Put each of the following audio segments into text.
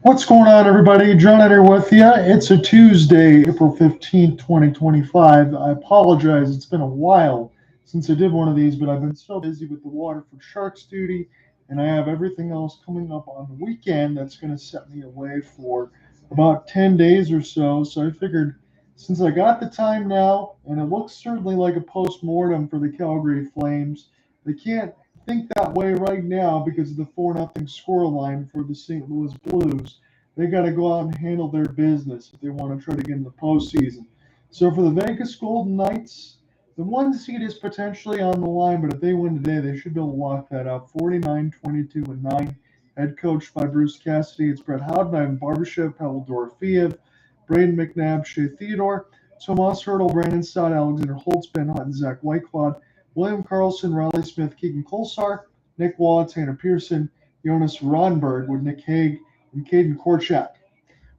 What's going on, everybody? John here with you. It's a Tuesday, April 15th, 2025. I apologize. It's been a while since I did one of these, but I've been so busy with the Waterford Sharks duty, and I have everything else coming up on the weekend that's going to set me away for about 10 days or so. So I figured since I got the time now, and it looks certainly like a post-mortem for the Calgary Flames, they can't think that way right now because of the 4-0 scoreline for the St. Louis Blues. They got to go out and handle their business if they want to try to get in the postseason. So for the Vegas Golden Knights, the one seed is potentially on the line, but if they win today, they should be able to lock that up. 49-22-9. Head coached by Bruce Cassidy. It's Brett Howden, Ivan Barbashev, Pavel Dorofeev, Braden McNabb, Shea Theodore, Tomas Hertl, Brandon Stott, Alexander Holtz, Ben Hunt, and Zach Whitecloud, William Karlsson, Riley Smith, Keegan Kolsar, Nick Wall, Tanner Pearson, Jonas Ronberg with Nick Hague, and Caden Korchak.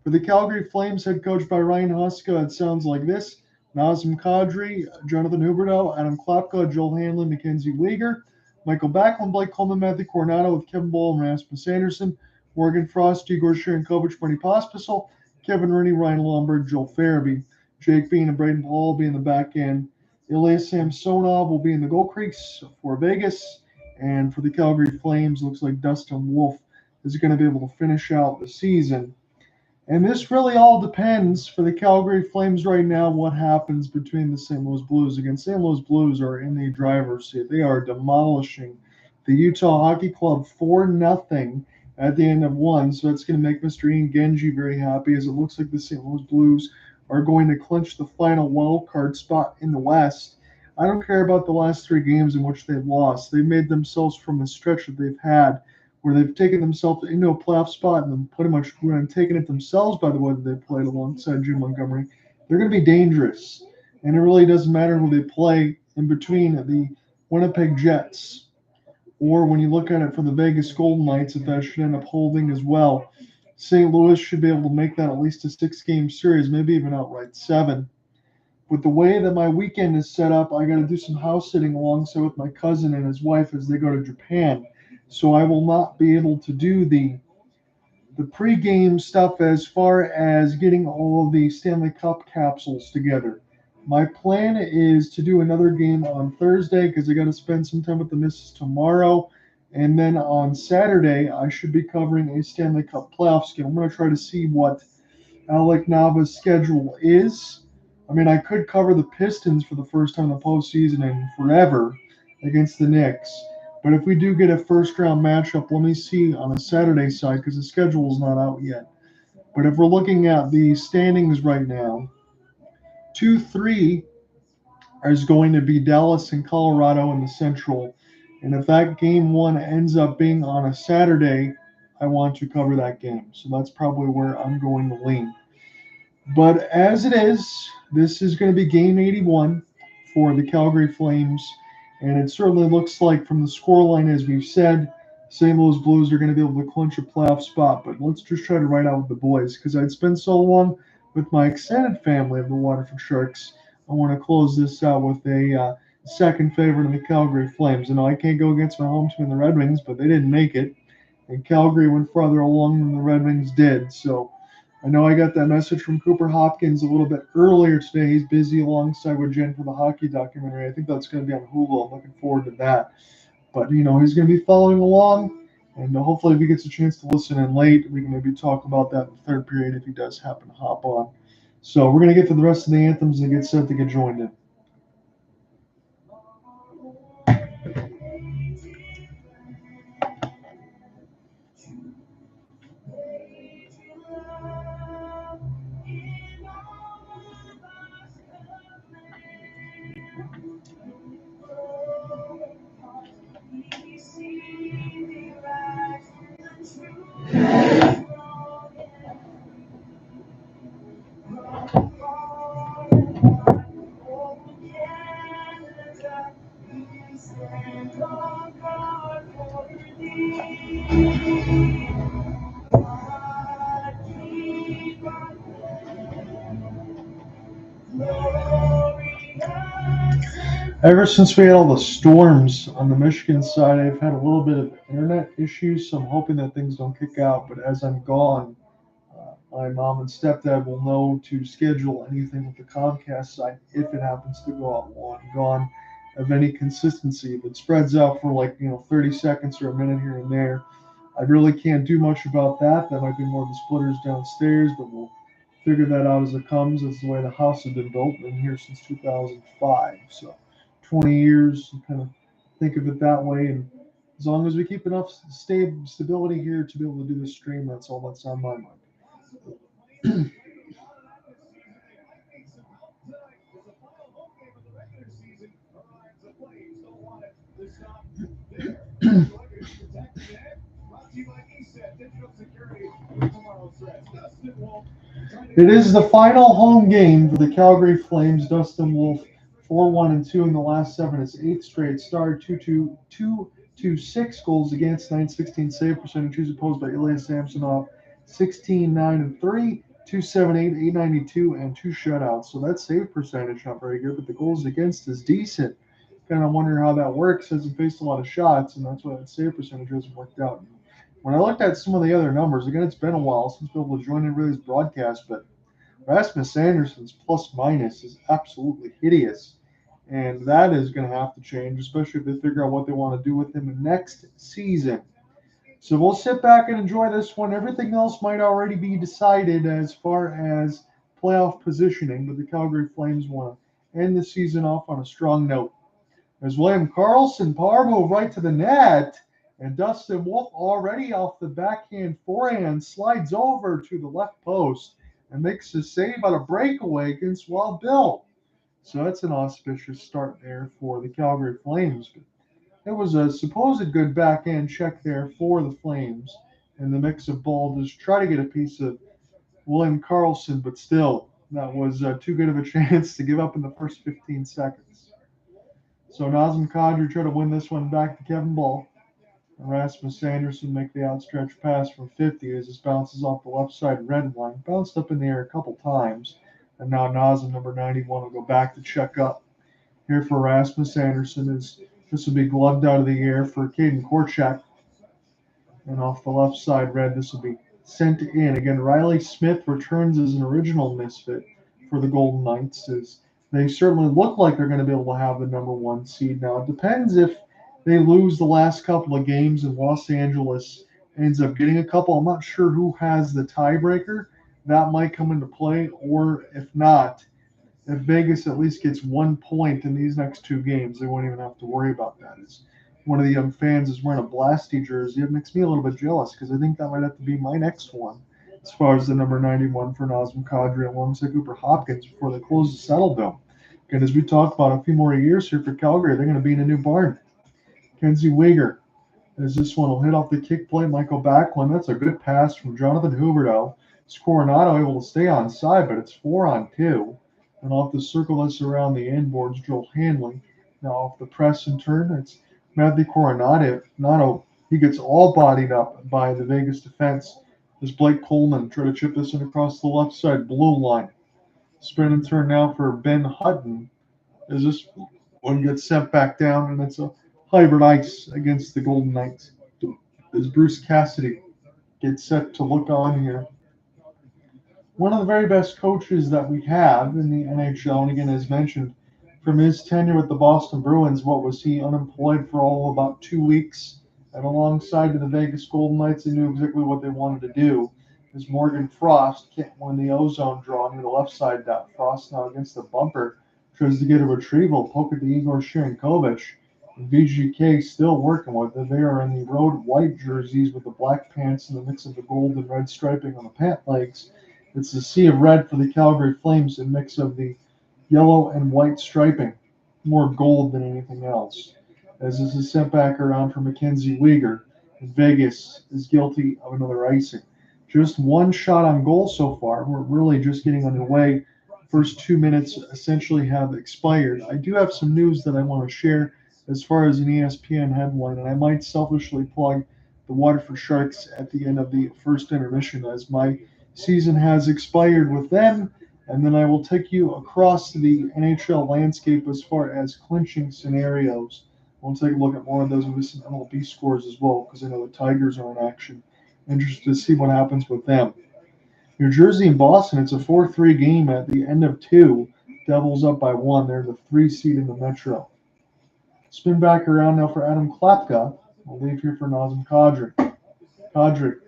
For the Calgary Flames, head coached by Ryan Huska, it sounds like this. Nazem Kadri, Jonathan Huberdeau, Adam Klapka, Joel Hanlon, Mackenzie Weegar, Michael Backlund, Blake Coleman, Matthew Coronado with Kevin Ball and Rasmus Anderson, Morgan Frost, Igor Sharankovich, Bernie Pospisil, Kevin Rooney, Ryan Lomberg, Joel Farabee, Jake Bean and Braden Paul will be in the back end. Ilya Samsonov will be in the goal crease for Vegas. And for the Calgary Flames, looks like Dustin Wolf is going to be able to finish out the season. And this really all depends for the Calgary Flames right now what happens between the St. Louis Blues. Again, St. Louis Blues are in the driver's seat. They are demolishing the Utah Hockey Club 4-0 at the end of one. So that's going to make Mr. Ian Genji very happy, as it looks like the St. Louis Blues are going to clinch the final wild card spot in the West. I don't care about the last 3 games in which they've lost. They've made themselves from the stretch that they've had, where they've taken themselves into a playoff spot and then pretty much taken it themselves by the way that they played alongside Jim Montgomery. They're going to be dangerous, and it really doesn't matter who they play in between the Winnipeg Jets, or when you look at it for the Vegas Golden Knights, if that should end up holding as well. St. Louis should be able to make that at least a 6-game series, maybe even outright 7. With the way that my weekend is set up, I got to do some house sitting alongside with my cousin and his wife as they go to Japan. So I will not be able to do the pregame stuff as far as getting all of the Stanley Cup capsules together. My plan is to do another game on Thursday because I got to spend some time with the missus tomorrow. And then on Saturday, I should be covering a Stanley Cup playoffs game. I'm going to try to see what Alec Nava's schedule is. I mean, I could cover the Pistons for the first time in the postseason in forever against the Knicks. But if we do get a first-round matchup, let me see on the Saturday side because the schedule is not out yet. But if we're looking at the standings right now, 2-3 is going to be Dallas and Colorado in the Central. And if that game 1 ends up being on a Saturday, I want to cover that game. So that's probably where I'm going to lean. But as it is, this is going to be game 81 for the Calgary Flames. And it certainly looks like from the scoreline, as we've said, St. Louis Blues are going to be able to clinch a playoff spot. But let's just try to ride out with the boys because I'd spent so long with my extended family of the Waterford Sharks. I want to close this out with a second favorite in the Calgary Flames. I know I can't go against my home team, the Red Wings, but they didn't make it. And Calgary went farther along than the Red Wings did. So I know I got that message from Cooper Hopkins a little bit earlier today. He's busy alongside with Jen for the hockey documentary. I think that's going to be on Hulu. I'm looking forward to that. But, he's going to be following along. And hopefully if he gets a chance to listen in late, we can maybe talk about that in the third period if he does happen to hop on. So we're going to get to the rest of the anthems and get set to get joined in. Ever since we had all the storms on the Michigan side, I've had a little bit of internet issues, so I'm hoping that things don't kick out. But as I'm gone, my mom and stepdad will know to schedule anything with the Comcast side if it happens to go out while I'm gone of any consistency. If it spreads out for 30 seconds or a minute here and there, I really can't do much about that. That might be more of the splitters downstairs, but we'll figure that out as it comes. That's the way the house has been built. Been here since 2005, so 20 years. You kind of think of it that way, and as long as we keep enough stability here to be able to do the stream, that's all that's on my mind. It is the final home game for the Calgary Flames. Dustin Wolf, 4-1-2 in the last seven. His eighth straight start, 2-2-2-6 goals against, 916 save percentage. He's opposed by Ilya Samsonov, 16-9-3, 278, 892, and two shutouts. So that save percentage not very good, but the goals against is decent. Kind of wonder how that works. Hasn't faced a lot of shots, and that's why that save percentage hasn't worked out. When I looked at some of the other numbers, again, it's been a while since I've been able to join in really this broadcast, but Rasmus Anderson's plus minus is absolutely hideous. And that is going to have to change, especially if they figure out what they want to do with him next season. So we'll sit back and enjoy this one. Everything else might already be decided as far as playoff positioning, but the Calgary Flames want to end the season off on a strong note. As William Karlsson power move right to the net, and Dustin Wolf already off the backhand forehand slides over to the left post and makes a save on a breakaway against Wild Bill. So that's an auspicious start there for the Calgary Flames. It was a supposed good backhand check there for the Flames, and the mix of ball just try to get a piece of William Karlsson, but still, that was too good of a chance to give up in the first 15 seconds. So Nazem Kadri tried to win this one back to Kevin Ball. Rasmus Anderson make the outstretched pass from 50 as this bounces off the left side red line. Bounced up in the air a couple times. And now Nazem, number 91, will go back to check up. Here for Rasmus Anderson is this will be gloved out of the air for Caden Korchak. And off the left side red, this will be sent in. Again, Riley Smith returns as an original misfit for the Golden Knights, as they certainly look like they're going to be able to have the number one seed. Now, it depends if they lose the last couple of games and Los Angeles ends up getting a couple. I'm not sure who has the tiebreaker. That might come into play, or if not, if Vegas at least gets 1 point in these next two games, they won't even have to worry about that. As one of the young fans is wearing a Blasty jersey, it makes me a little bit jealous because I think that might have to be my next one as far as the number 91 for Nazem Kadri alongside Cooper Hopkins before they close the Saddledome. Again, as we talk about a few more years here for Calgary, they're going to be in a new barn. Kenzie Weegar, as this one will hit off the kick plate. Michael Backlund, that's a good pass from Jonathan Huberdeau. It's Coronado able to stay on side, but it's 4-on-2. And off the circle that's around the end boards, Joel Hanley. Now off the press and turn, it's Matthew Coronado. He gets all bodied up by the Vegas defense as Blake Coleman try to chip this in across the left side blue line. Spin and turn now for Ben Hutton as this one gets sent back down, and it's a hybrid ice against the Golden Knights as Bruce Cassidy gets set to look on here. One of the very best coaches that we have in the NHL, and again, as mentioned, from his tenure with the Boston Bruins, what was he unemployed for all of about 2 weeks? And alongside the Vegas Golden Knights, they knew exactly what they wanted to do. As Morgan Frost can't win the ozone draw near the left side dot. Frost now against the bumper tries to get a retrieval, poke it to Igor Sharangovich. And VGK still working with it. They are in the road white jerseys with the black pants and the mix of the gold and red striping on the pant legs. It's the sea of red for the Calgary Flames, a mix of the yellow and white striping, more gold than anything else. As this is sent back around for Mackenzie Weegar, and Vegas is guilty of another icing. Just one shot on goal so far. We're really just getting underway. First 2 minutes essentially have expired. I do have some news that I want to share as far as an ESPN headline, and I might selfishly plug the Waterford Sharks at the end of the first intermission as my season has expired with them. And then I will take you across to the NHL landscape as far as clinching scenarios. We'll take a look at more of those with some MLB scores as well, because I know the Tigers are in action. Interested to see what happens with them. New Jersey and Boston, it's a 4-3 game at the end of two. Devils up by one. They're the 3 seed in the Metro. Spin back around now for Adam Klapka. I'll leave here for Nazem Kadri. Kadri.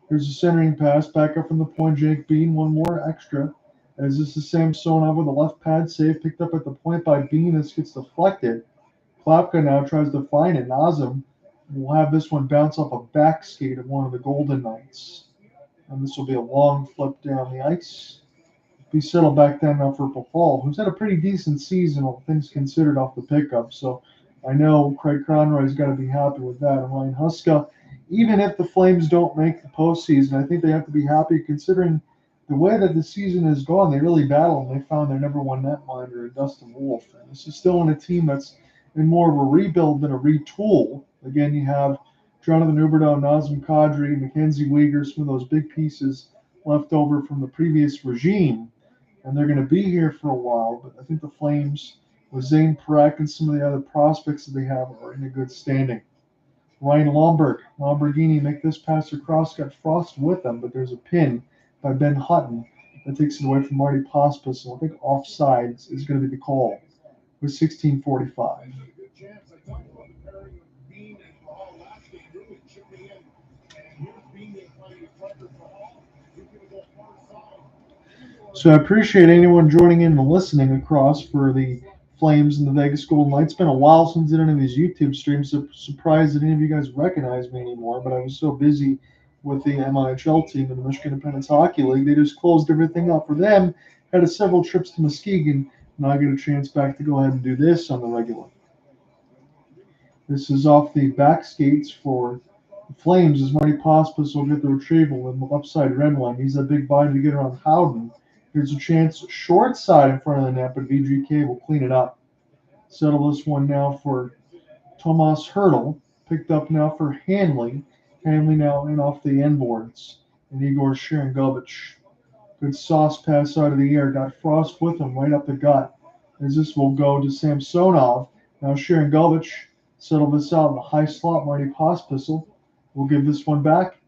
Here's a centering pass back up from the point. Jake Bean, one more extra. As this is Samsonov with a left pad save, picked up at the point by Bean. This gets deflected. Klapka now tries to find it. Nazem will have this one bounce off a back skate of one of the Golden Knights. And this will be a long flip down the ice. Be settled back down now for Pahal, who's had a pretty decent season, all things considered, off the pickup. So I know Craig Conroy's got to be happy with that. And Ryan Huska, even if the Flames don't make the postseason, I think they have to be happy considering the way that the season has gone. They really battled, and they found their number one netminder in Dustin Wolf. And this is still in a team that's in more of a rebuild than a retool. Again, you have Jonathan Huberdeau, Nazem Kadri, Mackenzie Weegar, some of those big pieces left over from the previous regime. And they're going to be here for a while, but I think the Flames, with Zane Parak and some of the other prospects that they have, are in a good standing. Ryan Lamborghini make this pass across, got Frost with them, but there's a pin by Ben Hutton that takes it away from Marty Pospisil. I think offside is going to be the call with 16:45. So I appreciate anyone joining in and listening across for the Flames and the Vegas Golden Knights. It's been a while since I did any of these YouTube streams. So surprised that any of you guys recognize me anymore, but I was so busy with the MIHL team in the Michigan Independence Hockey League. They just closed everything up for them. Had several trips to Muskegon. Now I get a chance back to go ahead and do this on the regular. This is off the back skates for the Flames as Marty Pospisil will get the retrieval in the left side red line. He's a big body to get around Howden. Here's a chance short side in front of the net, but VGK will clean it up. Settle this one now for Tomas Hertl. Picked up now for Hanley. Hanley now in off the end boards. And Igor Sharangovich. Good sauce pass out of the air. Got Frost with him right up the gut. As this will go to Samsonov. Now Sharangovich settle this out in the high slot. Marty Pospisil will give this one back.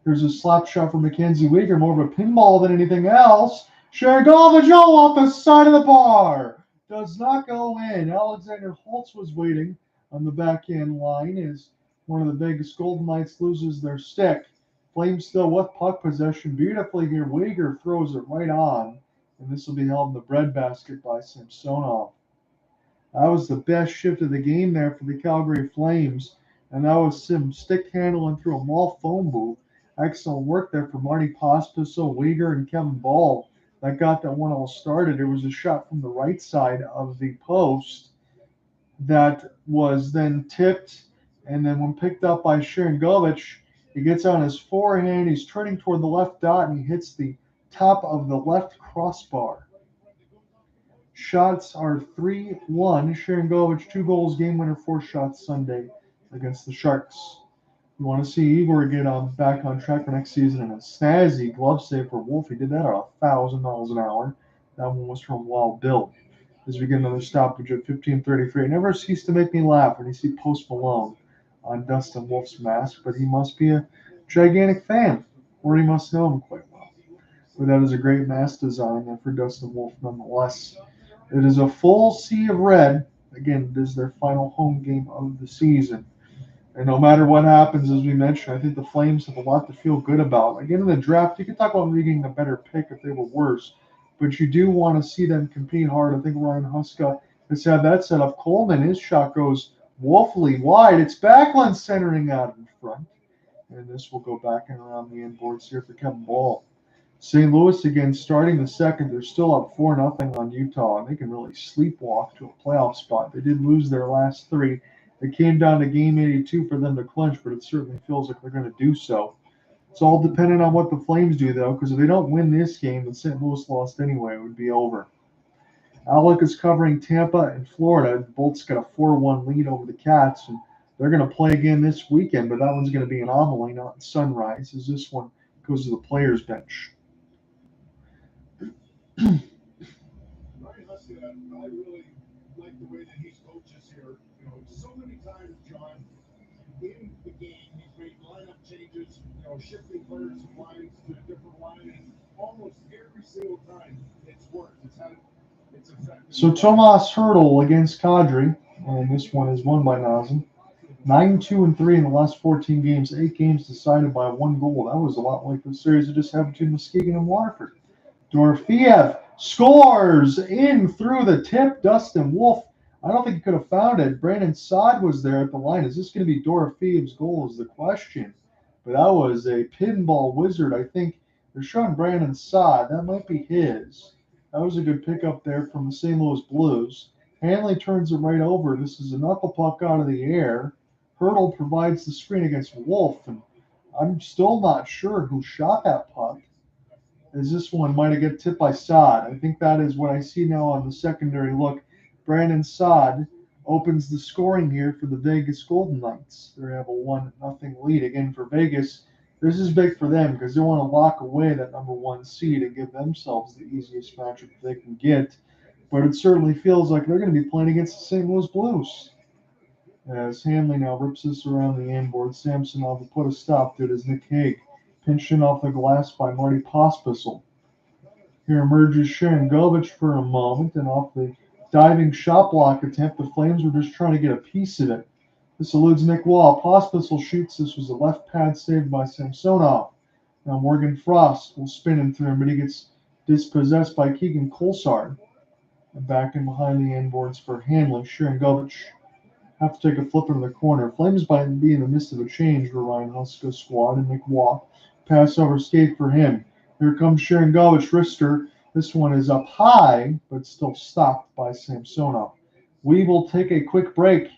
There's a slap shot from Mackenzie Weegar, more of a pinball than anything else. Sharangovich off the side of the bar. Does not go in. Alexander Holtz was waiting on the backhand line as one of the Vegas Golden Knights loses their stick. Flames still with puck possession beautifully here. Weegar throws it right on, and this will be held in the breadbasket by Samsonov. That was the best shift of the game there for the Calgary Flames, and that was some stick handling through a mall phone booth. Excellent work there for Marty Pospisil, Weegar, and Kevin Ball. That got that one all started. It was a shot from the right side of the post that was then tipped, and then when picked up by Sharangovich, he gets on his forehand. He's turning toward the left dot, and he hits the top of the left crossbar. Shots are 3-1. Sharangovich, 2 goals, game winner, 4 shots Sunday against the Sharks. You want to see Igor get back on track for next season in a snazzy glove save for Wolf. He did that at 1,000 miles an hour. That one was from Wild Bill. As we get another stoppage at 15:33. It never ceased to make me laugh when you see Post Malone on Dustin Wolf's mask, but he must be a gigantic fan, or he must know him quite well. But that is a great mask design for Dustin Wolf nonetheless. It is a full sea of red. Again, it is their final home game of the season. And no matter what happens, as we mentioned, I think the Flames have a lot to feel good about. Again, in the draft, you could talk about getting a better pick if they were worse, but you do want to see them compete hard. I think Ryan Huska has had that set up. Coleman, his shot goes woefully wide. It's Backlund centering out in front. And this will go back and around the end boards here for Kevin Ball. St. Louis again starting the second. They're still up 4-0 on Utah, and they can really sleepwalk to a playoff spot. They did lose their last 3. It came down to game 82 for them to clinch, but it certainly feels like they're going to do so. It's all dependent on what the Flames do, though, because if they don't win this game, then St. Louis lost anyway. It would be over. Alec is covering Tampa and Florida. The Bolts got a 4-1 lead over the Cats, and they're going to play again this weekend, but that one's going to be an anomaly, not in Sunrise, as this one goes to the players' bench. So Tomas Hurdle against Kadri, and this one is won by Nazem. 9-2-3 in the last 14 games, 8 games decided by 1 goal. That was a lot like the series that just happened between Muskegon and Waterford. Dorofeev scores in through the tip. Dustin Wolf, I don't think he could have found it. Brandon Saad was there at the line. Is this going to be Dorofeev's goal is the question. But that was a pinball wizard. I think they're showing Brandon Saad. That might be his. That was a good pickup there from the St. Louis Blues. Hanley turns it right over. This is a knuckle puck out of the air. Hurdle provides the screen against Wolf, and I'm still not sure who shot that puck. As this one might have got tipped by Saad. I think that is what I see now on the secondary look. Brandon Saad opens the scoring here for the Vegas Golden Knights. They have a 1-0 lead again for Vegas. This is big for them because they want to lock away that #1 seed and give themselves the easiest matchup they can get. But it certainly feels like they're going to be playing against the St. Louis Blues. As Hanley now rips this around the end board, Samsonov will put a stop to it as Nick Hague pinched in off the glass by Marty Pospisil. Here emerges Sharangovich for a moment, and off the diving shot block attempt, the Flames were just trying to get a piece of it. This eludes Nick Wall. Pospisil shoots. This was a left pad saved by Samsonov. Now Morgan Frost will spin him through him, but he gets dispossessed by Keegan Kolsard. And back in behind the end boards for Hanley. Sharangovich have to take a flip into the corner. Flames might be in the midst of a change for Ryan Huska's squad, and Nick Waugh pass over skate for him. Here comes Sharangovich wrister. This one is up high, but still stopped by Samsonov. We will take a quick break.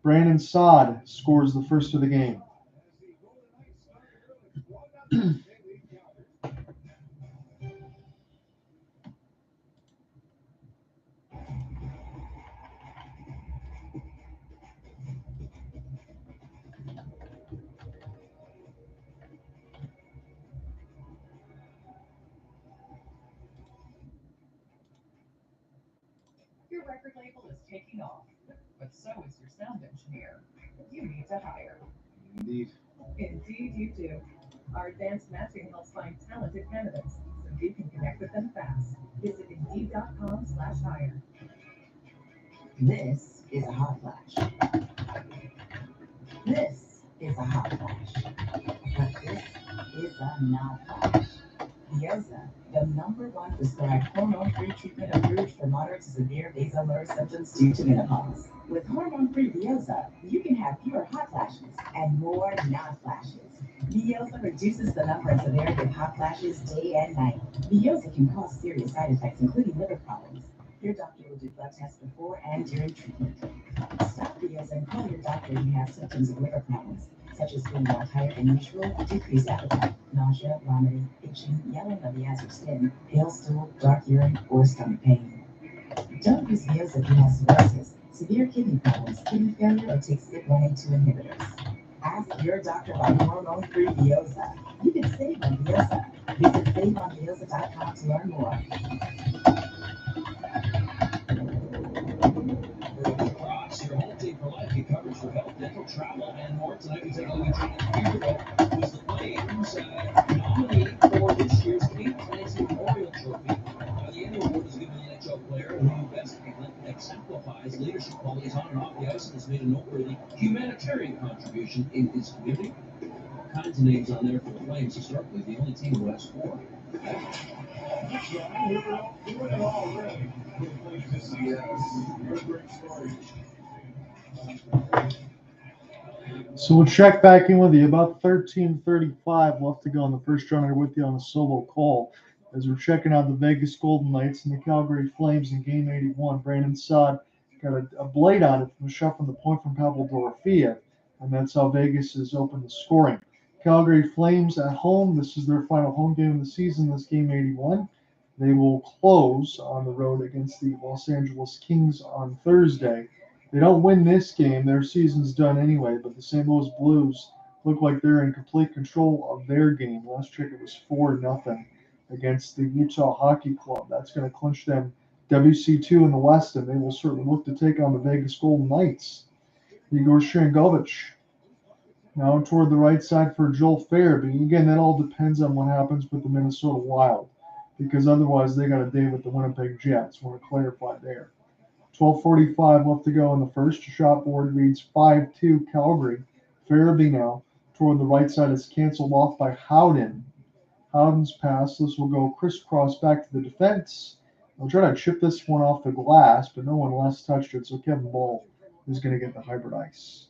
Brandon Saad scores the first of the game. Your record label is taking off, but so is your sound engineer. You need to hire. Indeed. Indeed, you do. Our advanced matching helps find talented candidates so you can connect with them fast. Visit Indeed.com/hire. This is a hot flash. This is a hot flash. But this is a not flash. Bioza, the #1 prescribed hormone-free treatment approved for moderate to severe vasomotor symptoms due to menopause. With hormone-free Bioza, you can have fewer hot flashes and more not flashes. Bioza reduces the number and severity of hot flashes day and night. Bioza can cause serious side effects, including liver problems. Your doctor will do blood tests before and during treatment. Stop Bioza and call your doctor if you have symptoms of liver problems, such as feeling more tired than usual, decreased appetite, nausea, vomiting, itching, yelling of the eyes or skin, pale stool, dark urine, or stomach pain. Don't use Bioza if you have cirrhosis, severe kidney problems, kidney failure, or take SIP1A2 inhibitors. Ask your doctor about hormone-free Bioza. You can save on Bioza. Visit saveonbioza.com to learn more. Your whole team for life get coverage for health, dental, travel, and more. Tonight we take a look at Peterbilt, who is the Flames nominee for this year's Kate Clancy Memorial Trophy. The annual award is given to the NHL player who best exemplifies leadership qualities on and off the ice and has made a noteworthy humanitarian contribution in his community. All kinds of names on there for the Flames. Historically, the only team who has 4. So we'll check back in with you about 13:35 left to go on the first runner with you on a solo call as we're checking out the Vegas Golden Knights and the Calgary Flames in Game 81. Brandon Saad got a blade on it from a shot from the point from Pavel Dorofeev, and that's how Vegas has opened the scoring. Calgary Flames at home. This is their final home game of the season, this Game 81. They will close on the road against the Los Angeles Kings on Thursday. They don't win this game, their season's done anyway, but the St. Louis Blues look like they're in complete control of their game. Last check, it was 4-0 against the Utah Hockey Club. That's going to clinch them WC2 in the West, and they will certainly look to take on the Vegas Golden Knights. Igor Sharangovich now toward the right side for Joel Farabee. Again, that all depends on what happens with the Minnesota Wild, because otherwise they got a day with the Winnipeg Jets. Want to clarify there. 12:45 left to go in the first. Shot board reads 5-2 Calgary. Farabee now toward the right side is canceled off by Howden. Howden's pass. This will go crisscross back to the defense. I'll try to chip this one off the glass, but no one last touched it, so Kevin Ball is going to get the hybrid ice.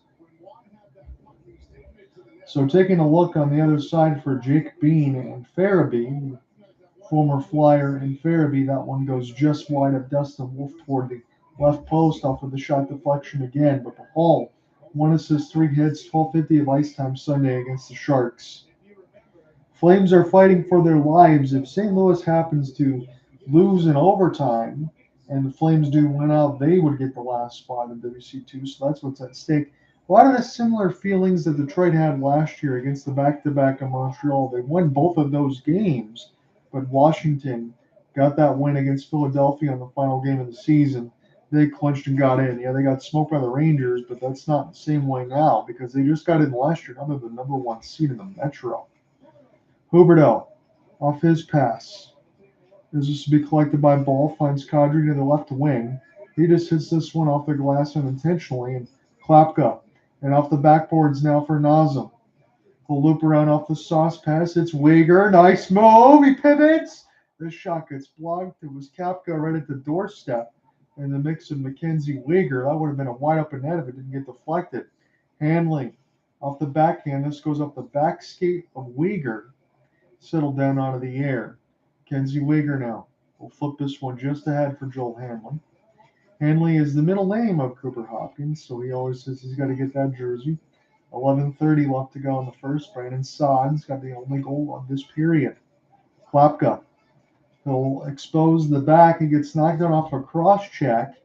So taking a look on the other side for Jake Bean and Farabee, former Flyer and Farabee, that one goes just wide of Dustin Wolf toward the left post off of the shot deflection again, but the Hall, 1 assist, 3 hits, 12:50 of ice time Sunday against the Sharks. Flames are fighting for their lives. If St. Louis happens to lose in overtime and the Flames do win out, they would get the last spot in WC2, so that's what's at stake. A lot of the similar feelings that Detroit had last year against the back-to-back of Montreal. They won both of those games, but Washington got that win against Philadelphia in the final game of the season. They clinched and got in. Yeah, they got smoked by the Rangers, but that's not the same way now because they just got in last year. Now they're the number 1 seed in the Metro. Huberdeau off his pass. This is to be collected by Ball. Finds Kadri to the left wing. He just hits this one off the glass unintentionally. And Klapka. And off the backboards now for Nazem. He'll loop around off the sauce pass. It's Weegar. Nice move. He pivots. This shot gets blocked. It was Kapka right at the doorstep. And the mix of Mackenzie Weegar. That would have been a wide open net if it didn't get deflected. Handling off the backhand. This goes up the back skate of Weegar. Settled down out of the air. Kenzie Weegar now will flip this one just ahead for Joel Hanley. Hanley is the middle name of Cooper Hopkins, so he always says he's got to get that jersey. 11:30 left to go in the first. Brandon Saad's got the only goal of this period. Klapka. He'll expose the back. He gets knocked down off a cross check,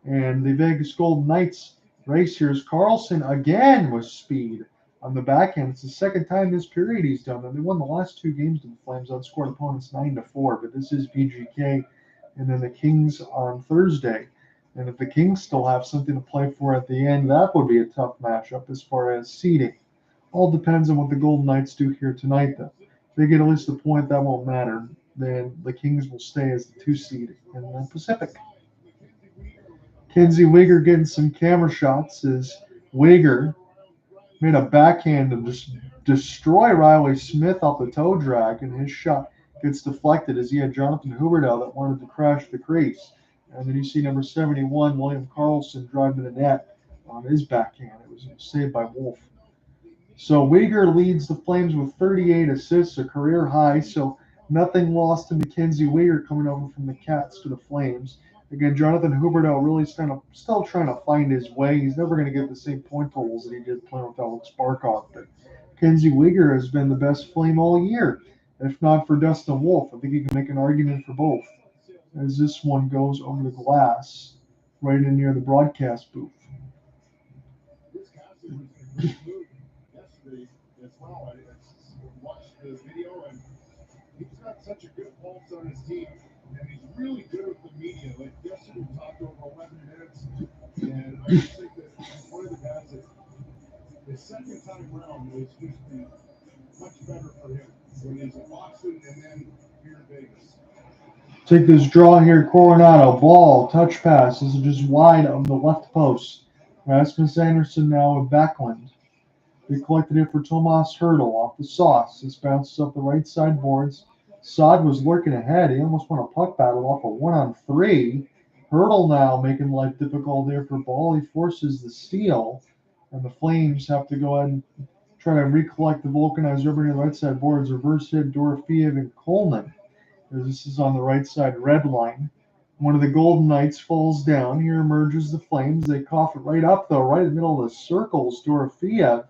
and the Vegas Golden Knights race here is Carlson again with speed on the backhand. It's the second time this period he's done that. They won the last 2 games to the Flames, outscored opponents 9-4, but this is VGK and then the Kings on Thursday. And if the Kings still have something to play for at the end, that would be a tough matchup as far as seeding. All depends on what the Golden Knights do here tonight, though. If they get at least a point, that won't matter. Then the Kings will stay as the 2 seed in the Pacific. Kenzie Weegar getting some camera shots as Weegar made a backhand to just destroy Riley Smith off the toe drag, and his shot gets deflected as he had Jonathan Huberdeau that wanted to crash the crease. And then you see number 71, William Karlsson, drive to the net on his backhand. It was saved by Wolf. So Weegar leads the Flames with 38 assists, a career high. So nothing lost to Mackenzie Weegar coming over from the Cats to the Flames. Again, Jonathan Huberdeau really still trying to find his way. He's never going to get the same point totals that he did playing with Alex Barkov. But Kenzie Weegar has been the best Flame all year, if not for Dustin Wolf. I think you can make an argument for both, as this one goes over the glass right in near the broadcast booth. Yesterday as well. I watched the video, and he's got such a good pulse on his team, and he's really good with the media. Like yesterday, we talked over 11 minutes, and I just think that he's one of the guys that the second time around was just been much better for him when he's in Boston and then here in Vegas. Take this draw here, Coronado. Ball, touch pass. This is just wide of the left post. Rasmus Anderson now with Backlund. They collected it for Tomas Hertl off the sauce. This bounces up the right side boards. Saad was lurking ahead. He almost won a puck battle off a 1-on-3. Hertl now making life difficult there for Ball. He forces the steal, and the Flames have to go ahead and try to recollect the vulcanized over near the right side boards. Reverse hit Dorofeev and Coleman. This is on the right side red line. One of the Golden Knights falls down. Here emerges the Flames. They cough it right up, though, right in the middle of the circles. Dorofeev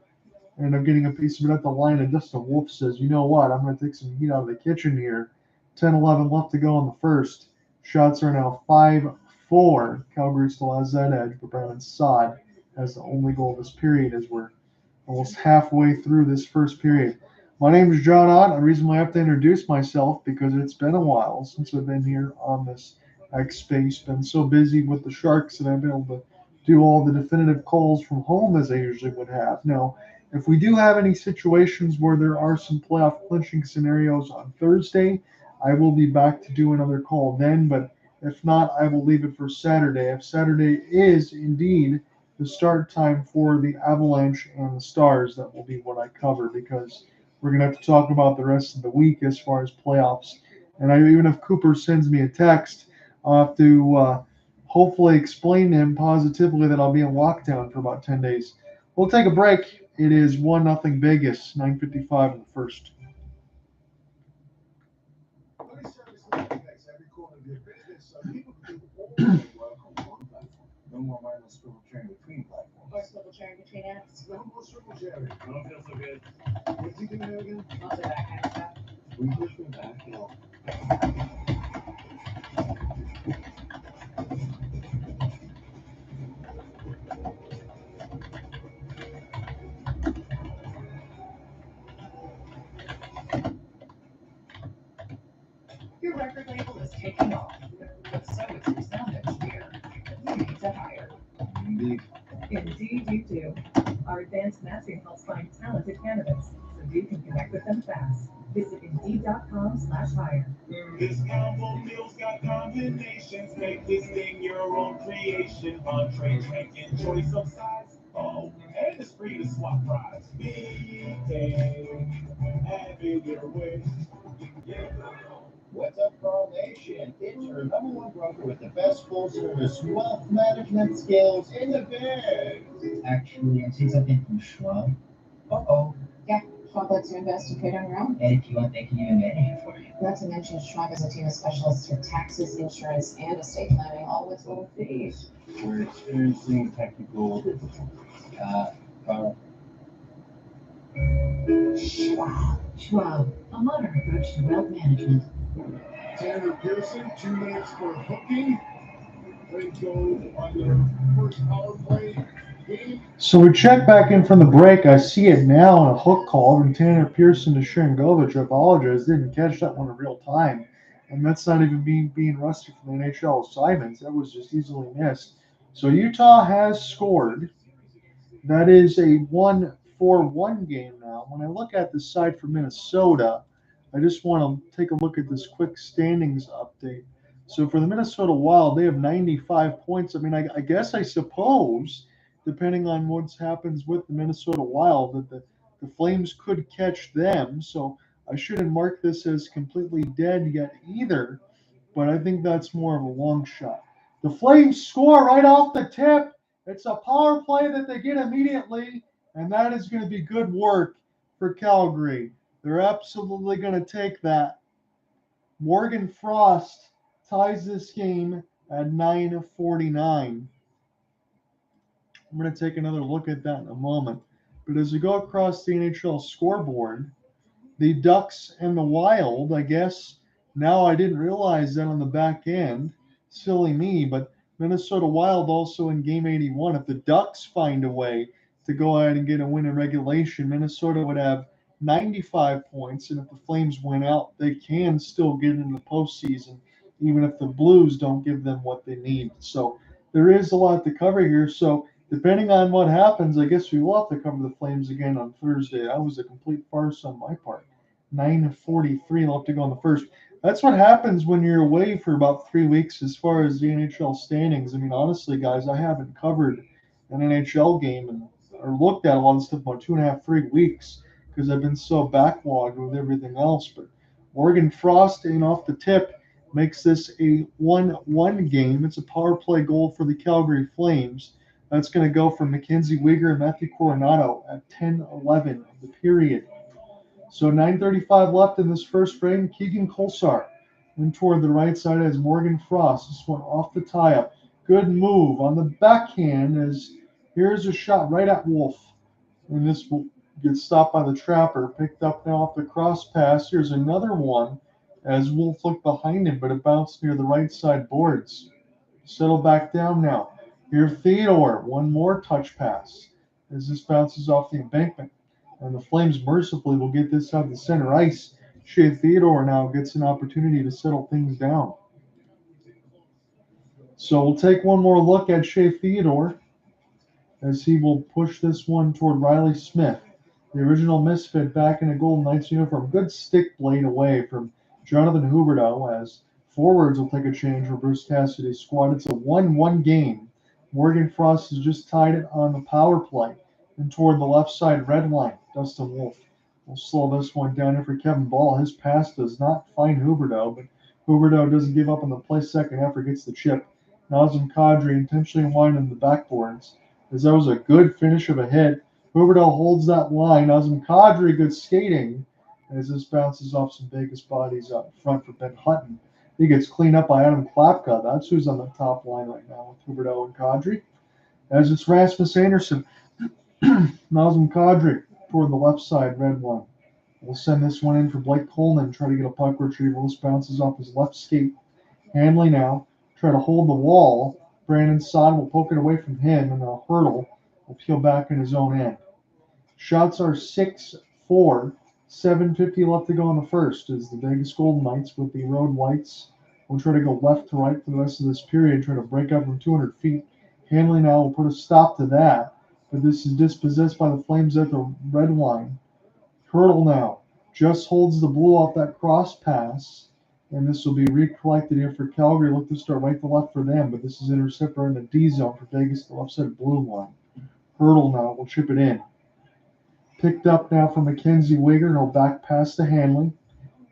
ended up getting a piece of it at the line, and Dustin Wolf says, you know what, I'm going to take some heat out of the kitchen here. 10-11 left to go in the first. Shots are now 5-4. Calgary still has that edge, but Brandon Saad has the only goal of this period as we're almost halfway through this first period. My name is John Ott. The reason why I have to introduce myself because it's been a while since I've been here on this X space. Been so busy with the Sharks that I've been able to do all the definitive calls from home as I usually would have. Now, if we do have any situations where there are some playoff clinching scenarios on Thursday, I will be back to do another call then. But if not, I will leave it for Saturday. If Saturday is indeed the start time for the Avalanche and the Stars, that will be what I cover because we're going to have to talk about the rest of the week as far as playoffs. And even if Cooper sends me a text, I'll have to hopefully explain to him positively that I'll be in lockdown for about 10 days. We'll take a break. It is 1-0 Vegas, 9:55 in the first. Money service connects every corner of your business so people can do all their work on one platform. No more mindless swivel sharing between platforms. Or swivel sharing between apps. No more swivel sharing. I don't feel so good. What's he doing there again? Most of that kind of stuff. We push me back, you know. Your record label is taking off, but so is your sound engineer. You need to hire. Indeed. Indeed, you do. Our advanced matching helps find talented candidates so you can connect with them fast. Visit Indeed.com/hire. This combo meal's got combinations. Make this thing your own creation. Entree, drink, and choice of size. Oh, and it's free to swap fries. Big day, have it your way. What's up, Carl Nation? It's your number one broker with the best full-service wealth management skills in the biz. Actually, I see something from Schwab. Uh-oh. Yeah, Schwab lets you invest and trade on your own. And if you want, they can even manage it for you. Not to mention, Schwab has a team of specialists for taxes, insurance, and estate planning, all with low fees. We're experiencing technical difficulties. Carl. Schwab, a modern approach to wealth management. Tanner Pearson, 2 minutes for hooking. Flames go on their first power play game. So we check back in from the break. I see it now on a hook call from Tanner Pearson to Shingovich. I apologize, didn't catch that one in real time. And that's not even being rusty from the NHL assignments. That was just easily missed. So Utah has scored. That is a 1-4-1 game now. When I look at the side for Minnesota, I just want to take a look at this quick standings update. So for the Minnesota Wild, they have 95 points. I mean, I guess I suppose, depending on what happens with the Minnesota Wild, that the Flames could catch them. So I shouldn't mark this as completely dead yet either, but I think that's more of a long shot. The Flames score right off the tip. It's a power play that they get immediately, and that is going to be good work for Calgary. They're absolutely going to take that. Morgan Frost ties this game at 9:49. I'm going to take another look at that in a moment. But as we go across the NHL scoreboard, the Ducks and the Wild, I guess now I didn't realize that on the back end. Silly me, but Minnesota Wild also in game 81. If the Ducks find a way to go ahead and get a win in regulation, Minnesota would have 95 points. And if the Flames win out, they can still get into the postseason, even if the Blues don't give them what they need. So there is a lot to cover here. So depending on what happens, I guess we will have to cover the Flames again on Thursday. That was a complete farce on my part. 9:43 left to go in the first. That's what happens when you're away for about 3 weeks as far as the NHL standings. I mean, honestly, guys, I haven't covered an NHL game or looked at a lot of stuff about 2.5, 3 weeks because I've been so backlogged with everything else. But Morgan Frost in off the tip makes this a 1-1 game. It's a power play goal for the Calgary Flames. That's going to go from Mackenzie Weegar and Matthew Coronado at 10:11 of the period. So 9:35 left in this first frame. Keegan Kolsar in toward the right side as Morgan Frost. This one off the tie-up. Good move on the backhand as here's a shot right at Wolf. And this will get stopped by the trapper. Picked up now off the cross pass. Here's another one as Wolf looked behind him, but it bounced near the right side boards. Settle back down now. Here Theodore. One more touch pass as this bounces off the embankment. And the Flames mercifully will get this out of the center ice. Shea Theodore now gets an opportunity to settle things down. So we'll take one more look at Shea Theodore as he will push this one toward Riley Smith, the original misfit back in a Golden Knights uniform. Good stick blade away from Jonathan Huberdeau as forwards will take a change for Bruce Cassidy's squad. It's a 1-1 game. Morgan Frost has just tied it on the power play and toward the left side red line. Dustin Wolf will slow this one down here for Kevin Ball. His pass does not find Huberdeau, but Huberdeau doesn't give up on the play. Second after gets the chip. Nazem Kadri intentionally winding the backboards as that was a good finish of a hit. Huberdeau holds that line. Nazem Kadri, good skating as this bounces off some Vegas bodies out front for Ben Hutton. He gets cleaned up by Adam Klapka. That's who's on the top line right now with Huberdeau and Kadri. As it's Rasmus Anderson, Nazem Kadri toward the left side, red one. We'll send this one in for Blake Coleman, try to get a puck retrieval. This bounces off his left skate. Hanley now, try to hold the wall. Brandon Saad will poke it away from him, and a hurdle will peel back in his own end. Shots are 6-4, 7:50 left to go in the first as the Vegas Golden Knights with the road whites will try to go left to right for the rest of this period, try to break up from 200 feet. Hanley now will put a stop to that, but this is dispossessed by the Flames at the red line. Hurdle now just holds the blue off that cross pass, and this will be recollected here for Calgary. Look to start right to left for them, but this is intercepted in the D zone for Vegas, the left side blue line. Hurdle now will chip it in. Picked up now from Mackenzie Wigger, and he'll back pass to Hanley.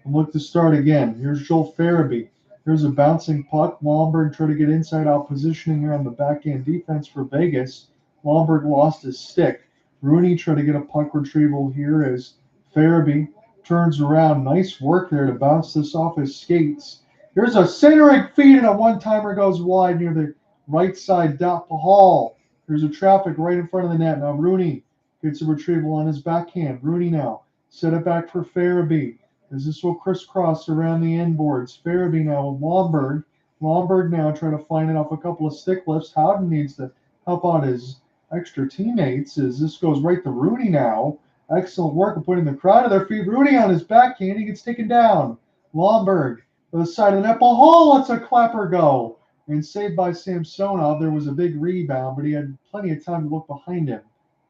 And look to start again. Here's Joel Farabee. Here's a bouncing puck. Lomberg try to get inside out positioning here on the backhand defense for Vegas. Lomberg lost his stick. Rooney try to get a puck retrieval here as Farabee turns around. Nice work there to bounce this off his skates. Here's a centering feed, and a one-timer goes wide near the right side dot Pahal. There's a traffic right in front of the net. Now Rooney gets a retrieval on his backhand. Rooney now set it back for Farabee as this will crisscross around the end boards. Farabee now with Lomberg. Lomberg now trying to find it off a couple of stick lifts. Howden needs to help out his extra teammates as this goes right to Rooney now. Excellent work of putting the crowd to their feet. Rooney on his backhand. He gets taken down. Lomberg to the side of the net. Hall lets a clapper go. And saved by Samsonov. There was a big rebound, but he had plenty of time to look behind him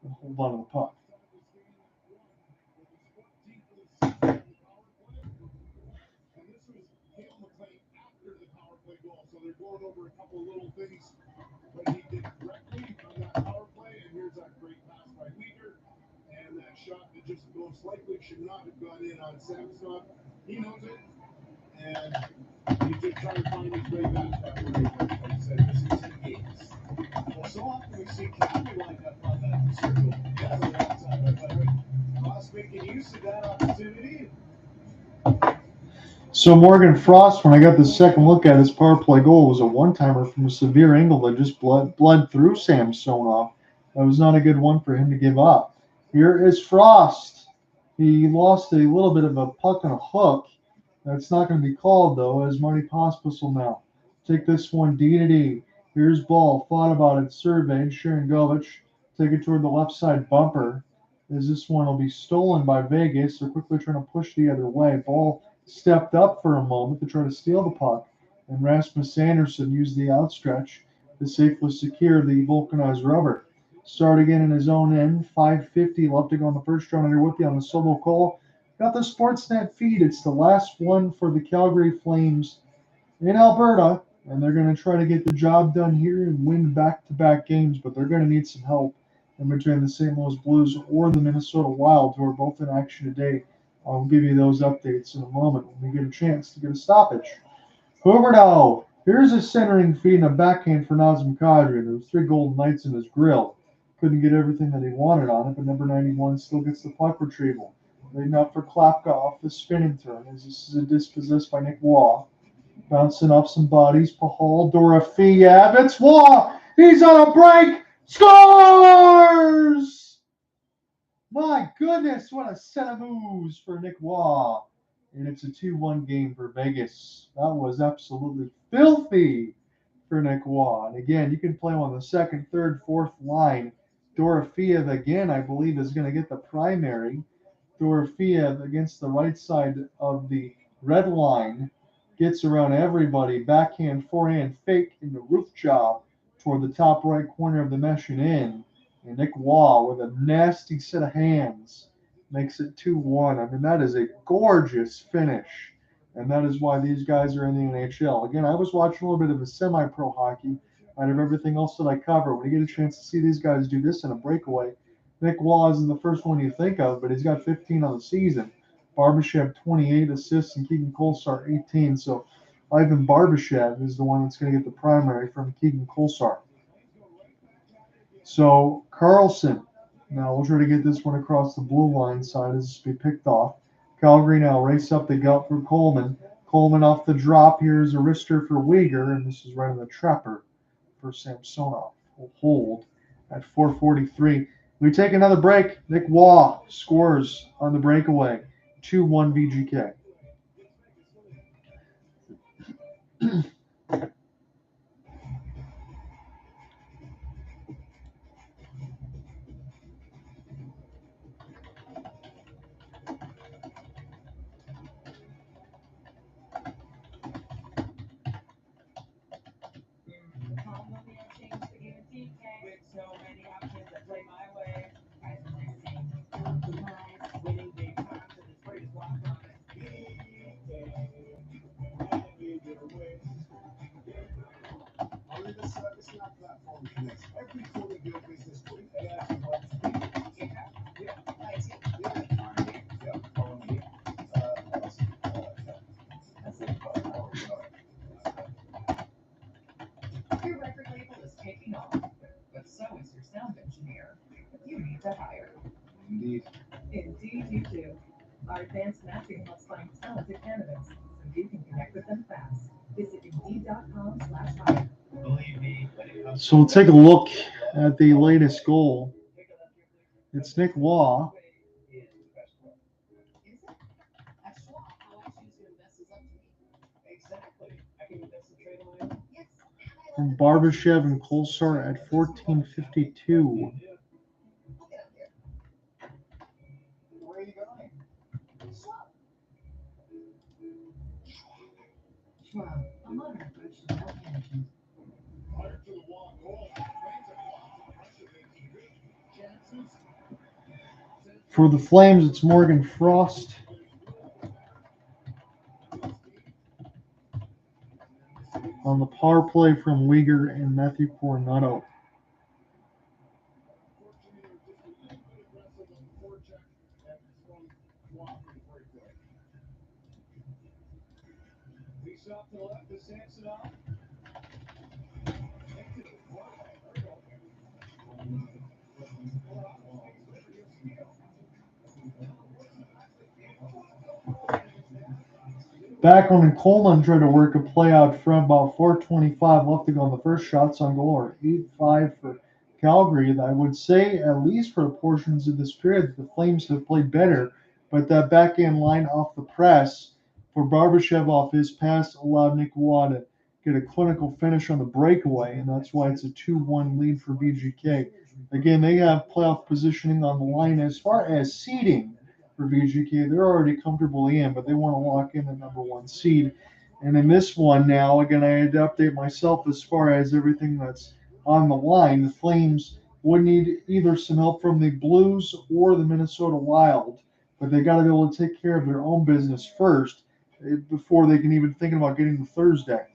and hold on to the puck. They're going over a couple of little things that he did correctly on that power play, and here's that great pass by Weegar, and that shot that just most likely should not have gone in on Samsonov. He knows it, and he's just trying to find his way back that way. Like I said, this is the games. Well, so often we see Calgary lined up on that circle. Yeah, the outside, but Ross making use of that opportunity. So Morgan Frost, when I got the second look at his power play goal, was a one-timer from a severe angle that just bled through Samsonov. That was not a good one for him to give up. Here is Frost. He lost a little bit of a puck on a hook. That's not going to be called, though, as Marty Pospisil now take this one D to D. Here's Ball. Thought about it. Surveyed. Sharon Govich. Take it toward the left side bumper. As this one will be stolen by Vegas. They're quickly trying to push the other way. Ball stepped up for a moment to try to steal the puck, and Rasmus Anderson used the outstretch to safely secure the vulcanized rubber. Start again in his own end. 5:50 left to go on the first round. Here with you on the solo call. Got the Sportsnet feed. It's the last one for the Calgary Flames in Alberta, and they're going to try to get the job done here and win back-to-back games, but they're going to need some help in between the St. Louis Blues or the Minnesota Wild, who are both in action today. I'll give you those updates in a moment when we get a chance to get a stoppage. Huberdeau. Here's a centering feed and a backhand for Nazem Kadri. There was 3 Golden Knights in his grill. Couldn't get everything that he wanted on it, but number 91 still gets the puck retrieval. Leading up for Klapka off the spinning turn as this is dispossessed by Nick Waugh. Bouncing off some bodies. Pahal, Dorofeyev. It's Waugh. He's on a break. Scores! My goodness, what a set of moves for Nick Waugh. And it's a 2-1 game for Vegas. That was absolutely filthy for Nick Waugh. And again, you can play him on the second, third, fourth line. Dorofeyev, again, I believe, is going to get the primary. Dorofeyev against the right side of the red line Gets around everybody. Backhand, forehand, fake in the roof job toward the top right corner of the mesh and in. And Nick Waugh with a nasty set of hands makes it 2-1. I mean, that is a gorgeous finish. And that is why these guys are in the NHL. Again, I was watching a little bit of a semi-pro hockey out of everything else that I cover. When you get a chance to see these guys do this in a breakaway, Nick Waugh isn't the first one you think of, but he's got 15 on the season. Barbashev 28 assists and Keegan Kolesar 18. So Ivan Barbashev is the one that's going to get the primary from Keegan Kolesar. So Carlson, now we'll try to get this one across the blue line side as it's be picked off. Calgary now race up the gut for Coleman. Coleman off the drop. Here's a wrister for Uyghur, and this is right on the trapper for Samsonov. Will hold at 4:43. We take another break. Nick Waugh scores on the breakaway. 2-1 VGK. With so many options that play my way, I winning big times and it's great as walk on it. It's not platform connects. Every quarter deal business great gas and helps people. Yeah. Your record label is taking off, but so is your sound engineer. You need to hire. Indeed. Indeed, you do. Our advanced matching helps find talented candidates, so you can connect with them fast. Visit Indeed.com/hire. Believe me, when it comes So we'll take a look at the latest goal. It's Nick Waugh Is it? That's Schwab. How I choose to invest is up to me. exactly. I can invest in trade line. Yes. from Barbashev and Kolesar at 14:52. I'll get up there. Where are you going? Schwab. Schwab, a modern approach to wealth management. Fire to the wall goal. Fans are blocked. Russia making good chances. For the Flames, it's Morgan Frost. On the power play from Uyghur and Matthew Coronado. Face off to the left to Samsonov. Back on and Coleman tried to work a play out front, about 4:25 left to go on the first. Shots on goal are 8-5 for Calgary. I would say, at least for portions of this period, the Flames have played better, but that backhand line off the press for Barbashev off his pass allowed Nick Waugh to get a clinical finish on the breakaway, and that's why it's a 2-1 lead for VGK. Again, they have playoff positioning on the line. As far as seeding for VGK, they're already comfortably in, but they want to lock in the number one seed. And in this one now, again, I had to update myself as far as everything that's on the line. The Flames would need either some help from the Blues or the Minnesota Wild, but they got to be able to take care of their own business first before they can even think about getting to Thursday.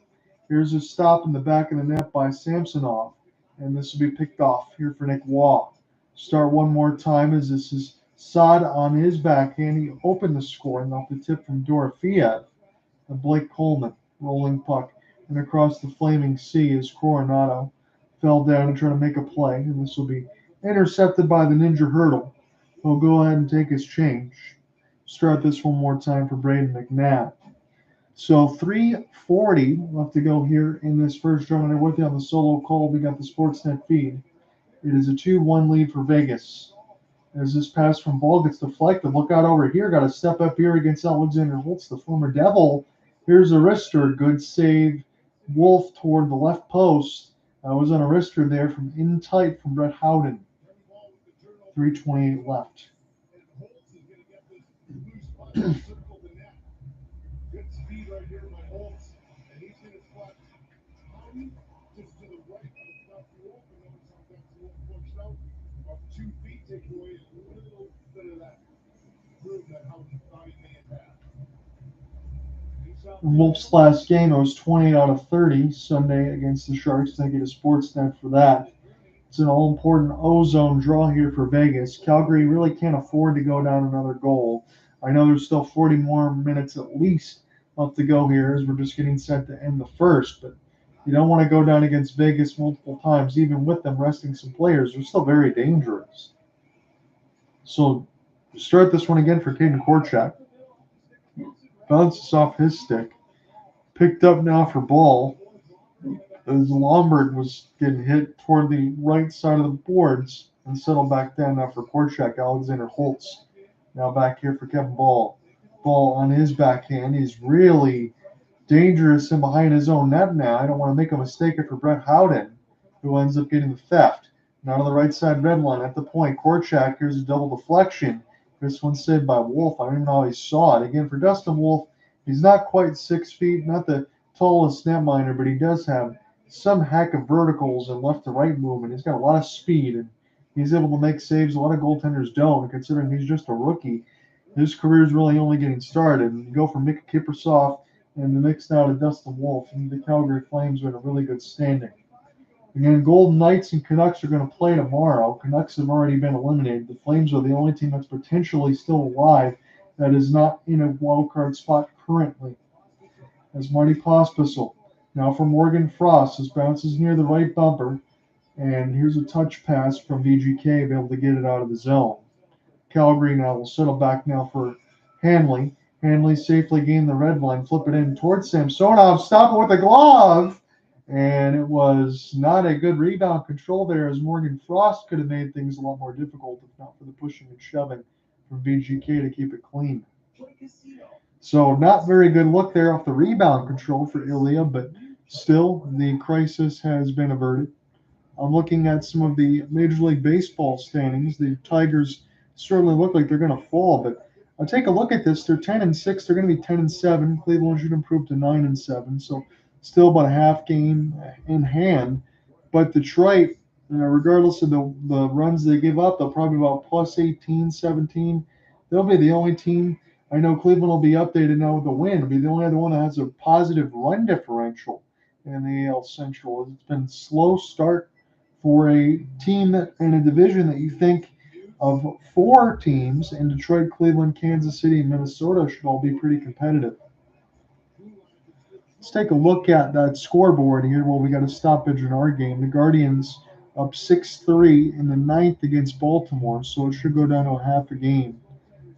Here's a stop in the back of the net by Samsonov, and this will be picked off here for Nick Waugh. Start one more time as this is Saad on his backhand. He opened the scoring off the tip from Dorofeev. And Blake Coleman, rolling puck. And across the flaming sea is Coronado. Fell down and tried to make a play. And this will be intercepted by the Ninja Hurdle. He'll go ahead and take his change. Start this one more time for Braden McNabb. So 3:40 left to go here in this first drum. And with you on the solo call, we got the Sportsnet feed. It is a 2-1 lead for Vegas. As this pass from Ball gets deflected, look out over here. Got to step up here against Alexander Holtz, the former Devil. Here's a wrister. Good save. Wolf toward the left post. Was on a wrister there from in tight from Brett Howden. 3:28 left. Good speed right here by Holtz, and he's going to spot Howden just to the right of Dusty Wolf, and notice how Dusty Wolf pushed out about 2 feet, taking away a little bit of that room that Howden thought he may have had. Wolf's last game, it was 20 out of 30 Sunday against the Sharks. Thank you to Sportsnet for that. It's an all-important O-zone draw here for Vegas. Calgary really can't afford to go down another goal. I know there's still 40 more minutes at least left to go here as we're just getting set to end the first, but you don't want to go down against Vegas multiple times, even with them resting some players. They're still very dangerous. So start this one again for Caden Korchak. Bounces off his stick. Picked up now for ball as Lombard was getting hit toward the right side of the boards and settled back down now for Korchak. Alexander Holtz now back here for Kevin Ball. Ball on his backhand. He's really dangerous and behind his own net now. I don't want to make a mistake for Brett Howden, who ends up getting the theft. Now to the right side red line at the point. Korchak, here's a double deflection. This one saved by Wolf. I don't even know how he saw it. Again, for Dustin Wolf, he's not quite 6 feet, not the tallest netminder, but he does have some heck of verticals and left to right movement. He's got a lot of speed, and he's able to make saves. A lot of goaltenders don't, considering he's just a rookie. His career is really only getting started. And you go from Mika Kiprusoff and the mix now to Dustin Wolf, and the Calgary Flames are in a really good standing. Again, Golden Knights and Canucks are going to play tomorrow. Canucks have already been eliminated. The Flames are the only team that's potentially still alive that is not in a wild card spot currently. As Marty Pospisil now for Morgan Frost. This bounces near the right bumper, and here's a touch pass from VGK, be able to get it out of the zone. Calgary now will settle back now for Hanley. Hanley safely gained the red line, flip it in towards Samsonov, stop it with a glove, and it was not a good rebound control there, as Morgan Frost could have made things a lot more difficult if not for the pushing and shoving from VGK to keep it clean. So not very good look there off the rebound control for Ilya, but still the crisis has been averted. I'm looking at some of the Major League Baseball standings. The Tigers certainly look like they're going to fall, but I'll take a look at this. They're 10-6. They're going to be 10-7. Cleveland should improve to 9-7, so still about a half game in hand. But Detroit, regardless of the runs they give up, they'll probably be about plus 18, 17. They'll be the only team. I know Cleveland will be updated now with the win. It'll be the only other one that has a positive run differential in the AL Central. It's been a slow start for a team that in a division that you think of 4 teams in Detroit, Cleveland, Kansas City, and Minnesota should all be pretty competitive. Let's take a look at that scoreboard here. Well, we got a stoppage in our game. The Guardians up 6-3 in the 9th against Baltimore, so it should go down to a half a game.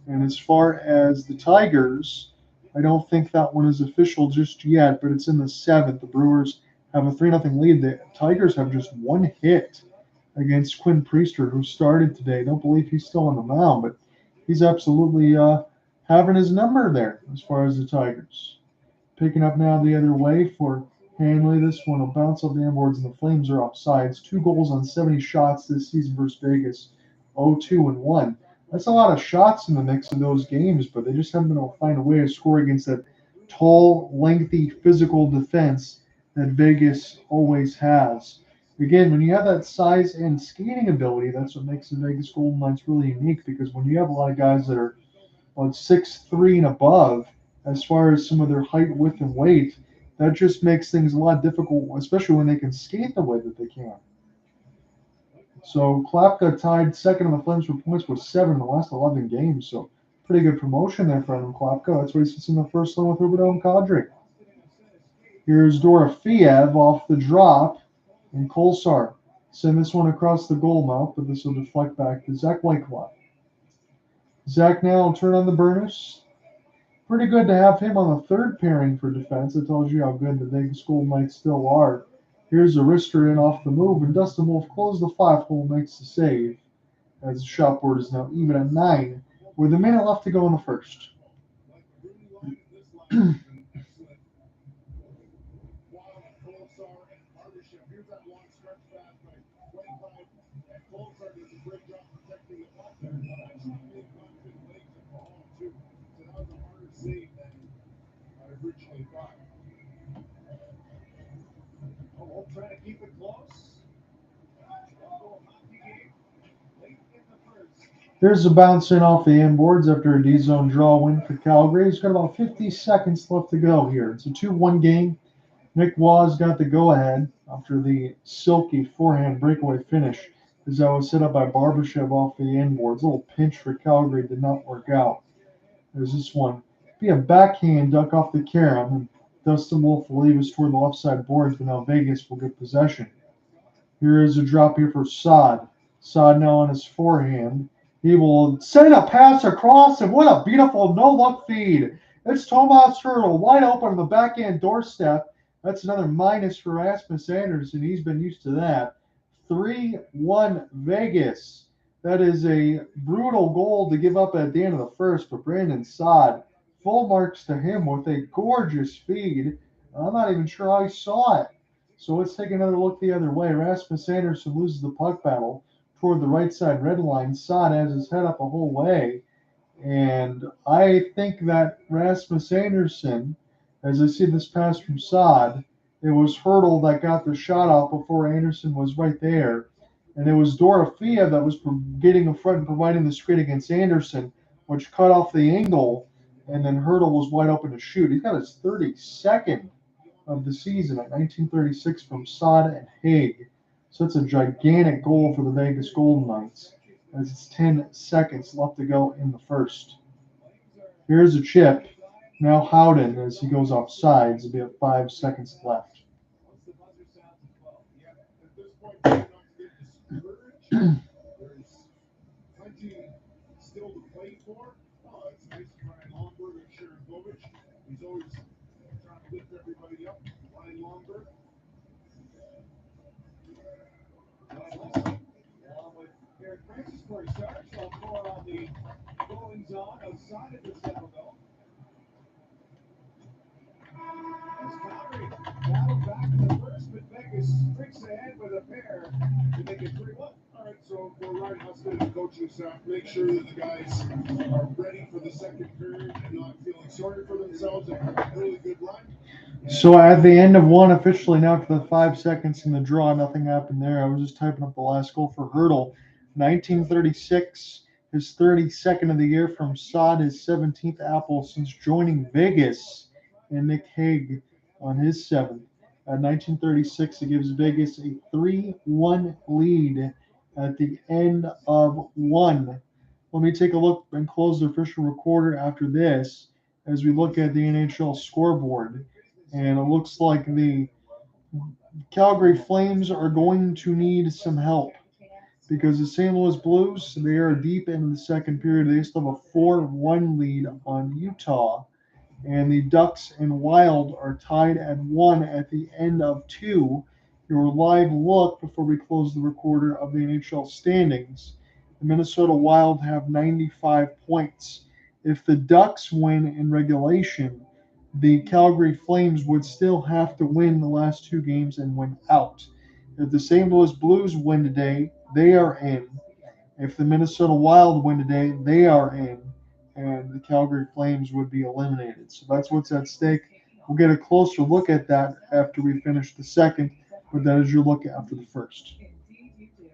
And as far as the Tigers, I don't think that one is official just yet, but it's in the 7th. The Brewers have a 3-0 lead. The Tigers have just 1 hit against Quinn Priester, who started today. I don't believe he's still on the mound, but he's absolutely having his number there as far as the Tigers. Picking up now the other way for Hanley. This one will bounce off the inboards, and the Flames are offsides. 2 goals on 70 shots this season versus Vegas, 0-2-1. That's a lot of shots in the mix of those games, but they just haven't been able to find a way to score against that tall, lengthy, physical defense that Vegas always has. Again, when you have that size and skating ability, that's what makes the Vegas Golden Knights really unique, because when you have a lot of guys that are about 6'3" and above, as far as some of their height, width, and weight, that just makes things a lot difficult, especially when they can skate the way that they can. So Klapka tied second on the Flames for points with 7 in the last 11 games. So pretty good promotion there for Adam Klapka. That's where he sits in the first line with Huberdeau and Kadri. Here's Dorofeev off the drop, and Kolsar send this one across the goal mouth, but this will deflect back to Zach Whiteclough. Zach now will turn on the Burnus. Pretty good to have him on the third pairing for defense. It tells you how good the Vegas Golden Knights still are. Here's Arister in off the move, and Dustin Wolf closes the 5-hole, makes the save, as the shot board is now even at 9, with a minute left to go in the first. Originally Here's the bounce in off the inboards after a D-zone draw win for Calgary. He's got about 50 seconds left to go here. It's a 2-1 game. Nick Waugh's got the go-ahead after the silky forehand breakaway finish as that was set up by Barbashev off the inboards. A little pinch for Calgary did not work out. There's this one. Be a backhand duck off the carom, and Dustin Wolf will leave us toward the left side boards, but now Vegas will get possession. Here is a drop here for Saad. Saad now on his forehand. He will send a pass across, and what a beautiful no-look feed. It's Tomas Hertl wide open on the backhand doorstep. That's another minus for Rasmus Anderson. He's been used to that. 3-1 Vegas. That is a brutal goal to give up at the end of the first, but Brandon Saad, full marks to him with a gorgeous feed. I'm not even sure how he saw it. So let's take another look the other way. Rasmus Anderson loses the puck battle toward the right side red line. Saad has his head up a whole way. And I think that Rasmus Anderson, as I see this pass from Saad, it was Hertl that got the shot off before Anderson was right there. And it was Dorofeev that was getting in front and providing the screen against Anderson, which cut off the angle. And then Hertl was wide open to shoot. He's got his 32nd of the season at 1936 from Saad and Haig. So it's a gigantic goal for the Vegas Golden Knights as it's 10 seconds left to go in the first. Here's a chip. Now Howden as he goes off sides. It'll be at 5 seconds left. There's plenty still to play for. Oh, it's nice to try Lomberg and Sharangovich. He's always trying to lift everybody up. Ryan Lomberg. With Eric Francis for a start, so more on the goings on outside of the Saddledome. As Calgary battle back in the first, but Vegas streaks ahead with a pair to make it 3-1. All right, so for Ryan Huston and the coaching staff, make sure that the guys are ready for the second period and not feeling sorry for themselves after a really good run. So at the end of one, officially now for the 5 seconds in the draw, nothing happened there. I was just typing up the last goal for Hertl. 1936, his 32nd of the year from Saad, his 17th apple since joining Vegas, and Nick Hague on his 7th. At 1936, it gives Vegas a 3-1 lead at the end of one. Let me take a look and close the official recorder after this as we look at the NHL scoreboard. And it looks like the Calgary Flames are going to need some help because the St. Louis Blues, they are deep into the second period. They still have a 4-1 lead on Utah. And the Ducks and Wild are tied at 1 at the end of 2. Your live look before we close the recorder of the NHL standings. The Minnesota Wild have 95 points. If the Ducks win in regulation, the Calgary Flames would still have to win the last 2 games and win out. If the St. Louis Blues win today, they are in. If the Minnesota Wild win today, they are in. And the Calgary Flames would be eliminated. So that's what's at stake. We'll get a closer look at that after we finish the second, but that is your look after the first. Indeed you do.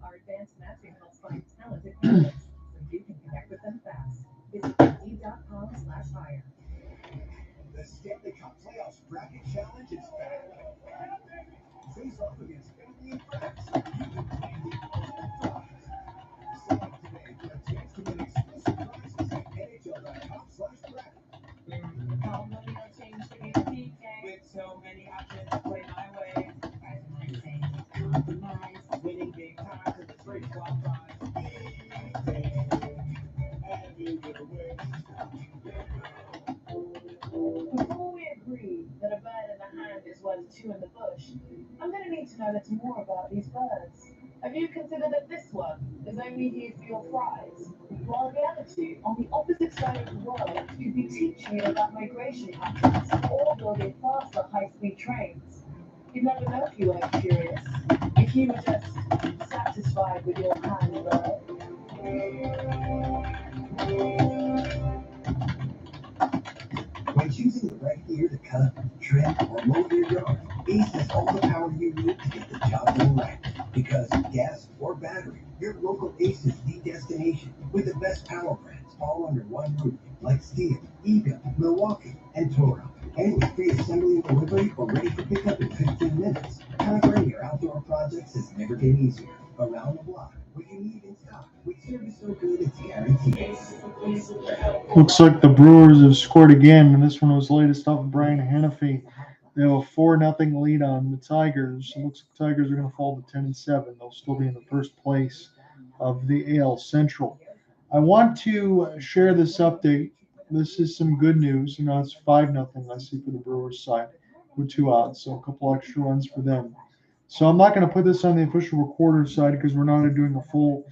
Our advanced matching helps find talented candidates so you can connect with them fast. Visit Indeed.com/hire. The Stanley Cup Playoffs Bracket Challenge is back. Face off against family and friends. You can play the ultimate prize. Sign up today for a chance to win exclusive prizes at NHL.com/bracket. How many are changed to be PK? With so many options to play my way. Compromise, winning game time to the trade swap prize. Before we agree that a bird in the hand is worth 2 in the bush, I'm going to need to know a little more about these birds. Have you considered that this one is only here for your fries? While in reality, on the opposite side of the world, you'd be teaching it about migration patterns or building faster high-speed trains. You'd never know if you weren't curious, if you were just satisfied with your handbird. When choosing the right gear to cut, trim, or mow your yard, Ace has all the power you need to get the job done right. Because gas or battery, your local Ace is the destination. best power brands all under one roof, like Steel, Ego, Milwaukee, and Toro. And with free assembly and delivery or ready for pickup in 15 minutes. Conquering your outdoor projects has never been easier. Around the block, what you need in stock, with service so good it's guaranteed. Looks like the Brewers have scored again, and this one was latest off of Brian Hannafy. They have a 4-0 lead on the Tigers. It looks like the Tigers are going to fall to 10-7. They'll still be in the first place of the AL Central. I want to share this update. This is some good news. It's 5-0, I see, for the Brewers side with 2 outs, so a couple extra runs for them. So I'm not going to put this on the official recorder side because we're not doing a full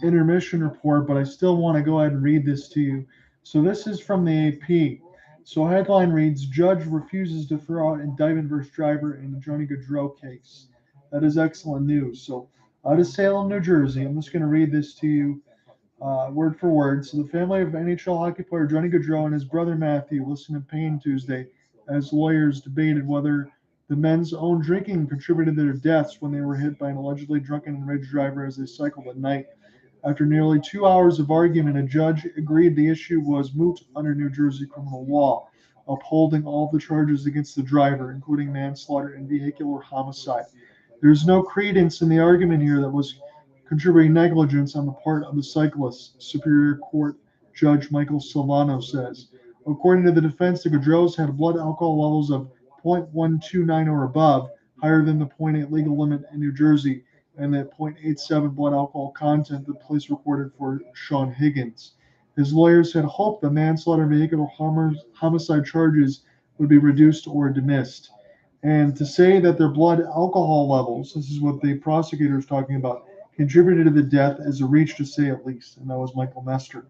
intermission report, but I still want to go ahead and read this to you. So this is from the AP. So headline reads, Judge refuses to throw out indictment versus driver in the Johnny Gaudreau case. That is excellent news. So out of Salem, New Jersey, I'm just going to read this to you word for word. So the family of NHL hockey player Johnny Gaudreau and his brother Matthew listened in pain Tuesday as lawyers debated whether the men's own drinking contributed to their deaths when they were hit by an allegedly drunken and enraged driver as they cycled at night. After nearly 2 hours of argument, a judge agreed the issue was moot under New Jersey criminal law, upholding all the charges against the driver, including manslaughter and vehicular homicide. There is no credence in the argument here that was contributing negligence on the part of the cyclist, Superior Court Judge Michael Silvano says. According to the defense, the Gaudreaus had blood alcohol levels of 0.129 or above, higher than the 0.8 legal limit in New Jersey, and that 0.87 blood alcohol content the police recorded for Sean Higgins. His lawyers had hoped the manslaughter and vehicular homicide charges would be reduced or dismissed. And to say that their blood alcohol levels, this is what the prosecutor is talking about, contributed to the death is a reach to say at least, and that was Michael Nestor.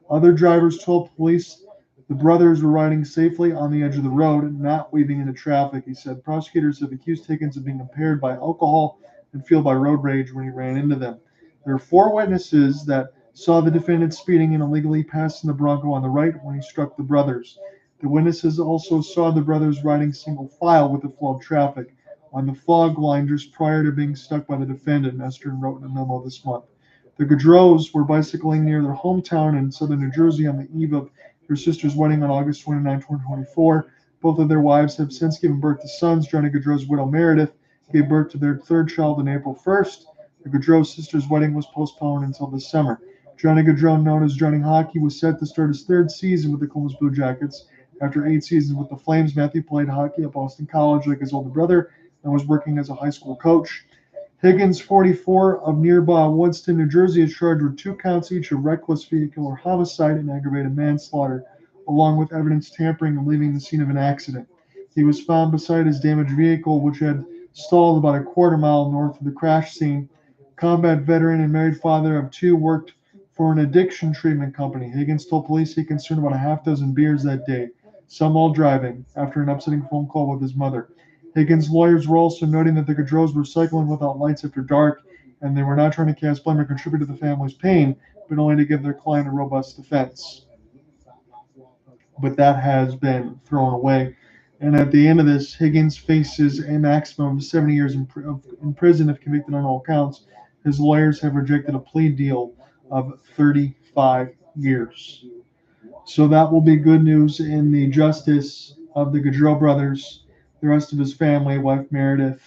Other drivers told police the brothers were riding safely on the edge of the road, not weaving into traffic. He said prosecutors have accused Higgins of being impaired by alcohol and fueled by road rage when he ran into them. There are 4 witnesses that saw the defendant speeding and illegally passing the Bronco on the right when he struck the brothers. The witnesses also saw the brothers riding single file with the flow of traffic on the fog line just prior to being stuck by the defendant, Nestor wrote in a memo this month. The Gaudreaus were bicycling near their hometown in southern New Jersey on the eve of their sister's wedding on August 29, 2024. Both of their wives have since given birth to sons. Johnny Gaudreau's widow, Meredith, gave birth to their 3rd child on April 1st. The Gaudreau sisters' wedding was postponed until this summer. Johnny Gaudreau, known as Johnny Hockey, was set to start his 3rd season with the Columbus Blue Jackets. After 8 seasons with the Flames, Matthew played hockey at Boston College like his older brother and was working as a high school coach. Higgins, 44, of nearby Woodston, New Jersey, is charged with 2 counts each of reckless vehicular homicide and aggravated manslaughter, along with evidence tampering and leaving the scene of an accident. He was found beside his damaged vehicle, which had stalled about a quarter mile north of the crash scene. Combat veteran and married father of 2 worked for an addiction treatment company. Higgins told police he consumed about a half-dozen beers that day, some while driving, after an upsetting phone call with his mother. Higgins' lawyers were also noting that the Gaudreaus were cycling without lights after dark, and they were not trying to cast blame or contribute to the family's pain, but only to give their client a robust defense. But that has been thrown away. And at the end of this, Higgins faces a maximum of 70 years in prison if convicted on all counts. His lawyers have rejected a plea deal of 35 years. So that will be good news in the justice of the Gaudreau brothers, the rest of his family, wife Meredith,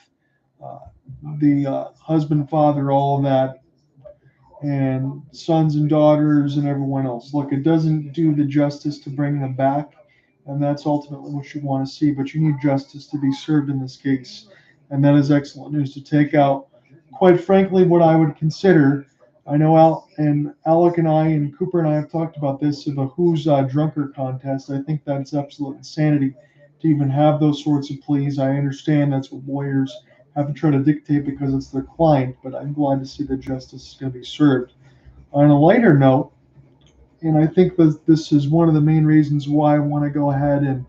the husband, father, all of that, and sons and daughters and everyone else. Look, it doesn't do the justice to bring them back, and that's ultimately what you want to see, but you need justice to be served in this case, and that is excellent news to take out, quite frankly, what I would consider. I know Alec and I and Cooper and I have talked about this of a who's drunker contest. I think that's absolute insanity to even have those sorts of pleas. I understand that's what lawyers have to try to dictate because it's their client, but I'm glad to see that justice is going to be served. On a lighter note, and I think that this is one of the main reasons why I want to go ahead and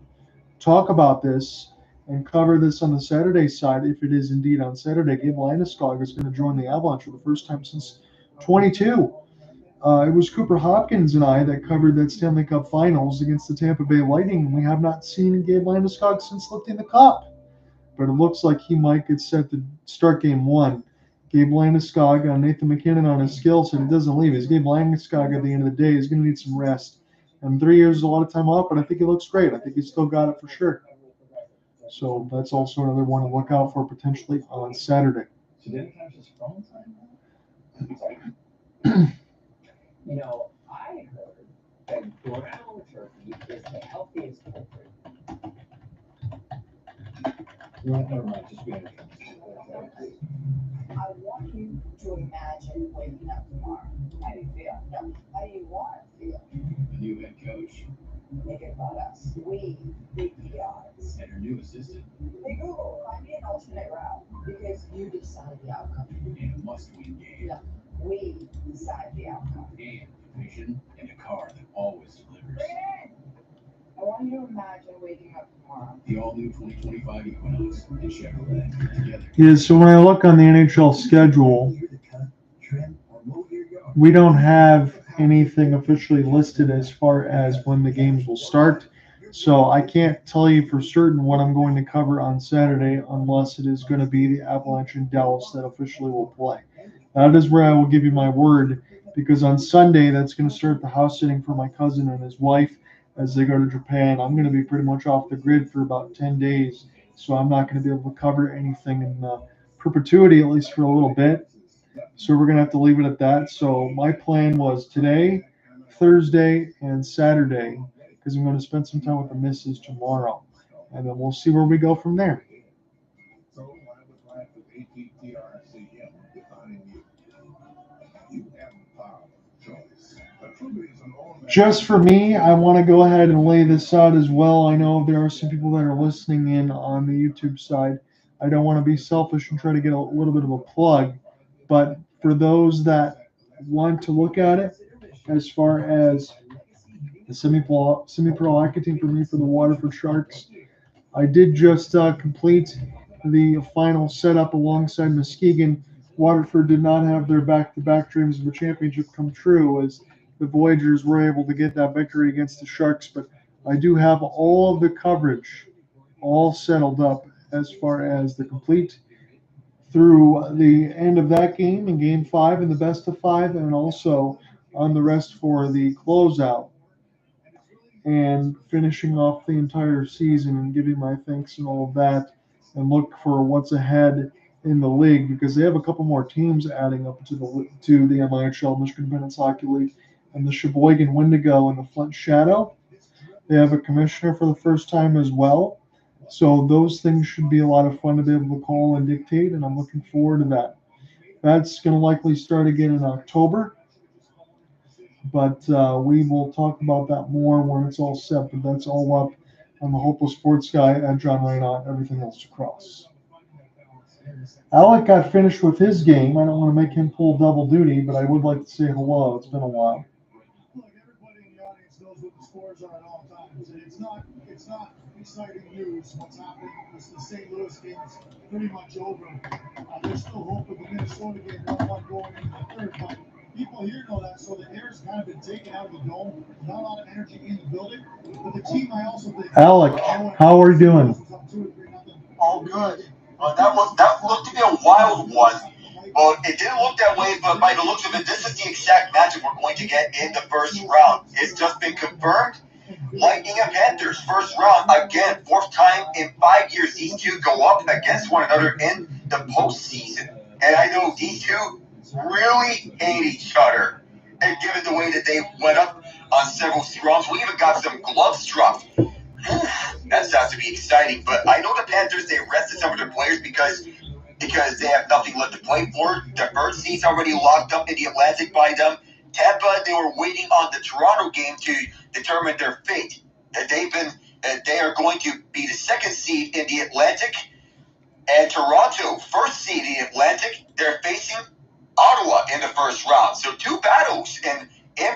talk about this and cover this on the Saturday side, if it is indeed on Saturday. Gabe Landeskog is going to join the Avalanche for the first time since 22. It was Cooper Hopkins and I that covered that Stanley Cup Finals against the Tampa Bay Lightning, and we have not seen Gabe Landeskog since lifting the cup. But it looks like he might get set to start Game 1 Gabe Landeskog, Nathan McKinnon on his skill set, it doesn't leave. Is Gabe Landeskog at the end of the day is going to need some rest. And 3 years is a lot of time off, but I think he looks great. I think he's still got it for sure. So that's also another one to look out for potentially on Saturday. You know, I heard that brown turkey is the healthiest poultry. Never mind, just be I want you to imagine waking up tomorrow. How do you feel? No, how do you want to feel? The new head coach Make it about us. We, the PRs. and her new assistant Hey Google, find me an alternate route because you decide the outcome. in a must-win game. No, we decide the outcome. And a vision and a car that always delivers. Bring it in. I want you to imagine waking up tomorrow. The all-new 2025 Equinox and Chevrolet together. Yeah, so when I look on the NHL schedule, Here to cut, trim, or mow your yard. we don't have anything officially listed as far as when the games will start. So I can't tell you for certain what I'm going to cover on Saturday unless it is going to be the Avalanche in Dallas that officially will play. That is where I will give you my word, because on Sunday that's going to start the house sitting for my cousin and his wife as they go to Japan. I'm going to be pretty much off the grid for about 10 days, so I'm not going to be able to cover anything in perpetuity, at least for a little bit. So we're going to have to leave it at that. So my plan was today, Thursday, and Saturday, because I'm going to spend some time with the missus tomorrow. And then we'll see where we go from there. So I was glad with ATTRC defining you. You have the power of choice. The truth is an automatic. Just for me, I want to go ahead and lay this out as well. I know there are some people that are listening in on the YouTube side. I don't want to be selfish and try to get a little bit of a plug, but for those that want to look at it, as far as the semi-pro hockey team for me for the Waterford Sharks, I did just complete the final setup alongside Muskegon. Waterford did not have their back-to-back dreams of a championship come true as the Voyagers were able to get that victory against the Sharks, but I do have all of the coverage all settled up as far as the complete through the end of that game in Game 5 and the best of 5, and also on the rest for the closeout and finishing off the entire season and giving my thanks and all of that, and look for what's ahead in the league because they have a couple more teams adding up to the MIHL, Michigan Independence Hockey League, and the Sheboygan Wendigo and the Flint Shadow. They have a commissioner for the first time as well. So those things should be a lot of fun to be able to call and dictate, and I'm looking forward to that. That's going to likely start again in October, but we will talk about that more when it's all set. But that's all up on the Hopeless Sports Guy at John Reinott, everything else across. Alec got finished with his game. I don't want to make him pull double duty, but I would like to say hello. It's been a while. Look, everybody in the audience knows what the scores are at all times. It's not exciting news what's happening. The St. Louis game's pretty much over. There's still hope with the Minnesota game 1-1 going into the third, but people here know that, so the air's kind of been taken out of the dome. Not a lot of energy in the building, but the team I also think. Alec, how are you doing? All good. That looked to be a wild one. Well, it didn't look that way, but by the looks of it, this is the exact matchup we're going to get in the first round. It's just been confirmed. Lightning and Panthers, first round. Again, fourth time in 5 years these two go up against one another in the postseason. And I know these two really hate each other. And given the way that they went up on several scrums, we even got some gloves dropped. That sounds to be exciting, but I know the Panthers, they rested some of their players because they have nothing left to play for. The first seed's already locked up in the Atlantic by them. Tampa, they were waiting on the Toronto game to determine their fate. They are going to be the second seed in the Atlantic, and Toronto, first seed in the Atlantic, they're facing Ottawa in the first round. So two battles in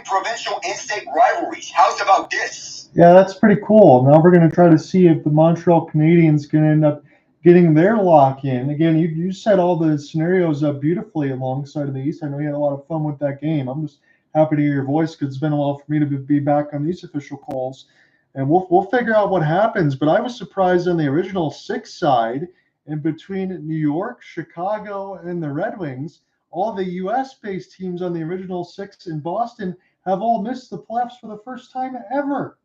provincial in-state rivalries. How's about this? Yeah, that's pretty cool. Now we're going to try to see if the Montreal Canadiens can end up getting their lock in. Again, you set all the scenarios up beautifully alongside of the East. I know you had a lot of fun with that game. I'm just happy to hear your voice because it's been a while for me to be back on these official calls. And we'll figure out what happens. But I was surprised on the original 6 side And between New York, Chicago, and the Red Wings, all the US-based teams on the original six in Boston have all missed the playoffs for the first time ever.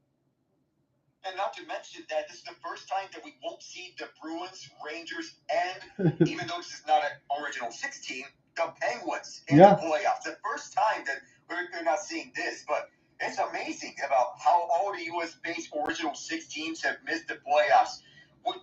And not to mention that this is the first time that we won't see the Bruins, Rangers, and even though this is not an original six team, the Penguins in the playoffs. The first time that we're not seeing this, but it's amazing about how all the U.S.-based original six teams have missed the playoffs.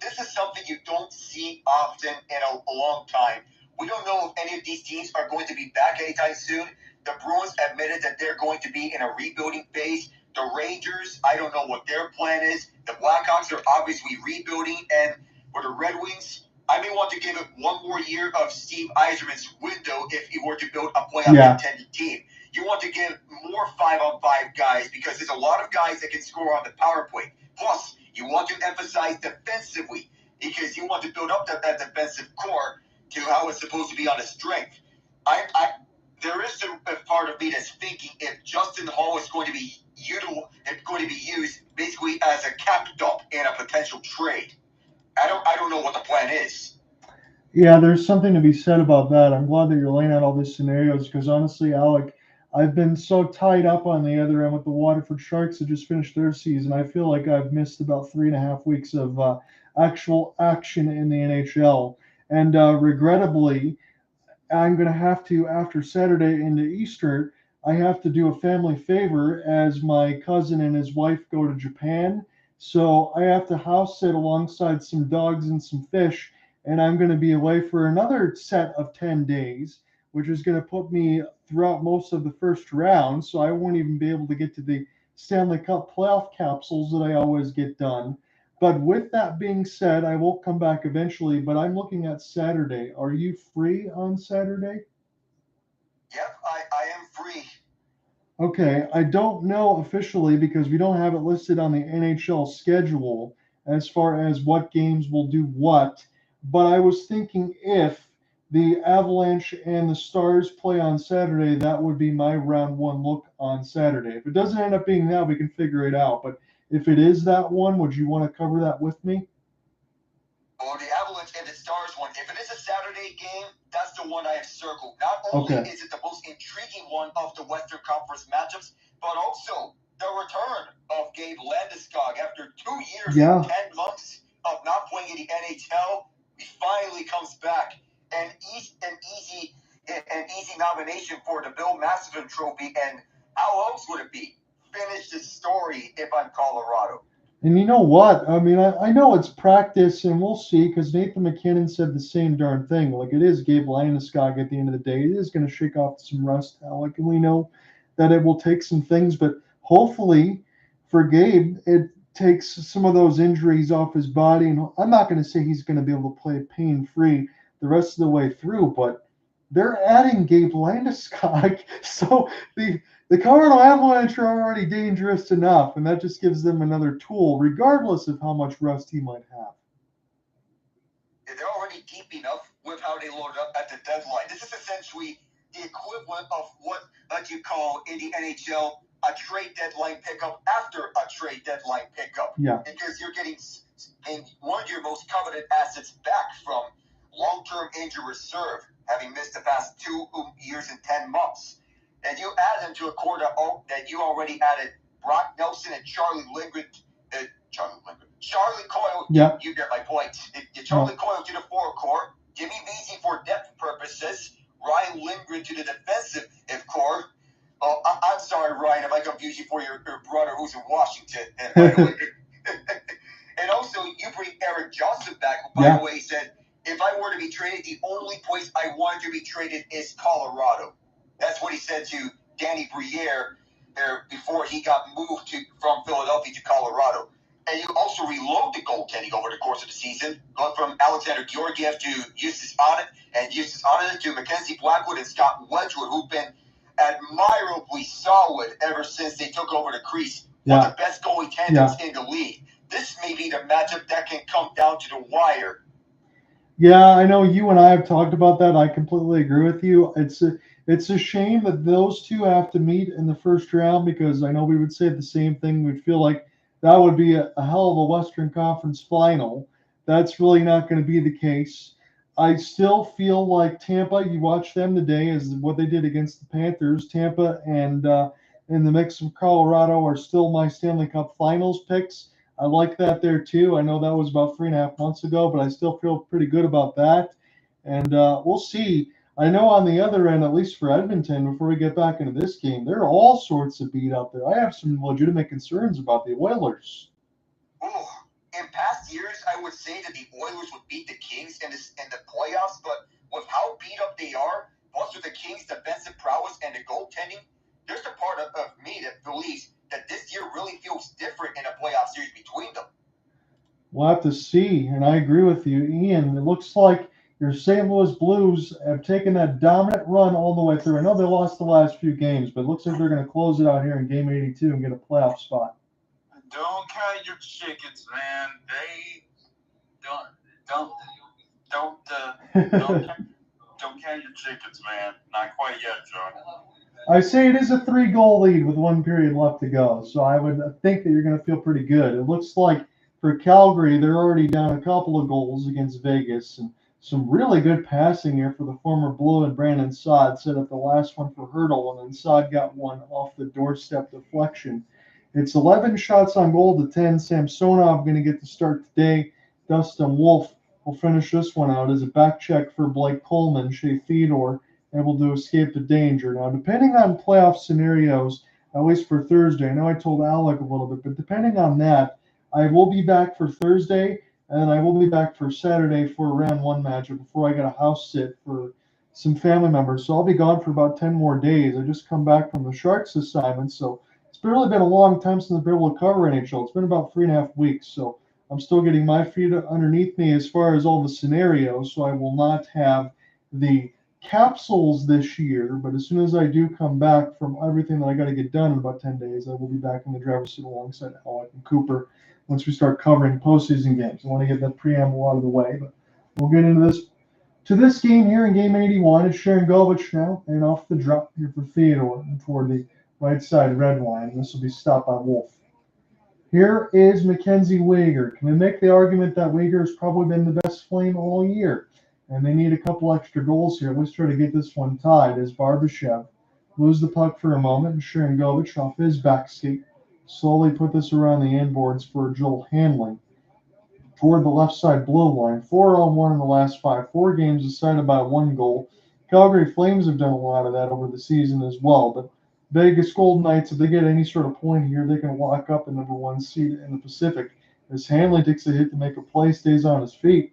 This is something you don't see often in a long time. We don't know if any of these teams are going to be back anytime soon. The Bruins admitted that they're going to be in a rebuilding phase. The Rangers, I don't know what their plan is. The Blackhawks are obviously rebuilding. And for the Red Wings, I may want to give it one more year of Steve Yzerman's window if he were to build a playoff-intended team. You want to give more 5-on-5 guys because there's a lot of guys that can score on the power play. Plus, you want to emphasize defensively because you want to build up that defensive core to how it's supposed to be on the strength. There is a part of me that's thinking if Justin Hall is going to be used basically as a cap dump in a potential trade. I don't know what the plan is. Yeah, there's something to be said about that. I'm glad that you're laying out all these scenarios because honestly, Alec, I've been so tied up on the other end with the Waterford Sharks that just finished their season. I feel like I've missed about 3.5 weeks of actual action in the NHL. And regrettably, I'm going to have to, after Saturday into Easter, I have to do a family favor as my cousin and his wife go to Japan. So I have to house sit alongside some dogs and some fish, and I'm going to be away for another set of 10 days, which is going to put me throughout most of the first round. So I won't even be able to get to the Stanley Cup playoff capsules that I always get done. But with that being said, I will come back eventually, but I'm looking at Saturday. Are you free on Saturday? Yep, I am free. Okay, I don't know officially because we don't have it listed on the NHL schedule as far as what games will do what, but I was thinking if the Avalanche and the Stars play on Saturday, that would be my round one look on Saturday. If it doesn't end up being that, we can figure it out, but if it is that one, would you want to cover that with me? Or the Avalanche and the Stars one. If it is a Saturday game, that's the one I have circled. Not only is it the most intriguing one of the Western Conference matchups, but also the return of Gabe Landeskog after 2 years and 10 months of not playing in the NHL. He finally comes back. An easy nomination for the Bill Masterton Trophy. And how else would it be? Finish the story if I'm Colorado. And you know what? I mean, I know it's practice, and we'll see, because Nathan McKinnon said the same darn thing. Like, it is Gabe Landeskog at the end of the day. It is going to shake off some rust, Alec, and we know that it will take some things, but hopefully for Gabe, it takes some of those injuries off his body. And I'm not going to say he's going to be able to play pain-free the rest of the way through, but they're adding Gabe Landeskog, so the Colorado Avalanche are already dangerous enough, and that just gives them another tool, regardless of how much rust he might have. They're already deep enough with how they loaded up at the deadline. This is essentially the equivalent of what you call in the NHL a trade deadline pickup after a trade deadline pickup. Yeah. Because you're getting one of your most coveted assets back from long-term injury reserve, having missed the past 2 years and 10 months. And you add them to a core that you already added Brock Nelson and Charlie Lindgren. Charlie Coyle, you get my point. Charlie Coyle to the forward core, Jimmy Vesey for depth purposes, Ryan Lindgren to the defensive core. Oh, I'm sorry, Ryan, if I confuse you for your brother who's in Washington. And, by the way, and also, you bring Eric Johnson back, who, by the way, said, if I were to be traded, the only place I want to be traded is Colorado. That's what he said to Danny Briere before he got moved from Philadelphia to Colorado. And you also reload the goaltending over the course of the season, going from Alexander Georgiev to Justus Annunen, and Justus Annunen to Mackenzie Blackwood and Scott Wedgwood, who've been admirably solid ever since they took over the crease. One of the best goalie tandems in the league. This may be the matchup that can come down to the wire. Yeah, I know you and I have talked about that. I completely agree with you. It's a shame that those two have to meet in the first round because I know we would say the same thing. We'd feel like that would be a hell of a Western Conference final. that's really not going to be the case. I still feel like Tampa, you watch them today, as what they did against the Panthers. Tampa and in the mix of Colorado are still my Stanley Cup Finals picks. I like that there too. I know that was about 3.5 months ago, but I still feel pretty good about that. And we'll see. I know on the other end, at least for Edmonton, before we get back into this game, there are all sorts of beat out there. I have some legitimate concerns about the Oilers. Ooh, in past years, I would say that the Oilers would beat the Kings in the playoffs, but with how beat up they are, plus with the Kings' defensive prowess and the goaltending, there's a part of me that believes that this year really feels different in a playoff series between them. We'll have to see, and I agree with you, Ian. It looks like your St. Louis Blues have taken that dominant run all the way through. I know they lost the last few games, but it looks like they're going to close it out here in Game 82 and get a playoff spot. Don't count your chickens, man. They don't count your chickens, man. Not quite yet, John. I say it is a 3-goal lead with 1 period left to go, so I would think that you're going to feel pretty good. It looks like for Calgary, they're already down a couple of goals against Vegas, and some really good passing here for the former Blue, and Brandon Saad set up the last one for Hurdle, and then Saad got one off the doorstep deflection. It's 11 shots on goal to 10. Samsonov going to get the start today. Dustin Wolf will finish this one out as a back check for Blake Coleman. Shea Theodore able to escape the danger. Now, depending on playoff scenarios, at least for Thursday, I know I told Alec a little bit, but depending on that, I will be back for Thursday, and I will be back for Saturday for a round 1 matchup before I get a house sit for some family members. So I'll be gone for about 10 more days. I just come back from the Sharks assignment, so it's really been a long time since I've been able to cover NHL. It's been about 3.5 weeks, so I'm still getting my feet underneath me as far as all the scenarios, so I will not have the capsules this year, but as soon as I do come back from everything that I got to get done in about 10 days, I will be back in the driver's seat alongside Alec and Cooper once we start covering postseason games. I want to get that preamble out of the way, but we'll get into this game here in Game 81. It's Sharon Govich now, and off the drop here for Theodore and toward the right side red line. This will be stopped by Wolf. Here is Mackenzie Weegar. Can we make the argument that Weegar has probably been the best Flame all year? And they need a couple extra goals here. Let's try to get this one tied as Barbashev lose the puck for a moment, and Sharon Govich off his back skate slowly put this around the inboards for Joel Hanley toward the left side blue line. 4-on-1 in the last 5. 4 games decided by 1 goal. Calgary Flames have done a lot of that over the season as well, but Vegas Golden Knights, if they get any sort of point here, they can lock up the number 1 seed in the Pacific. As Hanley takes a hit to make a play, stays on his feet,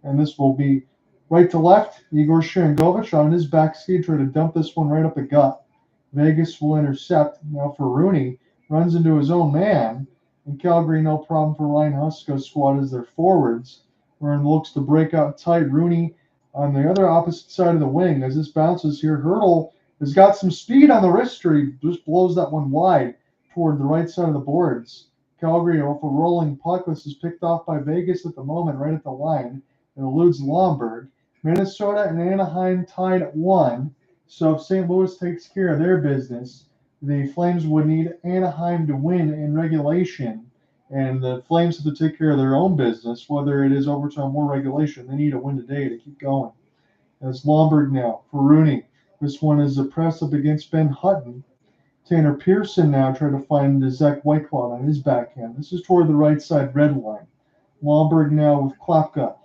and this will be right to left. Igor Sharangovich on his back skate trying to dump this one right up the gut. Vegas will intercept. Now for Rooney, runs into his own man. And Calgary, no problem for Ryan Husko's squad as their forwards. Ryan looks to break out tight. Rooney on the other opposite side of the wing as this bounces here. Hurdle has got some speed on the wrister. He just blows that one wide toward the right side of the boards. Calgary off a rolling puck. This is picked off by Vegas at the moment, right at the line. It eludes Lomberg. Minnesota and Anaheim tied at 1. So if St. Louis takes care of their business, the Flames would need Anaheim to win in regulation. And the Flames have to take care of their own business, whether it is overtime or regulation. They need a win today to keep going. As Lomberg now for Rooney. This one is a press up against Ben Hutton. Tanner Pearson now trying to find Zach Whitecloud on his backhand. This is toward the right side red line. Lomberg now with Klapka.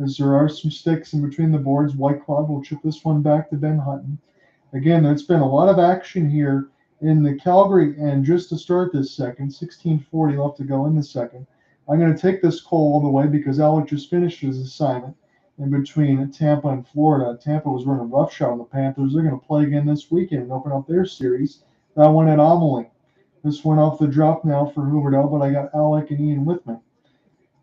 As there are some sticks in between the boards, Whitecloud will chip this one back to Ben Hutton. Again, there's been a lot of action here in the Calgary end just to start this second. 16:40 left to go in the second. I'm going to take this call all the way because Alec just finished his assignment in between Tampa and Florida. Tampa was running roughshod on the Panthers. They're going to play again this weekend and open up their series. That one at Amelie. This one off the drop now for Huberdeau, but I got Alec and Ian with me.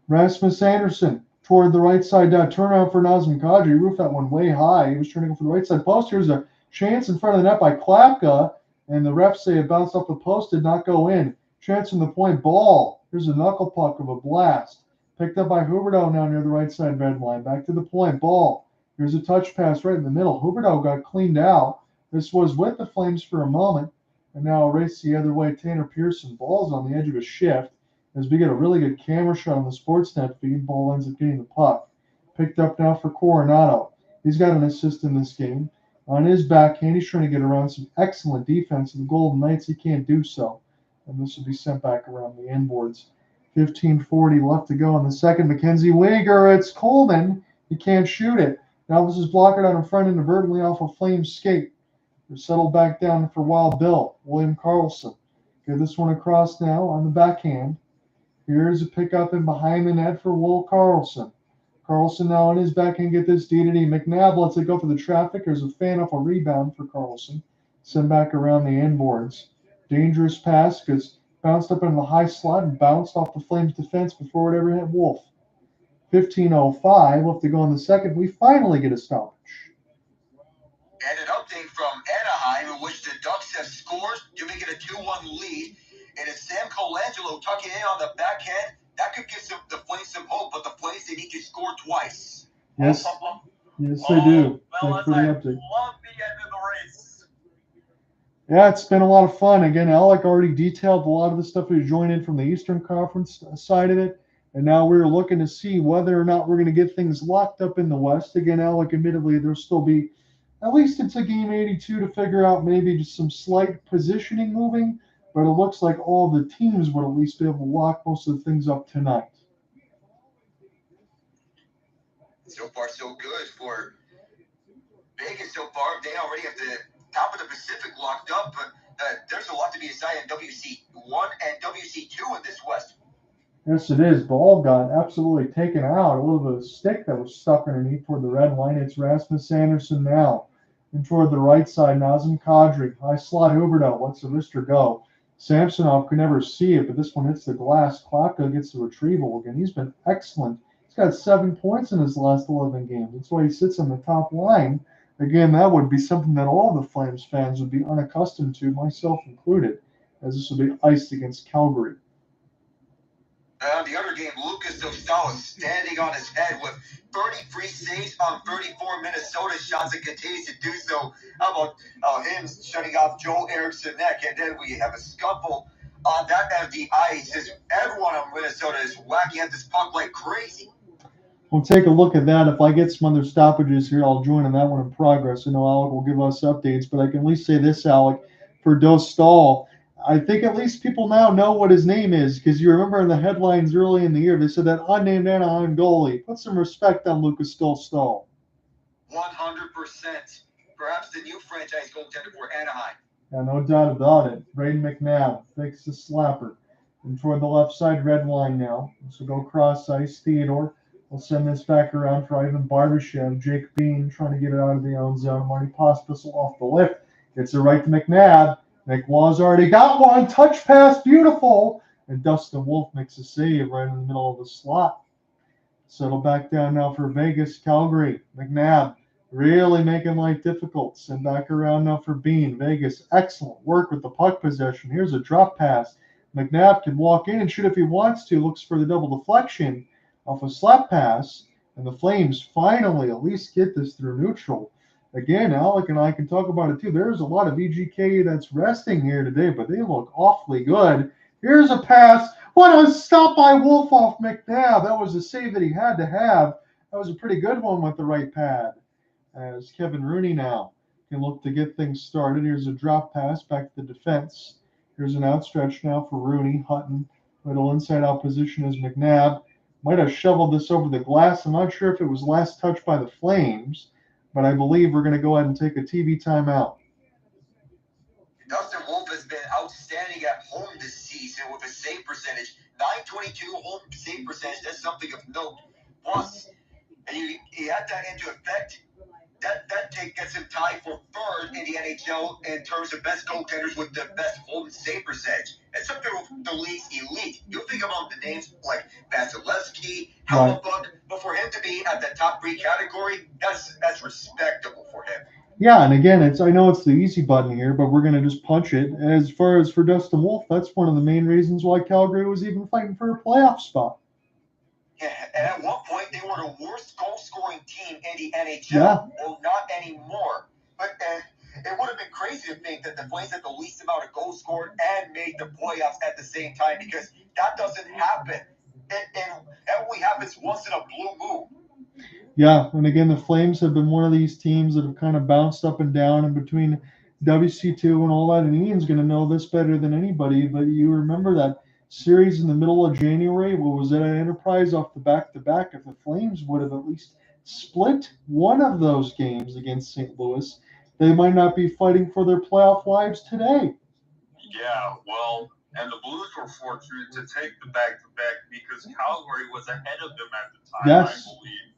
Rasmus Anderson toward the right side turnaround for Nazem Kadri. He roofed that one way high. He was trying to go for the right side post. Here's a chance in front of the net by Klapka, and the refs say it bounced off the post, did not go in. Chance from the point, ball. Here's a knuckle puck of a blast. Picked up by Huberdeau now near the right side red line. Back to the point, ball. Here's a touch pass right in the middle. Huberdeau got cleaned out. This was with the Flames for a moment, and now a race the other way. Tanner Pearson, ball's on the edge of a shift. as we get a really good camera shot on the Sportsnet feed. Ball ends up getting the puck. Picked up now for Coronado. He's got an assist in this game. On his backhand, he's trying to get around some excellent defense. And the Golden Knights, he can't do so. And this will be sent back around the inboards. 15:40 left to go in the second. Mackenzie Weegar, it's Coleman. He can't shoot it. Now this is blocked out in front inadvertently off a Flames skate. They're settled back down for Wild Bill. William Karlsson. Get this one across now on the backhand. Here's a pickup in behind the net for Will Karlsson. Karlsson now on his backhand, get this D to D. McNabb lets it go for the traffic. There's a fan off a rebound for Karlsson. Send back around the inboards. Dangerous pass because bounced up in the high slot and bounced off the Flames defense before it ever hit Wolf. 15:05 left to go in the second. We finally get a stoppage. And an update from Anaheim in which the Ducks have scored to make it a 2-1 lead. And it's Sam Colangelo tucking in on the backhand. That could give the Flames some hope, but the Flames, they need to score twice. Yes, yes, they do. Thanks for the update. Love the end of the race. Yeah, it's been a lot of fun. Again, Alec already detailed a lot of the stuff he's joined in from the Eastern Conference side of it. And now we're looking to see whether or not we're going to get things locked up in the West. Again, Alec, admittedly, there'll still be at least into game 82 to figure out maybe just some slight positioning moving. But it looks like all the teams would at least be able to lock most of the things up tonight. So far, so good for Vegas so far. They already have the top of the Pacific locked up, but there's a lot to be decided in WC1 and WC2 in this West. Yes, it is. Ball got absolutely taken out. A little bit of stick that was stuck underneath toward the red line. It's Rasmus Anderson now. And toward the right side, Nazem Kadri. High slot Huberdeau lets the wrister go. Samsonov could never see it, but this one hits the glass. Klapka gets the retrieval again. He's been excellent. He's got 7 points in his last 11 games. That's why he sits on the top line. Again, that would be something that all the Flames fans would be unaccustomed to, myself included, as this will be iced against Calgary. The other game, Lucas Dostal is standing on his head with 33 saves on 34 Minnesota shots and continues to do so. How about him shutting off Joel Eriksson's neck? And then we have a scuffle on that end of the ice as everyone on Minnesota is whacking at this puck like crazy. We'll take a look at that. If I get some other stoppages here, I'll join in that one in progress. I know Alec will give us updates, but I can at least say this, Alec, for Dostal. I think at least people now know what his name is, because you remember in the headlines early in the year, they said that unnamed Anaheim goalie. Put some respect on Lucas Dostal. 100%. Perhaps the new franchise goaltender for Anaheim. Yeah, no doubt about it. Braden McNabb takes the slapper. And toward the left side, red line now. So go cross ice. Theodore will send this back around for Ivan Barbashev. Jake Bean trying to get it out of the own zone. Marty Pospisil off the lift. Gets it right to McNabb. McWall's already got one. Touch pass, beautiful. And Dustin Wolf makes a save right in the middle of the slot. Settle back down now for Vegas, Calgary. McNabb really making life difficult. Send back around now for Bean. Vegas, excellent work with the puck possession. Here's a drop pass. McNabb can walk in and shoot if he wants to. Looks for the double deflection off a slap pass. And the Flames finally at least get this through neutral. Again, Alec and I can talk about it too. There's a lot of VGK that's resting here today, but they look awfully good. Here's a pass. What a stop by Wolf off McNabb. That was a save that he had to have. That was a pretty good one with the right pad. As Kevin Rooney now can look to get things started. Here's a drop pass back to the defense. Here's an outstretch now for Rooney. Hutton, middle inside out position is McNabb. Might have shoveled this over the glass. I'm not sure if it was last touched by the Flames, but I believe we're going to go ahead and take a TV timeout. Dustin Wolf has been outstanding at home this season with a save percentage. 922 home save percentage. That's something of note. Plus, and you add that into effect, that gets him tied for third in the NHL in terms of best goaltenders with the best home save percentage. That's something with the league's elite. You think about the names like Vasilevsky, Hellebuck, but for him to be at the top 3 category, that's respectable for him. Yeah, and again, I know it's the easy button here, but we're going to just punch it. As far as for Dustin Wolf, that's one of the main reasons why Calgary was even fighting for a playoff spot. Yeah, and at one point, they were the worst goal-scoring team in the NHL. Yeah. Well, not anymore. But it would have been crazy to think that the Flames had the least amount of goals scored and made the playoffs at the same time, because that doesn't happen. That only happens once in a blue moon. Yeah, and again, the Flames have been one of these teams that have kind of bounced up and down in between WC2 and all that, and Ian's going to know this better than anybody, but you remember that series in the middle of January? What was it, an Enterprise off the back-to-back? If the Flames would have at least split one of those games against St. Louis, they might not be fighting for their playoff lives today. Yeah, well, and the Blues were fortunate to take the back-to-back because Calgary was ahead of them at the time, Yes. I believe.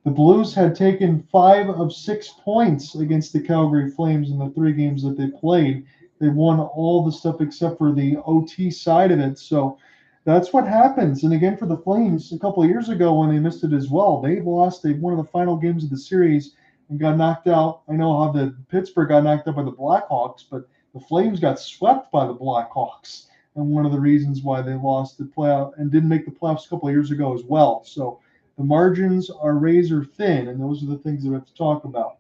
The Blues had taken 5 of 6 points against the Calgary Flames in the 3 games that they played. They won all the stuff except for the OT side of it. So that's what happens. And again, for the Flames, a couple of years ago when they missed it as well, they lost one of the final games of the series and got knocked out. I know how the Pittsburgh got knocked out by the Blackhawks, but the Flames got swept by the Blackhawks. And one of the reasons why they lost the playoff and didn't make the playoffs a couple of years ago as well. So the margins are razor thin, and those are the things that we have to talk about.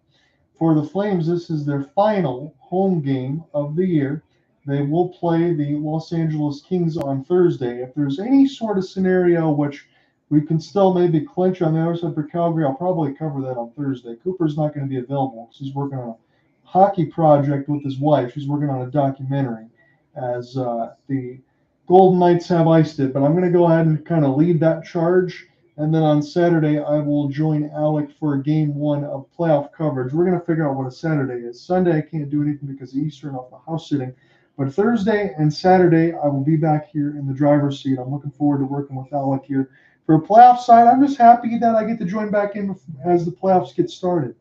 For the Flames, this is their final home game of the year. They will play the Los Angeles Kings on Thursday. If there's any sort of scenario which we can still maybe clinch on the other side for Calgary, I'll probably cover that on Thursday. Cooper's not going to be available because he's working on a hockey project with his wife. She's working on a documentary as the Golden Knights have iced it. But I'm going to go ahead and kind of lead that charge. And then on Saturday, I will join Alec for game 1 of playoff coverage. We're going to figure out what a Saturday is. Sunday, I can't do anything because of Easter and off the house sitting. But Thursday and Saturday, I will be back here in the driver's seat. I'm looking forward to working with Alec here. For a playoff side, I'm just happy that I get to join back in as the playoffs get started.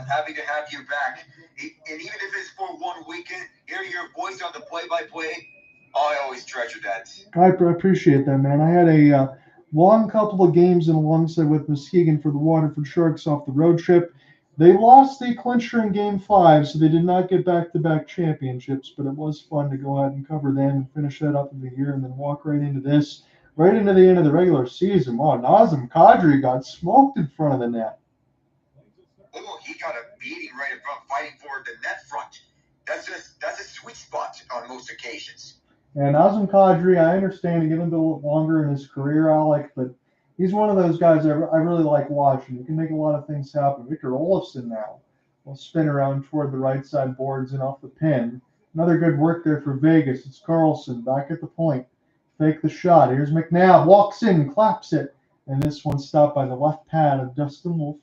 Happy to have you back. And even if it's for one weekend, hearing your voice on the play-by-play, I always treasure that. I appreciate that, man. I had a long couple of games in alongside with Muskegon for the Waterford Sharks off the road trip. They lost the clincher in Game 5, so they did not get back-to-back championships, but it was fun to go out and cover them and finish that up in the year and then walk right into this, right into the end of the regular season. Wow, Nazem Kadri got smoked in front of the net. Oh, he got a beating right in front, fighting for the net front. That's a sweet spot on most occasions. And Nazem Kadri, I understand he given a little longer in his career, Alec, but he's one of those guys I really like watching. He can make a lot of things happen. Victor Olofsson now will spin around toward the right side boards and off the pin. Another good work there for Vegas. It's Carlson back at the point. Fake the shot. Here's McNabb. Walks in, claps it. And this one stopped by the left pad of Dustin Wolf.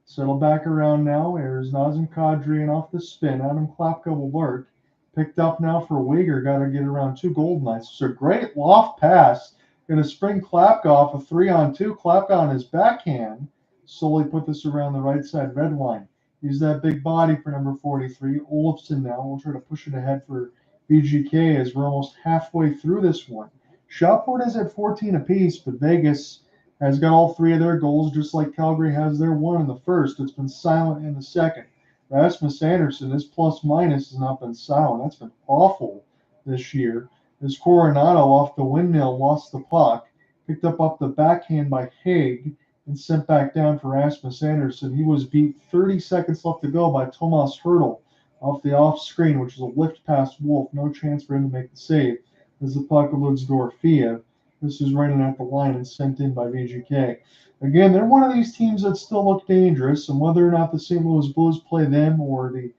Settle back around now. Here's Nazem Kadri and off the spin. Adam Klapka will work. Picked up now for Weegar. Got to get around 2 Golden Knights. It's a great loft pass. Going to spring Klapka off a 3-on-2. Klapka on his backhand. Slowly put this around the right side red line. Use that big body for number 43. Olofsson now. We'll try to push it ahead for VGK as we're almost halfway through this one. Shotport is at 14 apiece, but Vegas has got all 3 of their goals, just like Calgary has their 1 in the first. It's been silent in the second. Rasmus Anderson, his plus-minus has not been silent. That's been awful this year. As Coronado off the windmill lost the puck, picked up the backhand by Haig, and sent back down for Rasmus Anderson. He was beat 30 seconds left to go by Tomas Hertl off the off-screen, which is a lift past Wolf. No chance for him to make the save as the puck eludes Dorofeev. This is running at the line and sent in by VGK. Again, they're one of these teams that still look dangerous, and whether or not the St. Louis Blues play them or the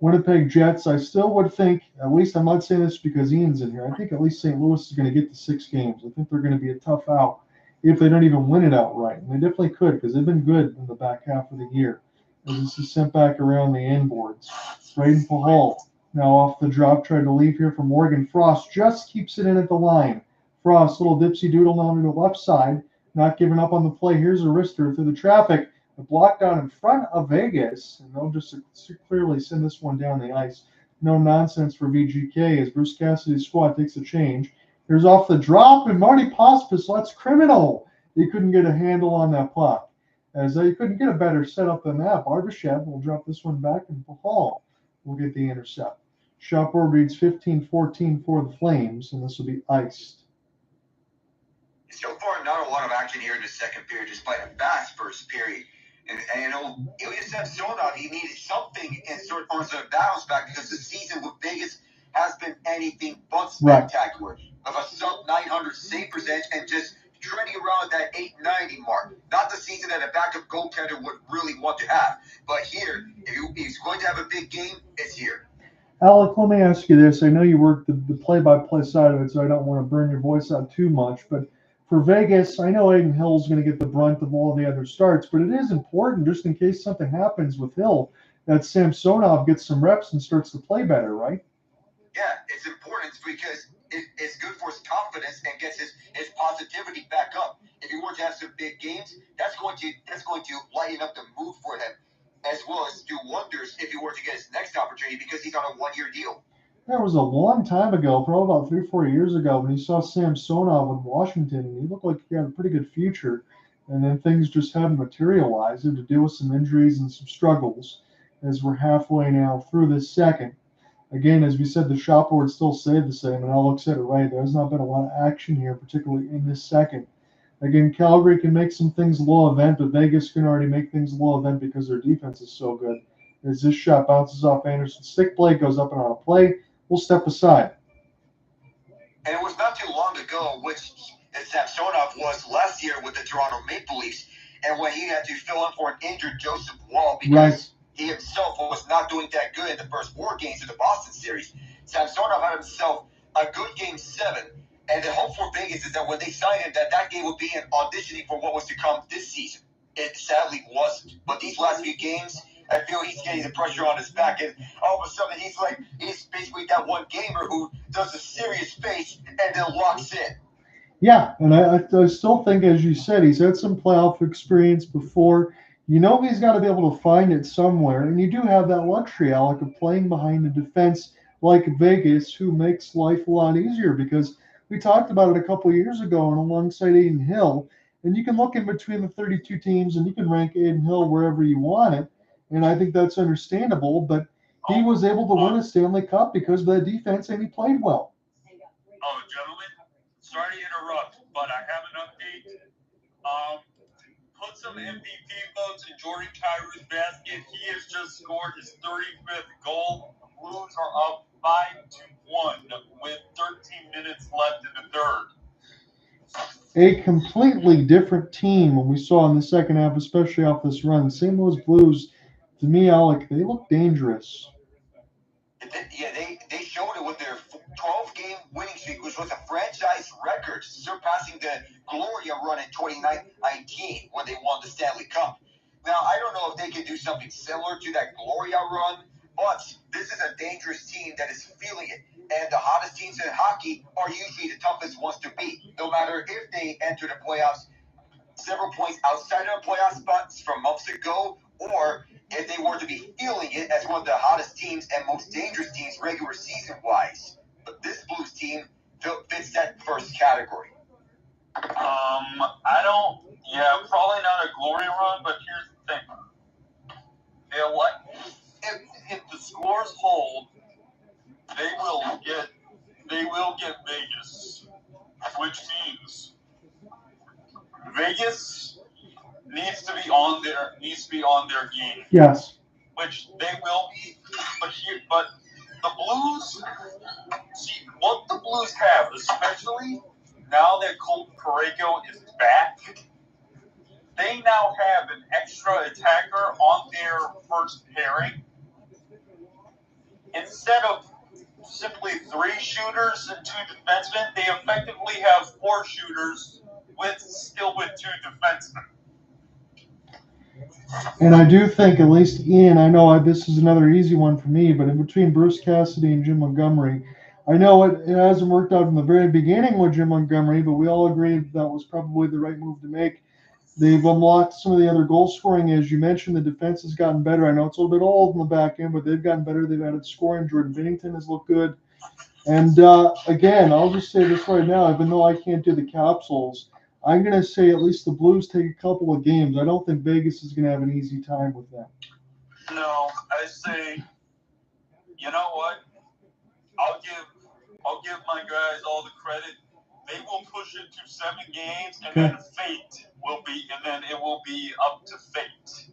Winnipeg Jets, I still would think, at least I'm not saying this because Ian's in here, I think at least St. Louis is going to get to 6 games. I think they're going to be a tough out if they don't even win it outright. And they definitely could because they've been good in the back half of the year. As this is sent back around the inboards. Braden Pahal now off the drop, tried to leave here for Morgan Frost. Just keeps it in at the line. Frost, little dipsy doodle now to the left side. Not giving up on the play. Here's a wrister through the traffic. A block down in front of Vegas. And they'll just clearly send this one down the ice. No nonsense for VGK as Bruce Cassidy's squad takes a change. Here's off the drop, and Marty Pospisil, that's criminal. He couldn't get a handle on that puck. As he couldn't get a better setup than that. Barbashev will drop this one back, and Pahal will get the intercept. Shot board reads 15-14 for the Flames, and this will be iced. So far, not a lot of action here in the second period, despite a fast first period. And you know, Ilya Samsonov, he needed something in sort of bounce back because the season with Vegas has been anything but spectacular. Of a sub 900 save percentage and just trending around that 890 mark. Not the season that a backup goaltender would really want to have. But here, if he's going to have a big game, it's here. Alec, let me ask you this. I know you work the play-by-play side of it, so I don't want to burn your voice out too much. But for Vegas, I know Aiden Hill's going to get the brunt of all the other starts, but it is important, just in case something happens with Hill, that Samsonov gets some reps and starts to play better, right? Yeah, it's important because it's good for his confidence and gets his positivity back up. If he were to have some big games, that's going to lighten up the mood for him, as well as do wonders if he were to get his next opportunity because he's on a one-year deal. There was a long time ago, probably about 3 or 4 years ago, when he saw Samsonov in Washington, and he looked like he had a pretty good future. And then things just hadn't materialized. He had to deal with some injuries and some struggles as we're halfway now through this second. Again, as we said, the shop board still stayed the same, and Alex said it right. There's not been a lot of action here, particularly in this second. Again, Calgary can make some things low event, but Vegas can already make things low event because their defense is so good. As this shot bounces off Anderson's stick play, goes up and on a play, we'll step aside. And it was not too long ago, which Samsonov was last year with the Toronto Maple Leafs, and when he had to fill in for an injured Joseph Wall because he himself was not doing that good in the first 4 games of the Boston series. Samsonov had himself a good game 7, and the hope for Vegas is that when they signed him, that game would be an auditioning for what was to come this season. It sadly wasn't. But these last few games, I feel he's getting the pressure on his back, and all of a sudden he's basically that one gamer who does a serious face and then locks in. Yeah, and I still think, as you said, he's had some playoff experience before. You know he's got to be able to find it somewhere, and you do have that luxury, Alec, of playing behind a defense like Vegas, who makes life a lot easier because we talked about it a couple of years ago and alongside Aiden Hill, and you can look in between the 32 teams and you can rank Aiden Hill wherever you want it, and I think that's understandable, but he was able to win a Stanley Cup because of that defense, and he played well. Oh, gentlemen, sorry to interrupt, but I have an update. Put some MVP votes in Jordan Kyrou's basket. He has just scored his 35th goal. The Blues are up 5-1 with 13 minutes left in the third. A completely different team when we saw in the second half, especially off this run. St. Louis Blues, to me, Alec, they look dangerous. Yeah, they showed it with their 12-game winning streak, which was a franchise record, surpassing the Gloria run in 2019 when they won the Stanley Cup. Now, I don't know if they can do something similar to that Gloria run, but this is a dangerous team that is feeling it. And the hottest teams in hockey are usually the toughest ones to beat, no matter if they enter the playoffs several points outside of the playoff spots from months ago, or if they were to be feeling it as one of the hottest teams and most dangerous teams regular season-wise. But this Blues team fits that first category. Probably not a glory run, but here's the thing. You know what? If the scores hold, they will get Vegas, which means Vegas needs to be on their game. Yes. Which they will be, but the Blues, see what the Blues have, especially now that Colton Parayko is back. They now have an extra attacker on their first pairing. Instead of simply 3 shooters and 2 defensemen, they effectively have 4 shooters with 2 defensemen. And I do think, at least Ian, I know this is another easy one for me, but in between Bruce Cassidy and Jim Montgomery, I know it hasn't worked out from the very beginning with Jim Montgomery, but we all agreed that was probably the right move to make. They've unlocked some of the other goal scoring. As you mentioned, the defense has gotten better. I know it's a little bit old in the back end, but they've gotten better. They've added scoring. Jordan Binnington has looked good. And again, I'll just say this right now, even though I can't do the capsules, I'm going to say at least the Blues take a couple of games. I don't think Vegas is going to have an easy time with them. No, I say, you know what? I'll give my guys all the credit. They will push it to 7 games, and then it will be up to fate.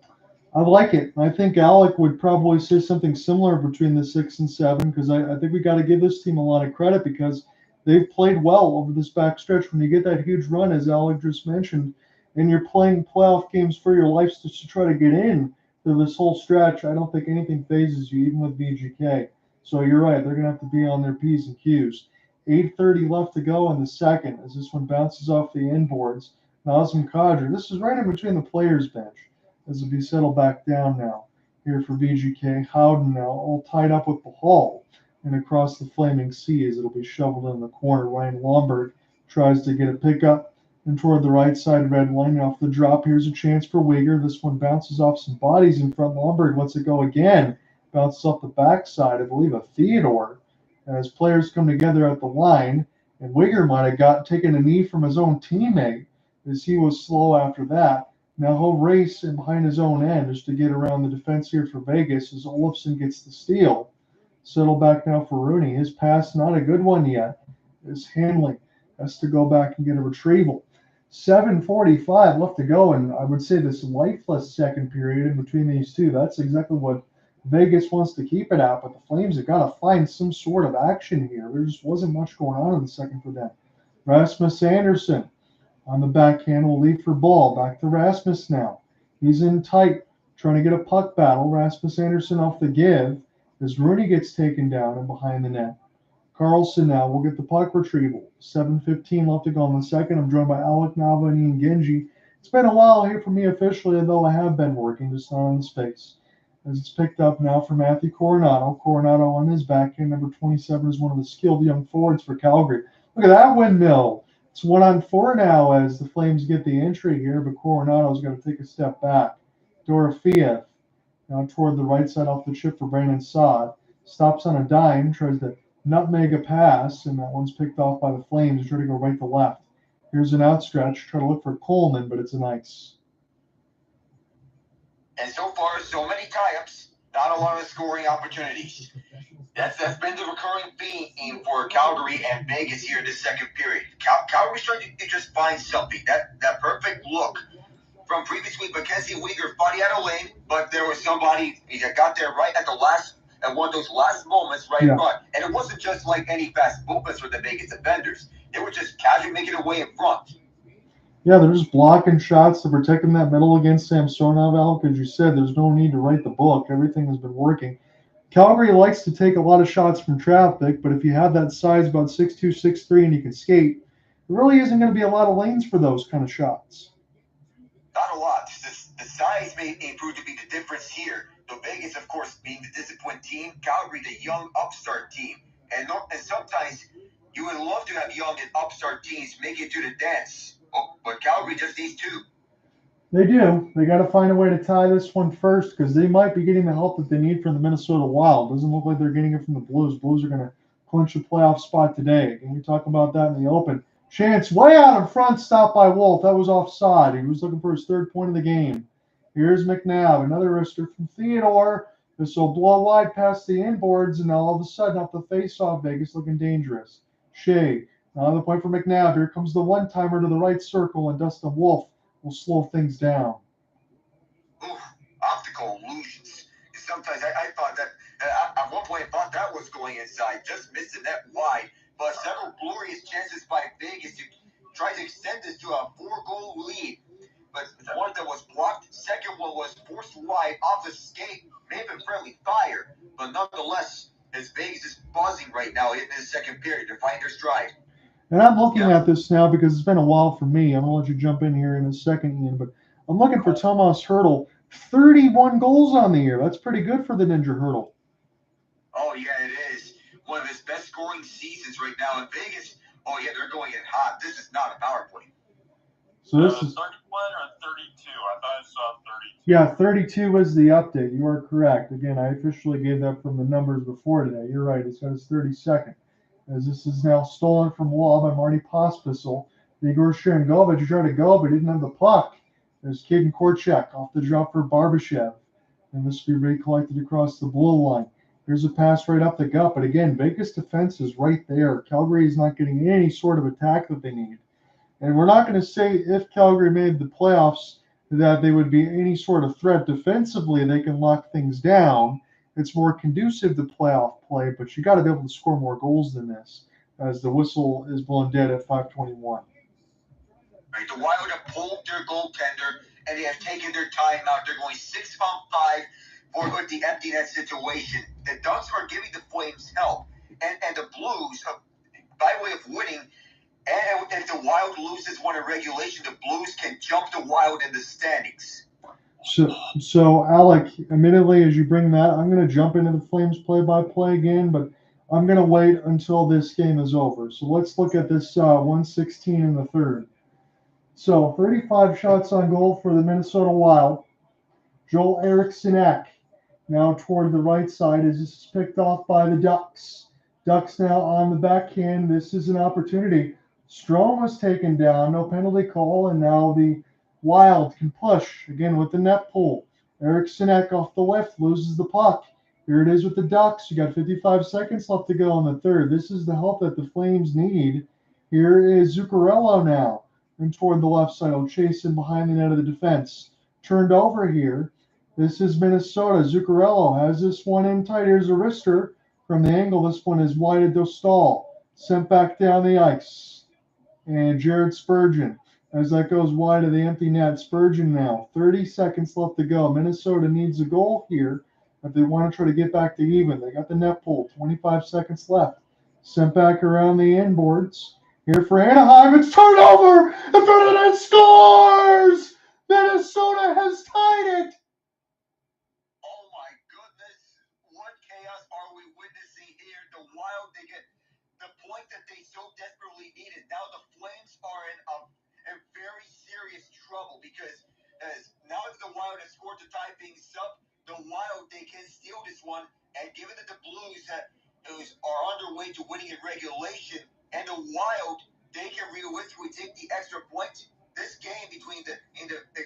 I like it. I think Alec would probably say something similar between the 6 and 7 because I think we got to give this team a lot of credit because they've played well over this back stretch. When you get that huge run, as Alec just mentioned, and you're playing playoff games for your life just to try to get in through this whole stretch, I don't think anything phases you, even with VGK. So you're right. They're going to have to be on their P's and Q's. 8:30 left to go in the second as this one bounces off the inboards. Nazem Kadri. This is right in between the players' bench as it'll be settled back down now here for VGK. Howden now all tied up with the Hall and across the flaming sea as it'll be shoveled in the corner. Ryan Lomberg tries to get a pickup and toward the right side red line off the drop. Here's a chance for Uyghur. This one bounces off some bodies in front. Lomberg lets it go again. Bounces off the backside, I believe, of Theodore as players come together at the line. And Uyghur might have taken a knee from his own teammate as he was slow after that. Now he'll race in behind his own end just to get around the defense here for Vegas as Olofsson gets the steal. Settle back now for Rooney. His pass not a good one yet. His handling has to go back and get a retrieval. 7:45 left to go, and I would say this lifeless second period in between these two. That's exactly what Vegas wants to keep it at, but the Flames have got to find some sort of action here. There just wasn't much going on in the second for them. Rasmus Anderson on the backhand will lead for ball. Back to Rasmus now. He's in tight, trying to get a puck battle. Rasmus Anderson off the give as Rooney gets taken down and behind the net. Carlson now will get the puck retrieval. 7:15 left to go in the second. I'm joined by Alec Nava and Ian Genji. It's been a while here for me officially, though I have been working, just not on the space. As it's picked up now for Matthew Coronado. Coronado on his backhand. Number 27 is one of the skilled young forwards for Calgary. Look at that windmill. It's 1-on-4 now as the Flames get the entry here, but Coronado's got to take a step back. Dorofeev now toward the right side off the chip for Brandon Saad. Stops on a dime, tries to nutmeg a pass, and that one's picked off by the Flames. They try to go right to left. Here's an outstretch, try to look for Coleman, but it's an ice. And so far, so many tie-ups, not a lot of scoring opportunities. That's been the recurring theme for Calgary and Vegas here in the second period. Calgary's trying to just find something. That perfect look from previous week, Mackenzie Uyghur fought out of lane, but there was somebody that got there right at one of those last moments right in front. And it wasn't just like any fast movements for the Vegas defenders. They were just casually making their way in front. Yeah, they're just blocking shots to protecting that middle against Samsonov, Alec. As you said, there's no need to write the book. Everything has been working. Calgary likes to take a lot of shots from traffic, but if you have that size about 6'2", 6'3", and you can skate, there really isn't going to be a lot of lanes for those kind of shots. Not a lot. The size may prove to be the difference here. Though Vegas, of course, being the disciplined team, Calgary, the young upstart team. And sometimes you would love to have young and upstart teams make it to the dance. Oh, but Calgary just needs two. They do. They got to find a way to tie this one first because they might be getting the help that they need from the Minnesota Wild. Doesn't look like they're getting it from the Blues. Blues are going to clinch a playoff spot today. Can we talk about that in the open? Chance way out in front, stopped by Wolf. That was offside. He was looking for his third point of the game. Here's McNabb, another wrister from Theodore. This will blow wide past the inboards, and now all of a sudden, off the face-off, Vegas looking dangerous. Shea, another point for McNabb. Here comes the one-timer to the right circle, and Dustin Wolf will slow things down. Ooh, optical illusions. Sometimes I thought that, at one point I thought that was going inside, just missed the net wide, but several glorious chances by Vegas to try to extend this to a 4-goal lead. But one that was blocked, second one was forced wide off the skate, may have been friendly fire, but nonetheless, as Vegas is buzzing right now in the second period to find their stride. And I'm looking at this now because it's been a while for me. I'm going to let you jump in here in a second, Ian. But I'm looking for Tomas Hertl. 31 goals on the year. That's pretty good for the Ninja Hertl. Oh, yeah, it is. One of his best scoring seasons right now in Vegas. Oh, yeah, they're going in hot. This is not a power play. So this is 31 or 32? I thought I saw 32. Yeah, 32 was the update. You are correct. Again, I officially gave that from the numbers before today. You're right. It's got his 32nd. As this is now stolen from Wall by Marty Pospisil. Igor Sharangovich tried to go, but didn't have the puck. There's Caden Korchak off the drop for Barbashev. And this will be recollected across the blue line. Here's a pass right up the gut. But again, Vegas defense is right there. Calgary is not getting any sort of attack that they need. And we're not going to say if Calgary made the playoffs that they would be any sort of threat defensively. They can lock things down. It's more conducive to playoff play, but you got to be able to score more goals than this, as the whistle is blown dead at 5:21. Right, the Wild have pulled their goaltender, and they have taken their timeout. They're going 6-on-5 for the empty net situation. The Ducks are giving the Flames help, and the Blues, by way of winning, and if the Wild loses one in regulation, the Blues can jump the Wild in the standings. So Alec, admittedly, as you bring that, I'm going to jump into the Flames play-by-play again, but I'm going to wait until this game is over. So let's look at this 1:16 in the third. So 35 shots on goal for the Minnesota Wild. Joel Eriksson Ek now toward the right side as this is picked off by the Ducks. Ducks now on the backhand. This is an opportunity. Strome was taken down, no penalty call, and now the Wild can push again with the net pull. Eriksson Ek off the left loses the puck. Here it is with the Ducks. You got 55 seconds left to go in the third. This is the help that the Flames need. Here is Zuccarello now. And toward the left side, will chase in behind the net of the defense. Turned over here. This is Minnesota. Zuccarello has this one in tight. Here's a wrister from the angle. This one is wide at Dostal. Sent back down the ice. And Jared Spurgeon, as that goes wide of the empty net. Spurgeon now. 30 seconds left to go. Minnesota needs a goal here if they want to try to get back to even. They got the net pull. 25 seconds left. Sent back around the inboards. Here for Anaheim, it's turned over, and Ferdinand scores! Minnesota has tied it! Oh my goodness, what chaos are we witnessing here? The Wild, they get the point that they so desperately needed. Now the Flames are in very serious trouble because now if the Wild has scored to tie things up, the Wild, they can steal this one, and given that the Blues are on their way to winning in regulation, and the Wild, they can realistically take the extra point. This game between the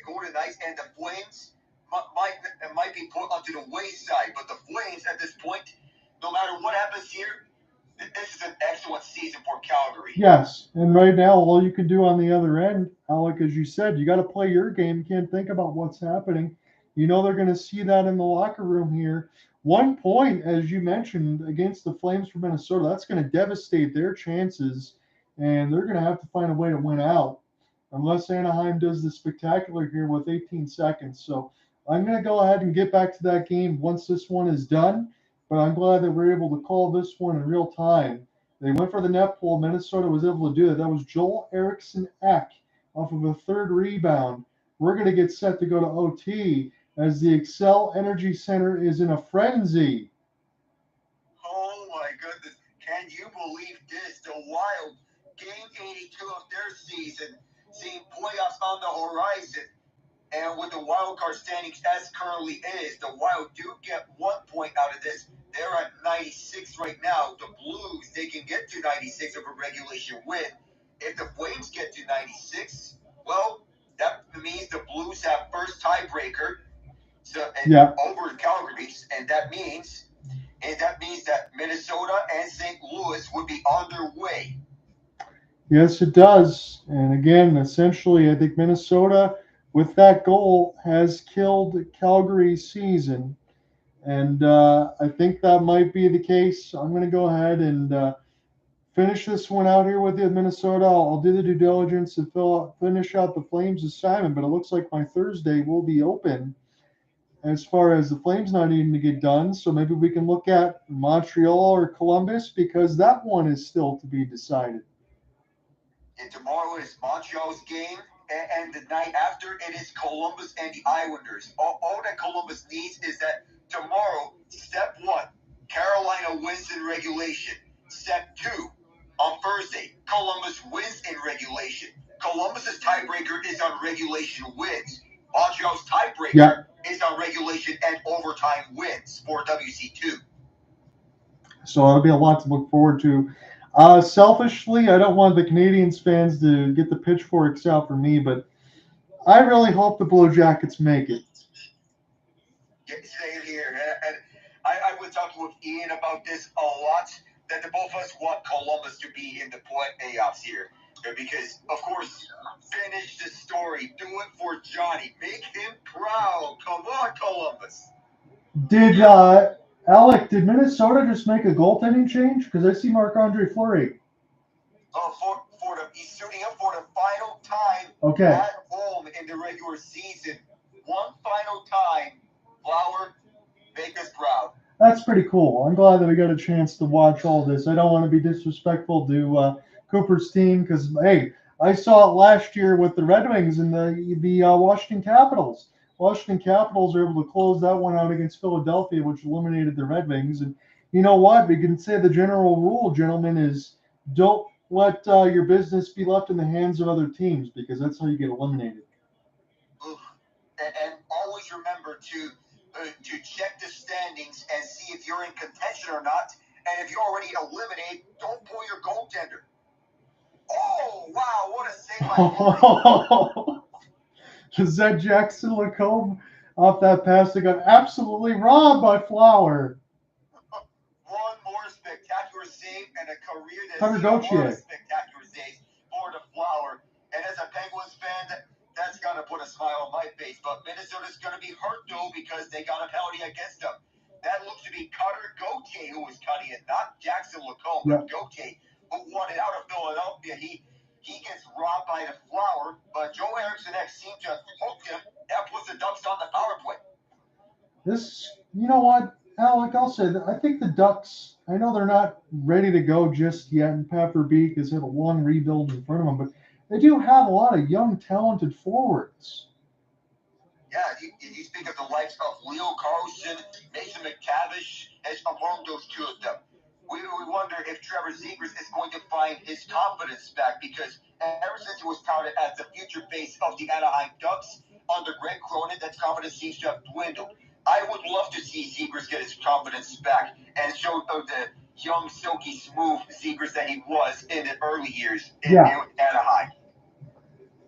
Golden Knights and the Flames might be put onto the wayside. But the Flames at this point, no matter what happens here, this is an excellent season for Calgary. Yes, and right now, all you can do on the other end, Alec, as you said, you got to play your game. You can't think about what's happening. You know they're going to see that in the locker room here. 1 point, as you mentioned, against the Flames from Minnesota, that's going to devastate their chances, and they're going to have to find a way to win out unless Anaheim does the spectacular here with 18 seconds. So I'm going to go ahead and get back to that game once this one is done, but I'm glad that we're able to call this one in real time. They went for the net pull. Minnesota was able to do it. That was Joel Eriksson Ek off of a third rebound. We're going to get set to go to OT as the Xcel Energy Center is in a frenzy. Oh my goodness. Can you believe this? The Wild, game 82 of their season, seeing playoffs on the horizon. And with the wild card standings as currently is, the Wild do get 1 point out of this. They're at 96 right now. The Blues, they can get to 96 of a regulation win. If the Flames get to 96, well, that means the Blues have first tiebreaker over Calgary, and that means that Minnesota and St. Louis would be on their way. Yes, it does. And again, essentially, I think Minnesota, with that goal, has killed Calgary's season. And I think that might be the case. I'm going to go ahead and finish this one out here with you, Minnesota. I'll do the due diligence and finish out the Flames assignment, but it looks like my Thursday will be open as far as the Flames not needing to get done. So maybe we can look at Montreal or Columbus because that one is still to be decided. And tomorrow is Montreal's game, and the night after it is Columbus and the Islanders. All that Columbus needs is that tomorrow, step 1, Carolina wins in regulation. Step 2, on Thursday, Columbus wins in regulation. Columbus's tiebreaker is on regulation wins. Montreal's tiebreaker is on regulation and overtime wins for WC2. So it'll be a lot to look forward to. Selfishly, I don't want the Canadiens fans to get the pitchforks out for me, but I really hope the Blue Jackets make it. Same here. And I was talking with Ian about this a lot, that the both of us want Columbus to be in the playoffs here. because, of course, finish the story. Do it for Johnny. Make him proud. Come on, Columbus. Did Alec? Did Minnesota just make a goaltending change? Because I see Marc-Andre Fleury. He's suiting up for the final time Okay. at home in the regular season. One final time. Flower, make us proud. That's pretty cool. I'm glad that we got a chance to watch all this. I don't want to be disrespectful to Cooper's team because, hey, I saw it last year with the Red Wings and the Washington Capitals. Washington Capitals were able to close that one out against Philadelphia, which eliminated the Red Wings. And you know what? We can say the general rule, gentlemen, is don't let your business be left in the hands of other teams because that's how you get eliminated. And always remember to check the standings and see if you're in contention or not. And if you're already eliminated, don't pull your goaltender. Oh, wow, what a save by Fleury. Is that Jackson Lacombe off that pass that got absolutely robbed by Flower? One more spectacular save and a career that's Cutter Gauthier. Spectacular save for the Flower. And as a Penguins fan, that's got to put a smile on my face. But Minnesota's going to be hurt, though, because they got a penalty against them. That looks to be Cutter Gauthier who was cutting it, not Jackson Lacombe, but Gauthier, who won it out of Philadelphia. He gets robbed by the Flower, but Joe Eriksson seemed to hook him. That puts the Ducks on the power play. You know what, Alec, I'll say that I think the Ducks, I know they're not ready to go just yet, and Pat Verbeek has had a long rebuild in front of them, but they do have a lot of young, talented forwards. Yeah, you speak of the likes of Leo Carlson, Mason McTavish, as among those two of them. We wonder if Trevor Zegras is going to find his confidence back because ever since he was touted as the future face of the Anaheim Ducks under Greg Cronin, that confidence seems to have dwindled. I would love to see Zegras get his confidence back and show the young, silky, smooth Zegras that he was in the early years in Anaheim.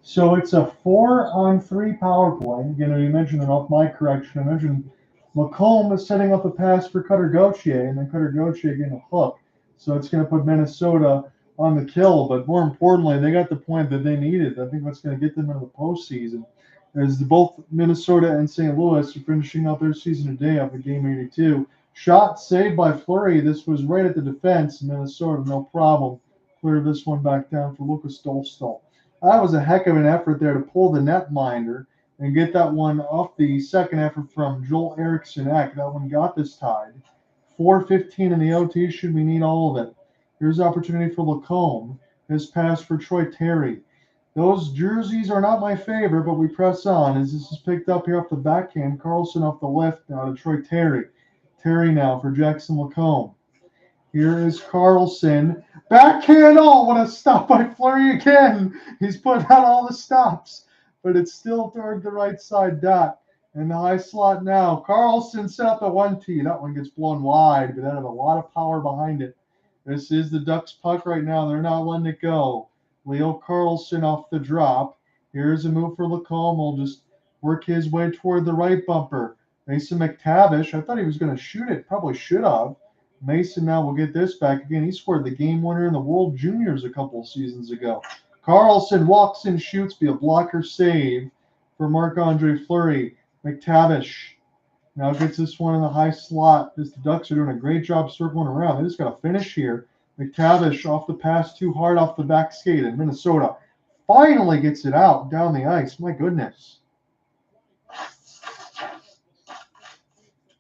So it's a 4-on-3 power play. Again, you mentioned it off my correction. I mentioned Lacombe is setting up a pass for Cutter Gauthier, and then Cutter Gauthier getting a hook. So it's going to put Minnesota on the kill. But more importantly, they got the point that they needed. I think that's going to get them into the postseason. As both Minnesota and St. Louis are finishing out their season today after Game 82. Shot saved by Fleury. This was right at the defense. Minnesota, no problem. Clear this one back down for Lucas Dolstall. That was a heck of an effort there to pull the netminder and get that one off the second effort from Joel Eriksson-Ek. That one got this tied. 4:15 in the OT. Should we need all of it? Here's opportunity for Lacombe. His pass for Troy Terry. Those jerseys are not my favorite, but we press on as this is picked up here off the backhand. Carlson off the left now to Troy Terry. Terry now for Jackson Lacombe. Here is Carlson. Backhand. Oh, what a stop by Fleury again. He's putting out all the stops, but it's still toward the right side dot. In the high slot now. Carlson set up the 1-T. That one gets blown wide, but that had a lot of power behind it. This is the Ducks puck right now. They're not letting it go. Leo Carlson off the drop. Here's a move for Lacombe. Will just work his way toward the right bumper. Mason McTavish. I thought he was going to shoot it. Probably should have. Mason now will get this back again. He scored the game winner in the World Juniors a couple of seasons ago. Carlson walks and shoots via blocker save for Marc-Andre Fleury. McTavish now gets this one in the high slot. The Ducks are doing a great job circling around. They just got to finish here. McTavish off the pass too hard off the back skate, and Minnesota finally gets it out down the ice. My goodness.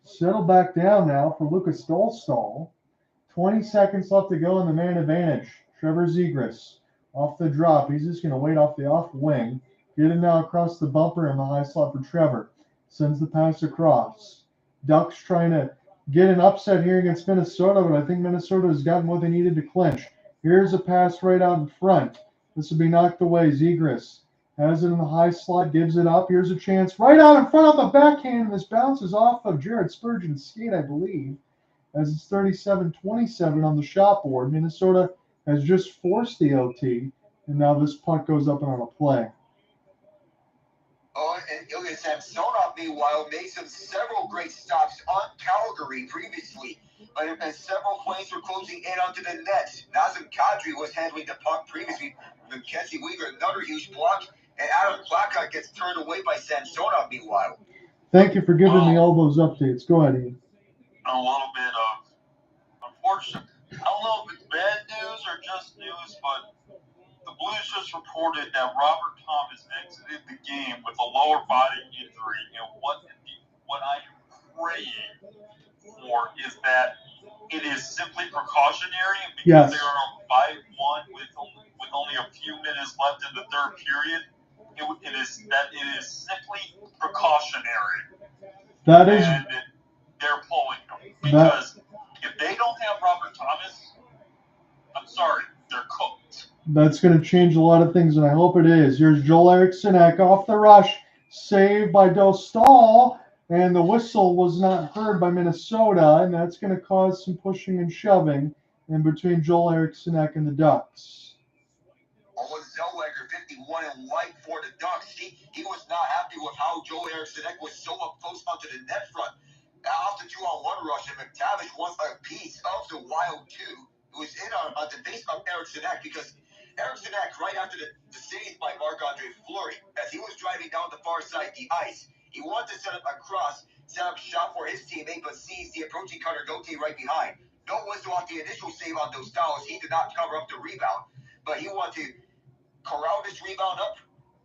Settle back down now for Lucas Dolstall. 20 seconds left to go in the man advantage. Trevor Zegras off the drop. He's just going to wait off the off wing. Get it now across the bumper in the high slot for Trevor. Sends the pass across. Ducks trying to get an upset here against Minnesota, but I think Minnesota has gotten what they needed to clinch. Here's a pass right out in front. This will be knocked away. Zegras has it in the high slot, gives it up. Here's a chance right out in front of the backhand. This bounces off of Jared Spurgeon's skate, I believe, as it's 37-27 on the shot board. Minnesota has just forced the OT, and now this puck goes up and on a play. Oh, and Ilya Samsonov, meanwhile, made several great stops on Calgary previously, and several plays were closing in onto the net. Nazem Kadri was handling the puck previously. Mackenzie Weegar, another huge block, and Adam Blackhawk gets turned away by Sansona, meanwhile. Thank you for giving me all those updates. Go ahead, Ian. A little bit of unfortunate. I don't know if it's bad news or just news, but the Blues just reported that Robert Thomas exited the game with a lower body injury, and what I am praying for is that it is simply precautionary, and because they are on 5-1 with only a few minutes left in the third period, it is simply precautionary. And they're pulling him because if they don't have Robert Thomas, I'm sorry, they're cooked. That's going to change a lot of things, and I hope it is. Here's Joel Eriksson off the rush, saved by Dostal, and the whistle was not heard by Minnesota, and that's going to cause some pushing and shoving in between Joel Eriksson and the Ducks. Owen Zellweger, 51 and white for the Ducks. He was not happy with how Joel Eriksson was so up close onto the net front. Off the 2-on-1 rush, and McTavish wants a piece of the Wild too. Who was in on the base of Eriksson because Eriksson right after the save by Marc-Andre Fleury, as he was driving down the far side of the ice, he wanted to set up a cross, set up a shot for his teammate, but sees the approaching Cutter Gauthier right behind. No whistle off the initial save on those fouls. He did not cover up the rebound, but he wanted to corral this rebound up,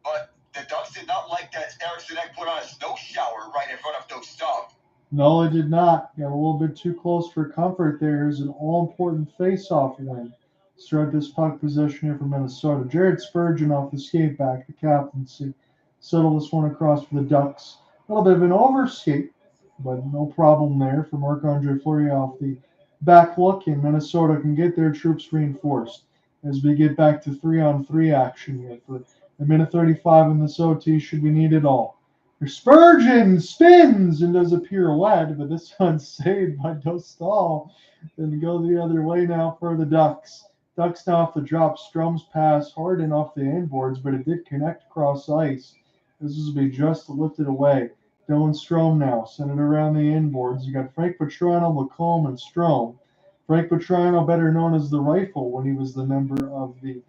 but the Ducks did not like that Eriksson put on a snow shower right in front of those Dostal. No, it did not. Got a little bit too close for comfort there. Is an all-important face-off win. Start this puck possession here for Minnesota. Jared Spurgeon off the skate back, the captaincy. Settle this one across for the Ducks. A little bit of an overskate, but no problem there for Marc-Andre Fleury off the back look, and Minnesota can get their troops reinforced as we get back to 3-on-3 action here for a minute 35 in this OT. Should we need it all? Spurgeon spins and does a pirouette, but this one's saved by Dostal. Then go the other way now for the Ducks. Ducks now off the drop. Strom's pass hard and off the inboards, but it did connect across ice. This will be just lifted away. Dylan Strome now sent it around the inboards. You got Frank Petrano, Lacombe, and Strome. Frank Petrano, better known as the Rifle when he was the member of the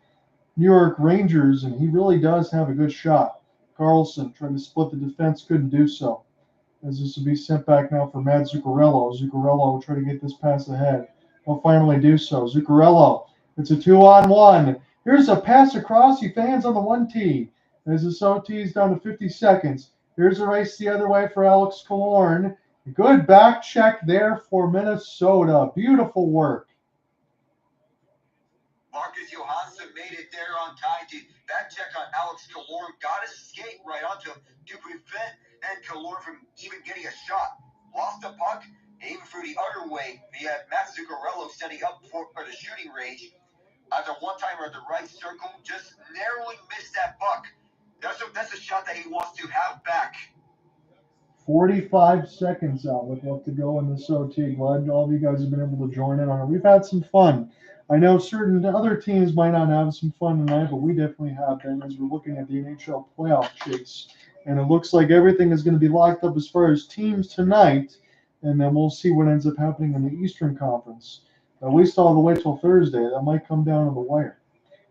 New York Rangers, and he really does have a good shot. Carlson tried to split the defense, couldn't do so. As this will be sent back now for Matt Zuccarello. Zuccarello will try to get this pass ahead. He'll finally do so. Zuccarello, it's a 2-on-1. Here's a pass across. He fans on the 1T. As this OT is down to 50 seconds. Here's a race the other way for Alex Killorn. Good back check there for Minnesota. Beautiful work. Marcus Johansson made it there on time to back check on Alex Killorn. Got his skate right onto him to prevent Killorn from even getting a shot. Lost the puck, and even through the other way, we had Matt Zuccarello setting up for the shooting range. As a one-timer at the right circle, just narrowly missed that puck. That's a shot that he wants to have back. 45 seconds out with left to go in this OT. Glad all of you guys have been able to join in on it. We've had some fun. I know certain other teams might not have some fun tonight, but we definitely have been as we're looking at the NHL playoff chase. And it looks like everything is going to be locked up as far as teams tonight, and then we'll see what ends up happening in the Eastern Conference. At least all the way till Thursday. That might come down to the wire.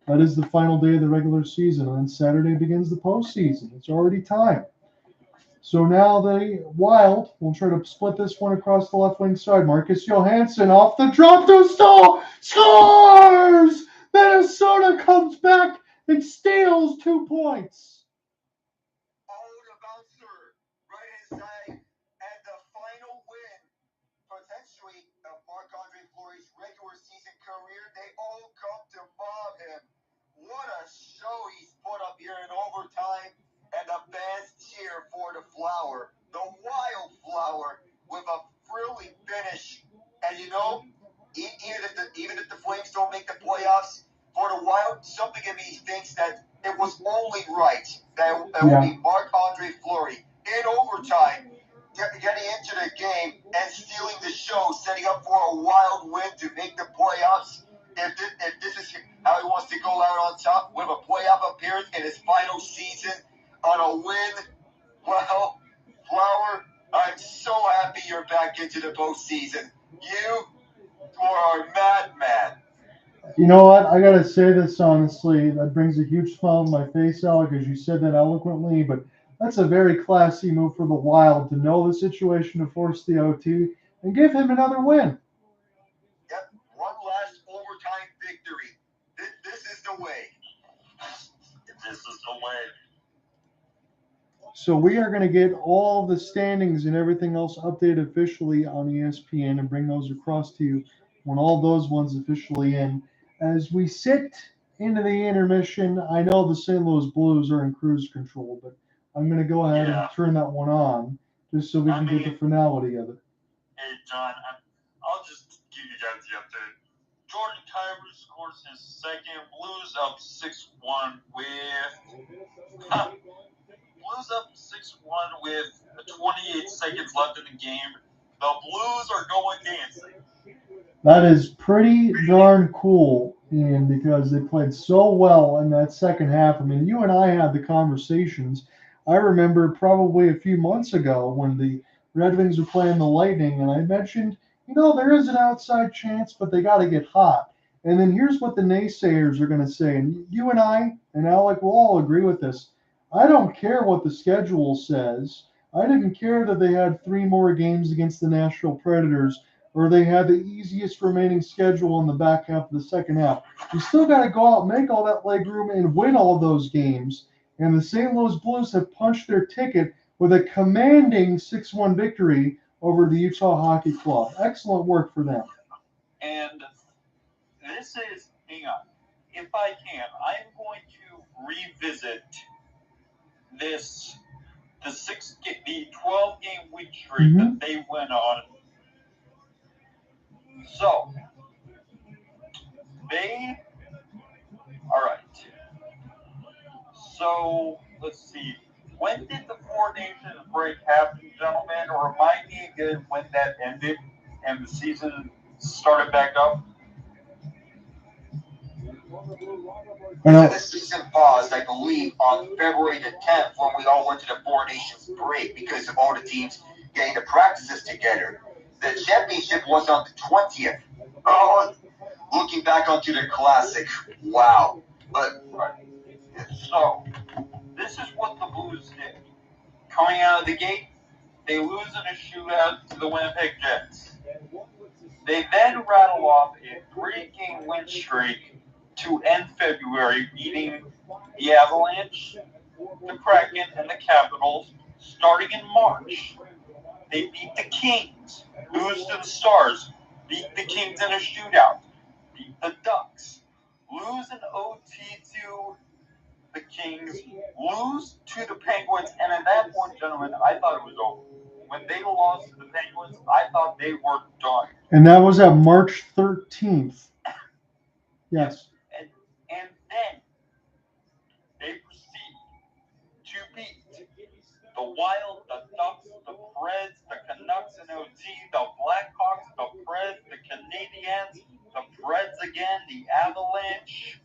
That is the final day of the regular season, and then Saturday begins the postseason. It's already time. So now the Wild will try to split this one across the left wing side. Marcus Johansson off the drop to Stahl, scores! Minnesota comes back and steals 2 points. All the bouncer, right inside, and the final win, potentially of Marc-Andre Fleury's regular season career. They all come to mob him. What a show he's put up here in overtime. And the fans cheer for the Flower, the Wild Flower, with a frilly finish. And you know, even if the Flames don't make the playoffs, for the Wild, something in me thinks that it was only right that it would be Marc-Andre Fleury in overtime, getting into the game and stealing the show, setting up for a Wild win to make the playoffs. If this is how he wants to go out on top with a playoff appearance in his final season, on a win, well, Flower, I'm so happy you're back into the postseason. You are a madman. You know what? I gotta say this honestly. That brings a huge smile to my face, Alec, as you said that eloquently. But that's a very classy move for the Wild to know the situation, to force the OT, and give him another win. Yep, one last overtime victory. This is the way. This is the way. So we are going to get all the standings and everything else updated officially on ESPN and bring those across to you when all those ones officially in. As we sit into the intermission, I know the St. Louis Blues are in cruise control, but I'm going to go ahead and turn that one on just so we can get the finality of it. Hey, John, I'll just give you guys the update. Jordan Kyrou scores his second. Blues up 6-1 Blues up 6-1 with 28 seconds left in the game. The Blues are going dancing. That is pretty darn cool, Ian, because they played so well in that second half. I mean, you and I had the conversations. I remember probably a few months ago when the Red Wings were playing the Lightning, and I mentioned, there is an outside chance, but they got to get hot. And then here's what the naysayers are going to say, and you and I and Alec will all agree with this. I don't care what the schedule says. I didn't care that they had 3 more games against the Nashville Predators, or they had the easiest remaining schedule in the back half of the second half. You still got to go out, make all that leg room, and win all those games. And the St. Louis Blues have punched their ticket with a commanding 6-1 victory over the Utah Hockey Club. Excellent work for them. And this is, hang on, if I can, I'm going to revisit the 12-game win streak that they went on. So, all right. So, let's see. When did the Four Nations break happen, gentlemen? Remind me again when that ended and the season started back up. The season paused, I believe, on February the 10th when we all went to the Four Nations break because of all the teams getting the practices together. The championship was on the 20th. Oh, looking back onto the classic, wow. But so, this is what the Blues did. Coming out of the gate, they lose in a shootout to the Winnipeg Jets. They then rattle off a 3-game win streak to end February, beating the Avalanche, the Kraken, and the Capitals. Starting in March, they beat the Kings, lose to the Stars, beat the Kings in a shootout, beat the Ducks, lose in OT to the Kings, lose to the Penguins, and at that point, gentlemen, I thought it was over. When they lost to the Penguins, I thought they were done. And that was at March 13th. Yes. And then they proceed to beat the Wild, the Ducks, the Preds, the Canucks in OT, the Blackhawks, the Preds, the Canadiens, the Preds again, the Avalanche,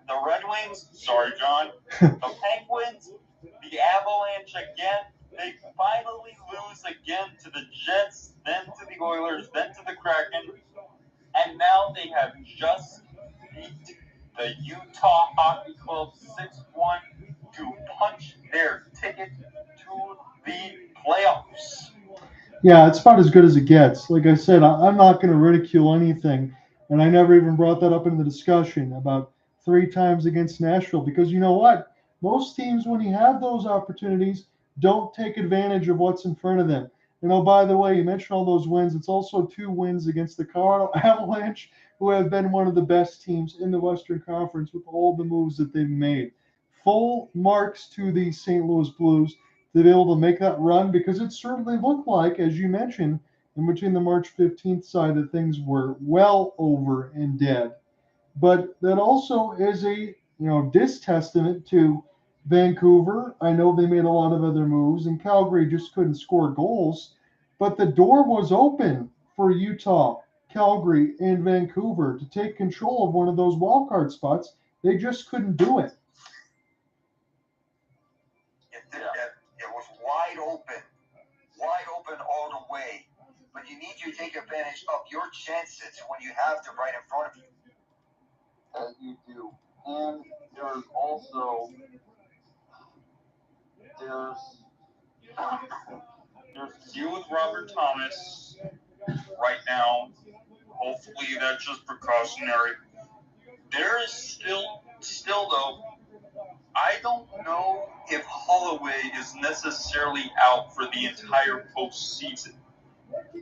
the Red Wings, sorry, John, the Penguins, the Avalanche again. They finally lose again to the Jets, then to the Oilers, then to the Kraken, and now they have just beat the Utah Hockey Club 6-1 to punch their ticket to the playoffs. Yeah, it's about as good as it gets. Like I said, I'm not going to ridicule anything, and I never even brought that up in the discussion about 3 times against Nashville, because you know what? Most teams, when you have those opportunities, don't take advantage of what's in front of them. By the way, you mentioned all those wins. It's also 2 wins against the Colorado Avalanche, who have been one of the best teams in the Western Conference with all the moves that they've made. Full marks to the St. Louis Blues to be able to make that run, because it certainly looked like, as you mentioned, in between the March 15th side, that things were well over and dead. But that also is a distestament to Vancouver. I know they made a lot of other moves, and Calgary just couldn't score goals. But the door was open for Utah, Calgary, and Vancouver to take control of one of those wildcard spots. They just couldn't do it. It was wide open all the way. But you need to take advantage of your chances when you have them right in front of you. that you do. And there's also there's a deal with Robert Thomas right now. Hopefully that's just precautionary. There is still though, I don't know if Holloway is necessarily out for the entire postseason.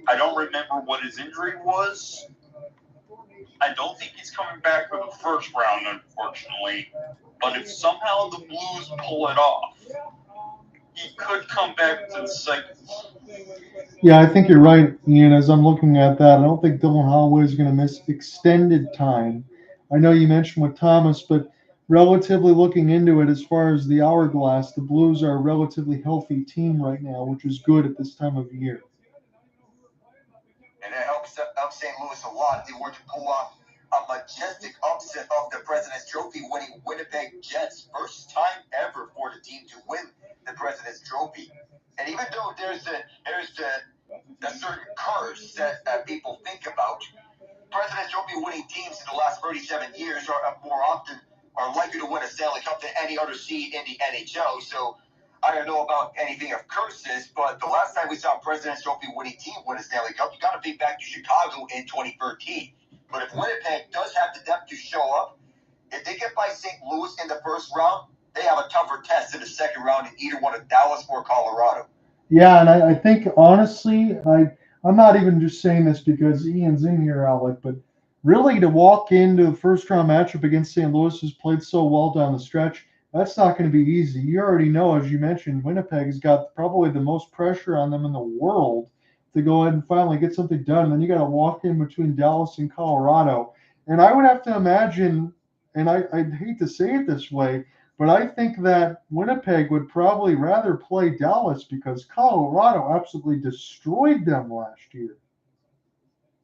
I don't remember what his injury was. I don't think he's coming back for the first round, unfortunately. But if somehow the Blues pull it off, he could come back to the second. Yeah, I think you're right, Ian. As I'm looking at that, I don't think Dylan Holloway is going to miss extended time. I know you mentioned with Thomas, but relatively looking into it, as far as the hourglass, the Blues are a relatively healthy team right now, which is good at this time of year. And it helps St. Louis a lot. They were to pull off a majestic upset of the President's Trophy, winning Winnipeg Jets. First time ever for the team to win the President's Trophy. And even though there's a certain curse that people think about, President's Trophy winning teams in the last 37 years are likely to win a Stanley Cup than any other seed in the NHL. So I don't know about anything of curses, but the last time we saw a President's Trophy winning team win a Stanley Cup, you got to think back to Chicago in 2013. But if Winnipeg does have the depth to show up, if they get by St. Louis in the first round, they have a tougher test in the second round in either one of Dallas or Colorado. Yeah, and I think honestly, I'm not even just saying this because Ian's in here, Alec, but really to walk into the first round matchup against St. Louis, who's played so well down the stretch, that's not going to be easy. You already know, as you mentioned, Winnipeg has got probably the most pressure on them in the world to go ahead and finally get something done. And then you got to walk in between Dallas and Colorado. And I would have to imagine, and I'd hate to say it this way, but I think that Winnipeg would probably rather play Dallas because Colorado absolutely destroyed them last year.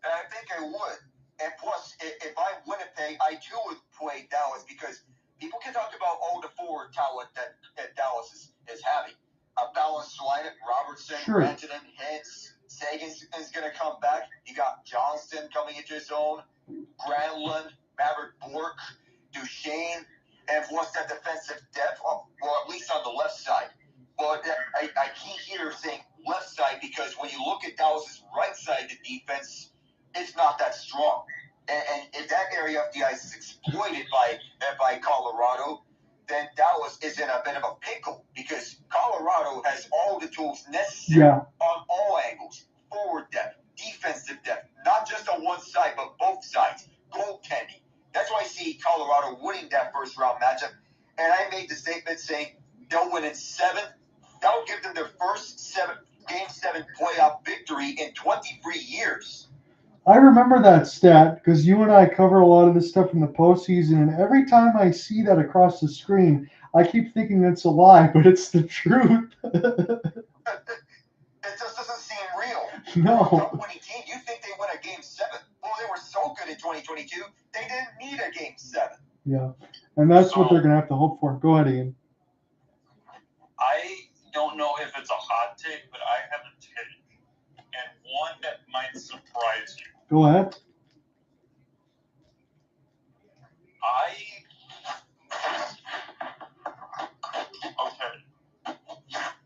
I think I would. And plus, if I'm Winnipeg, I too would play Dallas because people can talk about all the forward talent that Dallas is having. A balanced lineup, Robertson, Sure. Rantanen, Hintz, Sagan is going to come back. You got Johnston coming into his own, Granlund, Maverick Bork, Duchesne, and what's that defensive depth? Well, at least on the left side. Well, I keep here saying left side because when you look at Dallas's right side, the defense, it's not that strong. And if that area of the ice is exploited by Colorado, then Dallas is in a bit of a pickle because Colorado has all the tools necessary on all angles. Forward depth, defensive depth, not just on one side, but both sides. Goaltending. That's why I see Colorado winning that first round matchup. And I made the statement saying they'll win in 7. That'll give them their first Game 7 playoff victory in 23 years. I remember that stat because you and I cover a lot of this stuff in the postseason, and every time I see that across the screen, I keep thinking it's a lie, but it's the truth. It just doesn't seem real. No. Winning team, you think they win a Game 7? Well, they were so good in 2022, they didn't need a Game 7. Yeah, and that's what they're going to have to hope for. Go ahead, Ian. I don't know if it's a hot take, but I have a take, and one that might surprise you. Go ahead. Okay.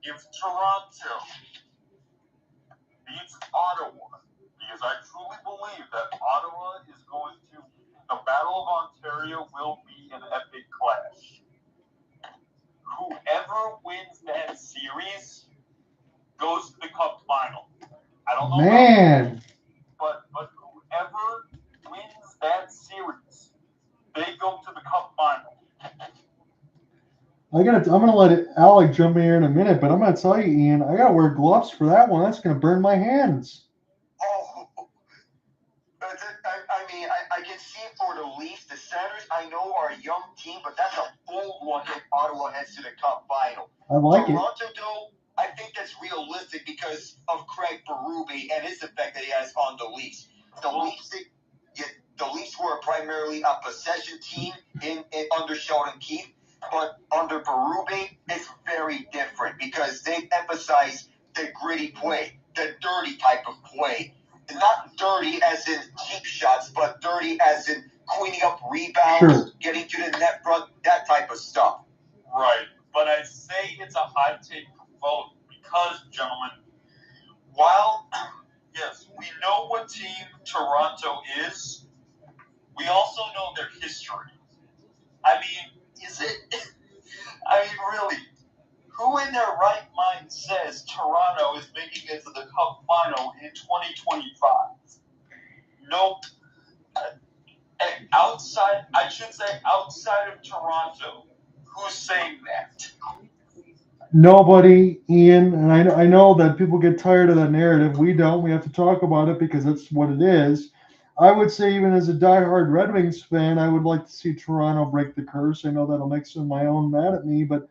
If Toronto beats Ottawa, because I truly believe that Ottawa is going to, the Battle of Ontario will be an epic clash. Whoever wins that series goes to the Cup final. I don't know. Man. But whoever wins that series, they go to the Cup final. I'm gonna let Alec jump in here in a minute, but I'm gonna tell you, Ian, I gotta wear gloves for that one. That's gonna burn my hands. Oh, I mean, I can see for the Leafs, the Senators, I know are a young team, but that's a bold one if Ottawa heads to the Cup final. I like Toronto, though, I think that's realistic because of Craig Berube and his effect that he has on the Leafs. The Leafs were primarily a possession team under Sheldon Keefe, but under Berube, it's very different because they emphasize the gritty play, the dirty type of play. Not dirty as in cheap shots, but dirty as in cleaning up rebounds, Sure. getting to the net front, that type of stuff. Right. But I say it's a hot take for both because, gentlemen, while, yes, we know what team Toronto is, we also know their history. I mean, is it? I mean, really, who in their right mind says Toronto is making it to the Cup final in 2025? Nope. Outside of Toronto, who's saying that? Nobody, Ian, and I know that people get tired of that narrative. We don't. We have to talk about it because that's what it is. I would say, even as a diehard Red Wings fan, I would like to see Toronto break the curse. I know that'll make some of my own mad at me, but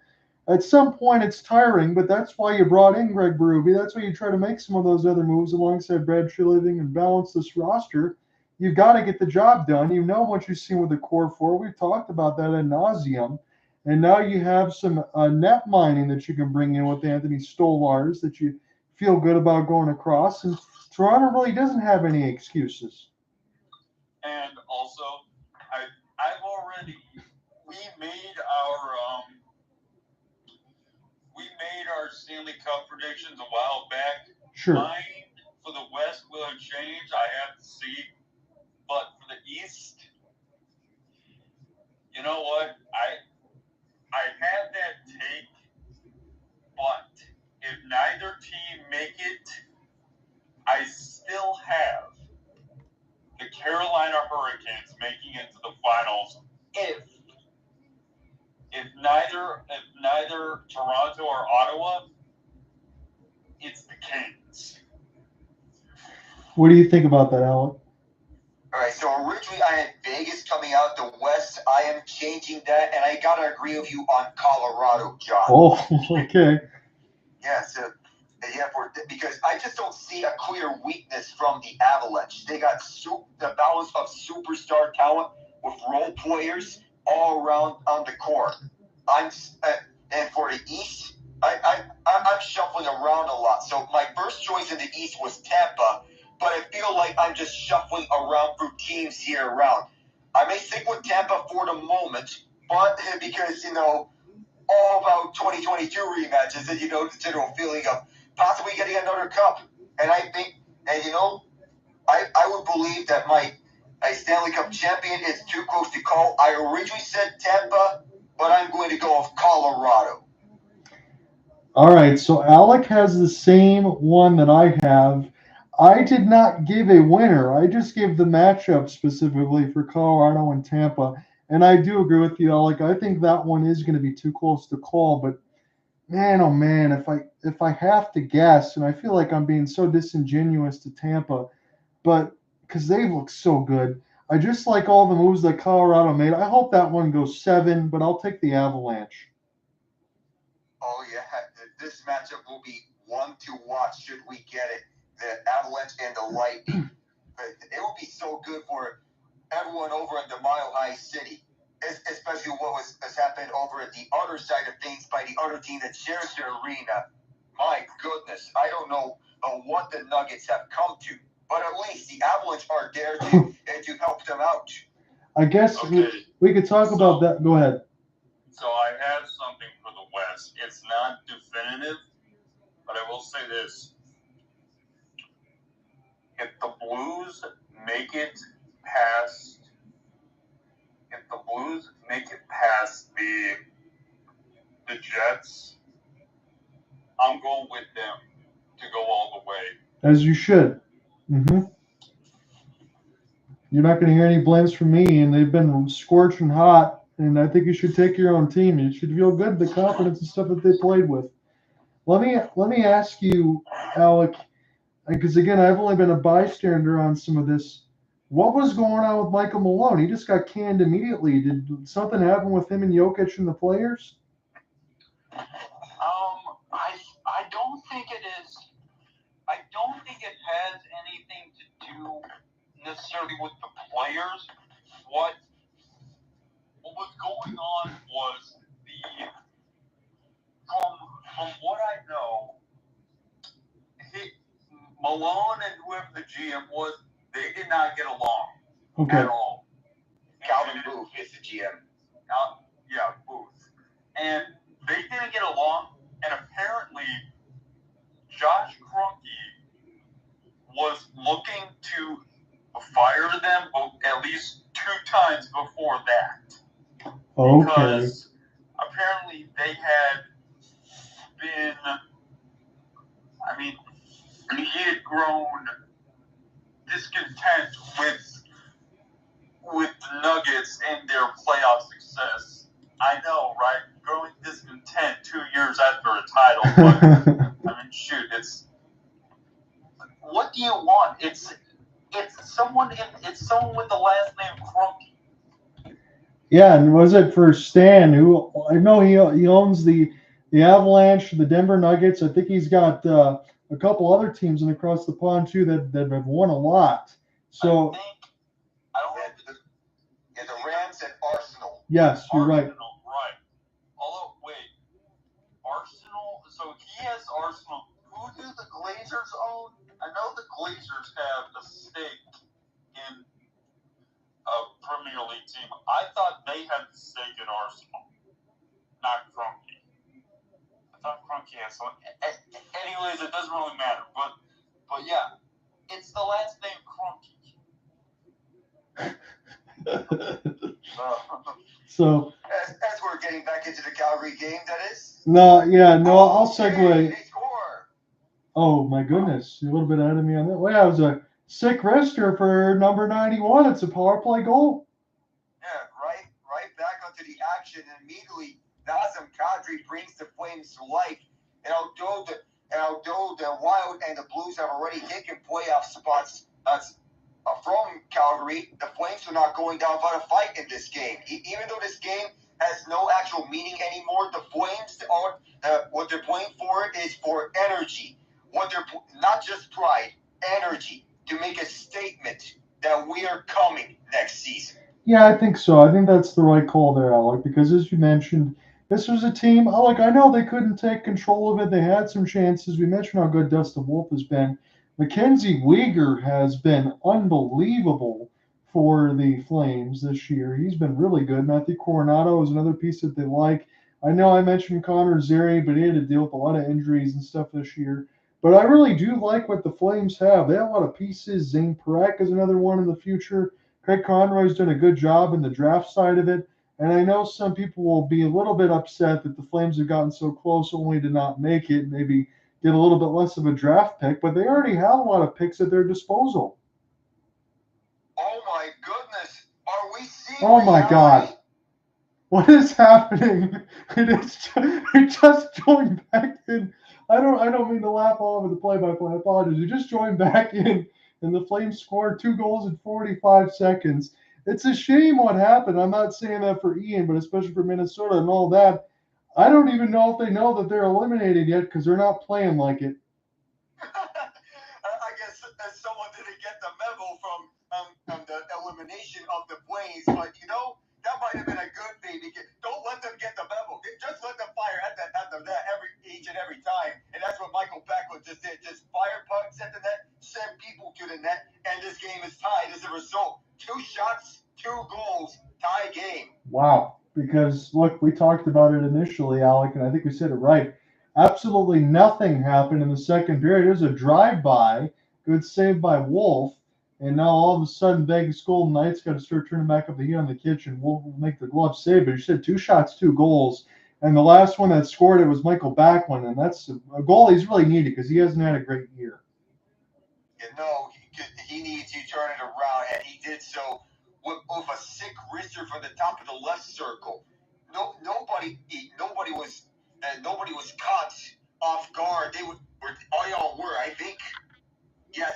at some point it's tiring. But that's why you brought in Greg Berube. That's why you try to make some of those other moves alongside Brad Treliving and balance this roster. You've got to get the job done. You know what you've seen with the core four. We've talked about that ad nauseum. And now you have some net mining that you can bring in with Anthony Stolars that you feel good about going across. And Toronto really doesn't have any excuses. And also, we made our Stanley Cup predictions a while back. Sure. Mine for the West will change. I have to see. But for the East, you know what? I had that take, but if neither team make it, I still have the Carolina Hurricanes making it to the finals if neither Toronto or Ottawa, it's the Kings. What do you think about that, Alec? All right, so originally I had Vegas coming out the West. I am changing that, and I got to agree with you on Colorado, John. Oh, okay. Yeah, because I just don't see a clear weakness from the Avalanche. They got the balance of superstar talent with role players all around on the court. And for the East, I'm shuffling around a lot. So my first choice in the East was Tampa, but I feel like I'm just shuffling around through teams year round. I may stick with Tampa for the moment, but because, all about 2022 rematches and, the general feeling of possibly getting another cup. And I think, I would believe that my Stanley Cup champion is too close to call. I originally said Tampa, but I'm going to go with Colorado. All right, so Alec has the same one that I have. I did not give a winner. I just gave the matchup specifically for Colorado and Tampa. And I do agree with you, Alec. I think that one is going to be too close to call. But man, oh man, if I have to guess, and I feel like I'm being so disingenuous to Tampa, but because they look so good, I just like all the moves that Colorado made. I hope that one goes 7, but I'll take the Avalanche. Oh yeah, this matchup will be one to watch should we get it. The Avalanche and the Lightning. But it will be so good for everyone over in the Mile High City, especially what has happened over at the other side of things by the other team that shares the arena. My goodness, I don't know what the Nuggets have come to, but at least the Avalanche are there to help them out. I guess we could talk about that. Go ahead. So I have something for the West. It's not definitive, but I will say this. If the Blues make it past the Jets, I'm going with them to go all the way. As you should. Mm-hmm. You're not going to hear any blames from me, and they've been scorching hot. And I think you should take your own team. You should feel good, the confidence and stuff that they played with. Let me ask you, Alec, because again, I've only been a bystander on some of this. What was going on with Michael Malone? He just got canned immediately. Did something happen with him and Jokic and the players? I don't think it is. I don't think it has anything to do necessarily with the players. What was going on was from what I know, Malone and whoever the GM was, they did not get along at all. GM. Booth. And they didn't get along, and apparently Josh Kroenke was looking to fire them at least 2 times before that. Okay. Because apparently they had been, he had grown discontent with the Nuggets and their playoff success. I know, right? Growing discontent 2 years after a title, but it's what do you want? It's someone with the last name Kroenke. Yeah, and was it for Stan, who I know he owns the Avalanche, the Denver Nuggets. I think he's got a couple other teams in across the pond too that have won a lot. So I don't know. The Rams and Arsenal. Yes, you're right. Right. Although, wait, Arsenal. So he has Arsenal. Who do the Glazers own? I know the Glazers have a stake in a Premier League team. I thought they had the stake in Arsenal, not Kroenke. I thought Kroenke had some. Anyways, it doesn't really matter. But yeah, it's the last name Kroenke. So as we're getting back into the Calgary game, that is. No, I'll segue. They score. Oh my goodness, you're a little bit ahead of me on that. Well, yeah, it was a sick wrister for number 91. It's a power play goal. Yeah, right back onto the action, and immediately Nazem Kadri brings the Flames to life. And although the Wild and the Blues have already taken playoff spots from Calgary, the Flames are not going down without a fight in this game. Even though this game has no actual meaning anymore, the Flames what they're playing for is for energy. What they're not just pride, energy to make a statement that we are coming next season. Yeah, I think so. I think that's the right call there, Alec, because as you mentioned, this was a team, Alec, I know they couldn't take control of it. They had some chances. We mentioned how good Dustin Wolf has been. Mackenzie Weegar has been unbelievable for the Flames this year. He's been really good. Matthew Coronado is another piece that they like. I know I mentioned Connor Zary, but he had to deal with a lot of injuries and stuff this year. But I really do like what the Flames have. They have a lot of pieces. Zane Parekh is another one in the future. Craig Conroy's done a good job in the draft side of it. And I know some people will be a little bit upset that the Flames have gotten so close only to not make it, maybe get a little bit less of a draft pick, but they already have a lot of picks at their disposal. Oh my goodness. Are we seeing Oh my God. What is happening? It just joined back in. I don't mean to laugh all over the play-by-play. I apologize. You just joined back in, and the Flames scored 2 goals in 45 seconds. It's a shame what happened. I'm not saying that for Ian, but especially for Minnesota and all that. I don't even know if they know that they're eliminated yet because they're not playing like it. I guess someone didn't get the memo from the elimination of the Flames, but that might have been a good thing. Don't let them get the memo. Just let them fire at the net each and every time. And that's what Michael Backlund just did. Just fire pucks at the net, send people to the net, and this game is tied as a result. 2 shots, 2 goals, tie game. Wow. Because, look, we talked about it initially, Alec, and I think we said it right. Absolutely nothing happened in the second period. It was a drive-by, good save by Wolf, and now all of a sudden Vegas Golden Knights got to start turning back up the heat on the kitchen. Wolf will make the glove save, but you said 2 shots, 2 goals, and the last one that scored it was Michael Backlund, and that's a goal he's really needed because he hasn't had a great year. He needs to turn it around, and he did so with a sick wrister from the top of the left circle. Nobody was caught off guard. All y'all were, I think. Yeah.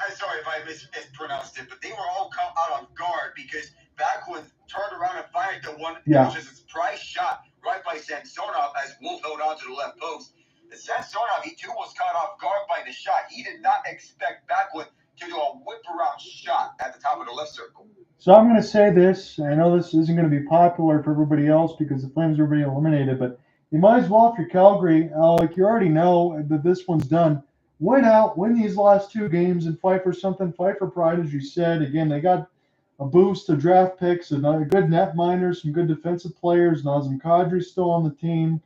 I'm sorry if I mispronounced it, but they were all caught out of guard because Backlund turned around and fired the one. Yeah. It was just a surprise shot right by Samsonov as Wolf held on to the left post. And Samsonov, he too was caught off guard by the shot. He did not expect Backlund to do a whip around shot at the top of the left circle. So I'm going to say this. I know this isn't going to be popular for everybody else because the Flames are being eliminated, but you might as well, if you're Calgary, Alec, you already know that this one's done. Win out, win these last 2 games, and fight for something. Fight for pride, as you said. Again, they got a boost to draft picks, a good net miner, some good defensive players. Nazem Kadri's still on the team.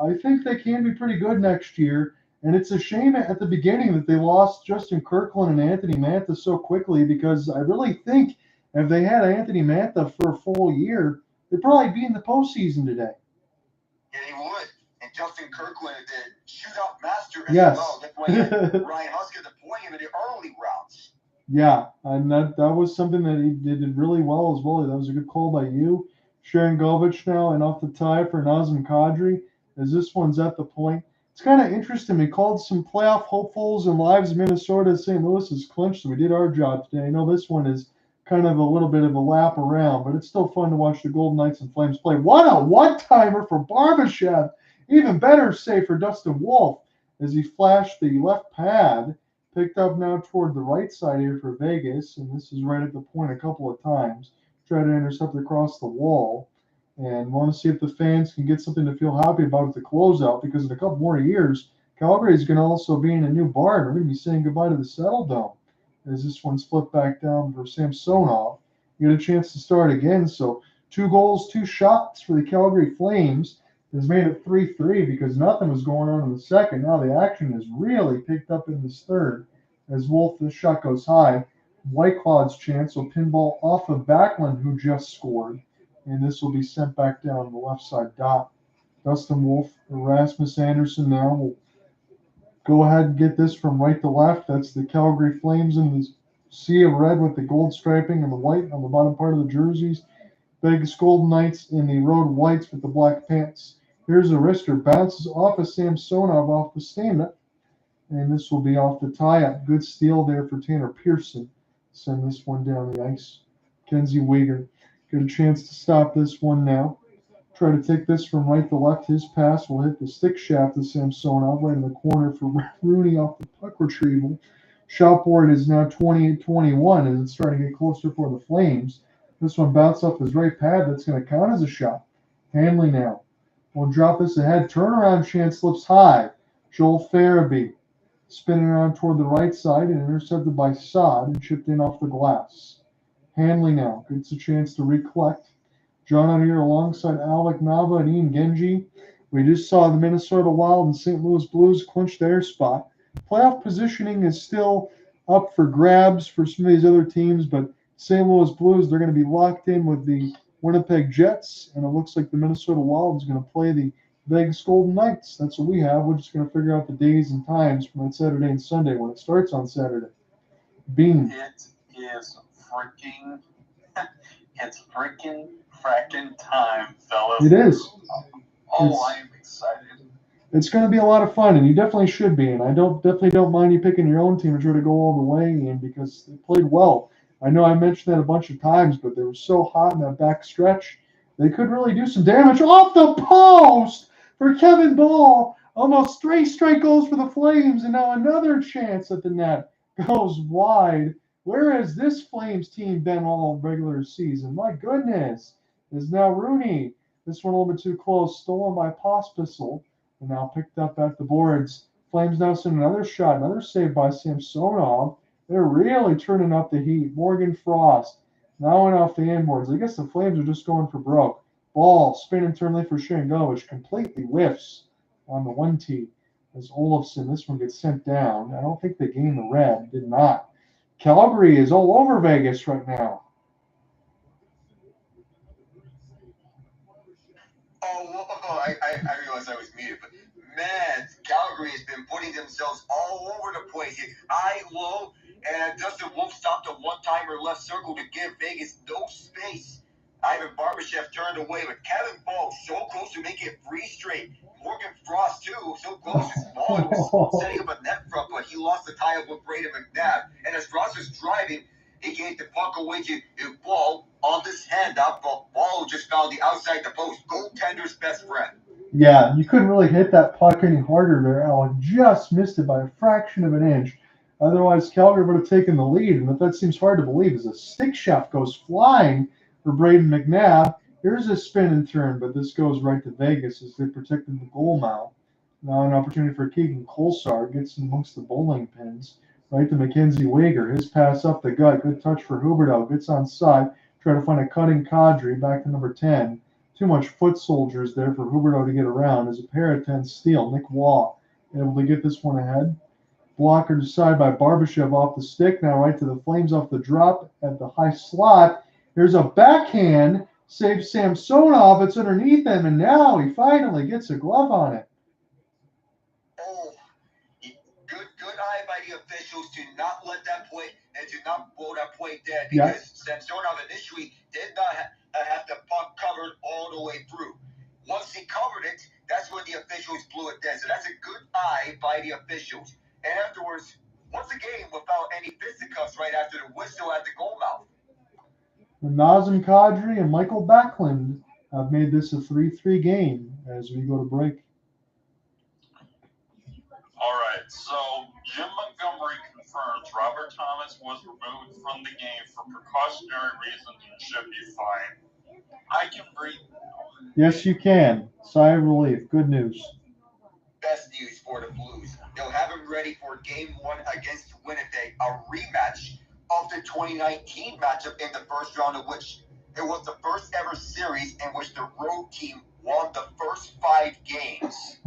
I think they can be pretty good next year. And it's a shame at the beginning that they lost Justin Kirkland and Anthony Mantha so quickly, because I really think if they had Anthony Mantha for a full year, they'd probably be in the postseason today. Yeah, he would. And Justin Kirkland, the shootout master as Yes. well. That's why Ryan Husker deploying him in the early rounds. Yeah, and that was something that he did really well as well. That was a good call by you. Sharangovich now, and off the tie for Nazem Kadri, as this one's at the point. It's kind of interesting. We called some playoff hopefuls and lives of Minnesota. St. Louis is clinched, so we did our job today. I know this one is kind of a little bit of a lap around, but it's still fun to watch the Golden Knights and Flames play. What a one-timer for Barbashev. Even better save for Dustin Wolf as he flashed the left pad. Picked up now toward the right side here for Vegas, and this is right at the point a couple of times. Try to intercept across the wall, and want to see if the fans can get something to feel happy about at the closeout, because in a couple more years, Calgary is going to also be in a new barn. We're going to be saying goodbye to the Saddledome as this one's flipped back down for Samsonov. You get a chance to start again, so 2 goals, 2 shots for the Calgary Flames has made it 3-3 because nothing was going on in the second. Now the action is really picked up in this third as Wolf, this shot goes high. White Cloud's chance will pinball off of Backlund, who just scored, and this will be sent back down the left side dot. Dustin Wolf, Rasmus Anderson now will go ahead and get this from right to left. That's the Calgary Flames in the sea of red with the gold striping and the white on the bottom part of the jerseys. Vegas Golden Knights in the road whites with the black pants. Here's a wrister, bounces off of Samsonov off the stand-up, and this will be off the tie-up. Good steal there for Tanner Pearson. Send this one down the ice. Kenzie Weegar get a chance to stop this one now. Try to take this from right to left. His pass will hit the stick shaft of Samsonov right in the corner for Rooney off the puck retrieval. Shot board is now 28-21 as it's starting to get closer for the Flames. This one bounced off his right pad. That's going to count as a shot. Hanley now will drop this ahead. Turnaround chance slips high. Joel Farabee spinning around toward the right side and intercepted by Saad and chipped in off the glass. Hanley now gets a chance to recollect. John out here alongside Alec Nava and Ian Genji. We just saw the Minnesota Wild and St. Louis Blues clinch their spot. Playoff positioning is still up for grabs for some of these other teams, but St. Louis Blues, they're going to be locked in with the Winnipeg Jets, and it looks like the Minnesota Wild is going to play the Vegas Golden Knights. That's what we have. We're just going to figure out the days and times from that Saturday and Sunday when it starts on Saturday. Bean. It is freaking, it's freaking fracking time, fellas. It is. I am excited. It's going to be a lot of fun, and you definitely should be. And I definitely don't mind you picking your own team and try to go all the way in because they played well. I know I mentioned that a bunch of times, but they were so hot in that back stretch. They could really do some damage off the post for Kevin Ball. Almost 3 straight goals for the Flames, and now another chance at the net goes wide. Where has this Flames team been all regular season? My goodness. Is now Rooney. This one a little bit too close. Stolen by Pospisil. And now picked up at the boards. Flames now send another shot. Another save by Samsonov. They're really turning up the heat. Morgan Frost now went off the inboards. I guess the Flames are just going for broke. Ball spin internally for Sharangovich. Completely whiffs on the 1-tee. As Olofsson, this one gets sent down. I don't think they gained the red. Did not. Calgary is all over Vegas right now. I realized I was muted, but man, Calgary has been putting themselves all over the place here. High, low, and Dustin Wolf stopped a one-timer left circle to give Vegas no space. Ivan Barbashev turned away, but Kevin Ball so close to making it 3 straight. Morgan Frost, too, so close. Ball was setting up a net front, but he lost the tie-up with Braden McNabb. And as Frost was driving, he gave the puck away to Ball on this handout, but Ball just found the outside the post. Goaltender's best friend. Yeah, you couldn't really hit that puck any harder there, Alec. Just missed it by a fraction of an inch. Otherwise, Calgary would have taken the lead. And that seems hard to believe as a stick shaft goes flying for Braden McNabb. Here's a spin and turn, but this goes right to Vegas as they protected the goal mouth. Now an opportunity for Keegan Kolsar. Gets amongst the bowling pins. right to Mackenzie Wager. His pass up the gut. Good touch for Huberdeau. Gets on side. Try to find a cutting Kadri. Back to number 10. Too much foot soldiers there for Huberdeau to get around. As a pair of 10 steal. Nick Waugh able to get this one ahead. Blocker to side by Barbashev off the stick. Now right to the Flames off the drop at the high slot. Here's a backhand. Saves Samsonov. It's underneath him, and now he finally gets a glove on it. Oh, good eye by the officials to not let that play and to not blow that play dead, because Samsonov initially did not have the puck covered all the way through. Once he covered it, that's when the officials blew it dead. So that's a good eye by the officials. And afterwards, once again, without any fisticuffs right after the whistle at the goal mouth. Nazem Kadri and Michael Backlund have made this a 3-3 game as we go to break. All right, so Jim Montgomery confirms Robert Thomas was removed from the game for precautionary reasons and should be fine. I can breathe now. Yes, you can. Sigh of relief. Good news. Best news for the Blues. They'll have him ready for Game 1 against Winnipeg, a rematch of the 2019 matchup in the first round, of which it was the first ever series in which the road team won the first 5 games.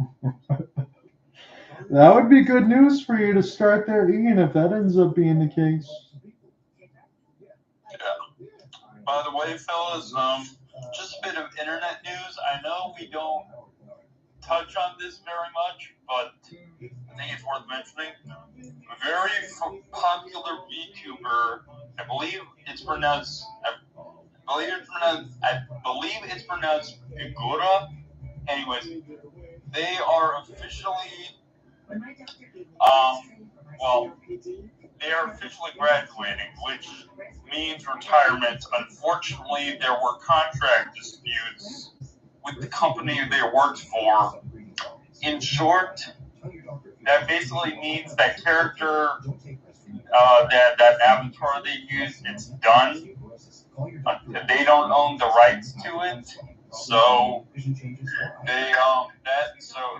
That would be good news for you to start there, Ian, if that ends up being the case. Yeah. By the way, fellas, just a bit of internet news. I know we don't touch on this very much, but I think it's worth mentioning. A very popular VTuber, I believe it's pronounced Igura. Anyways, they are officially they are officially graduating, which means retirement. Unfortunately, there were contract disputes with the company they worked for. In short, that basically means that character, that avatar they use, it's done. They don't own the rights to it, so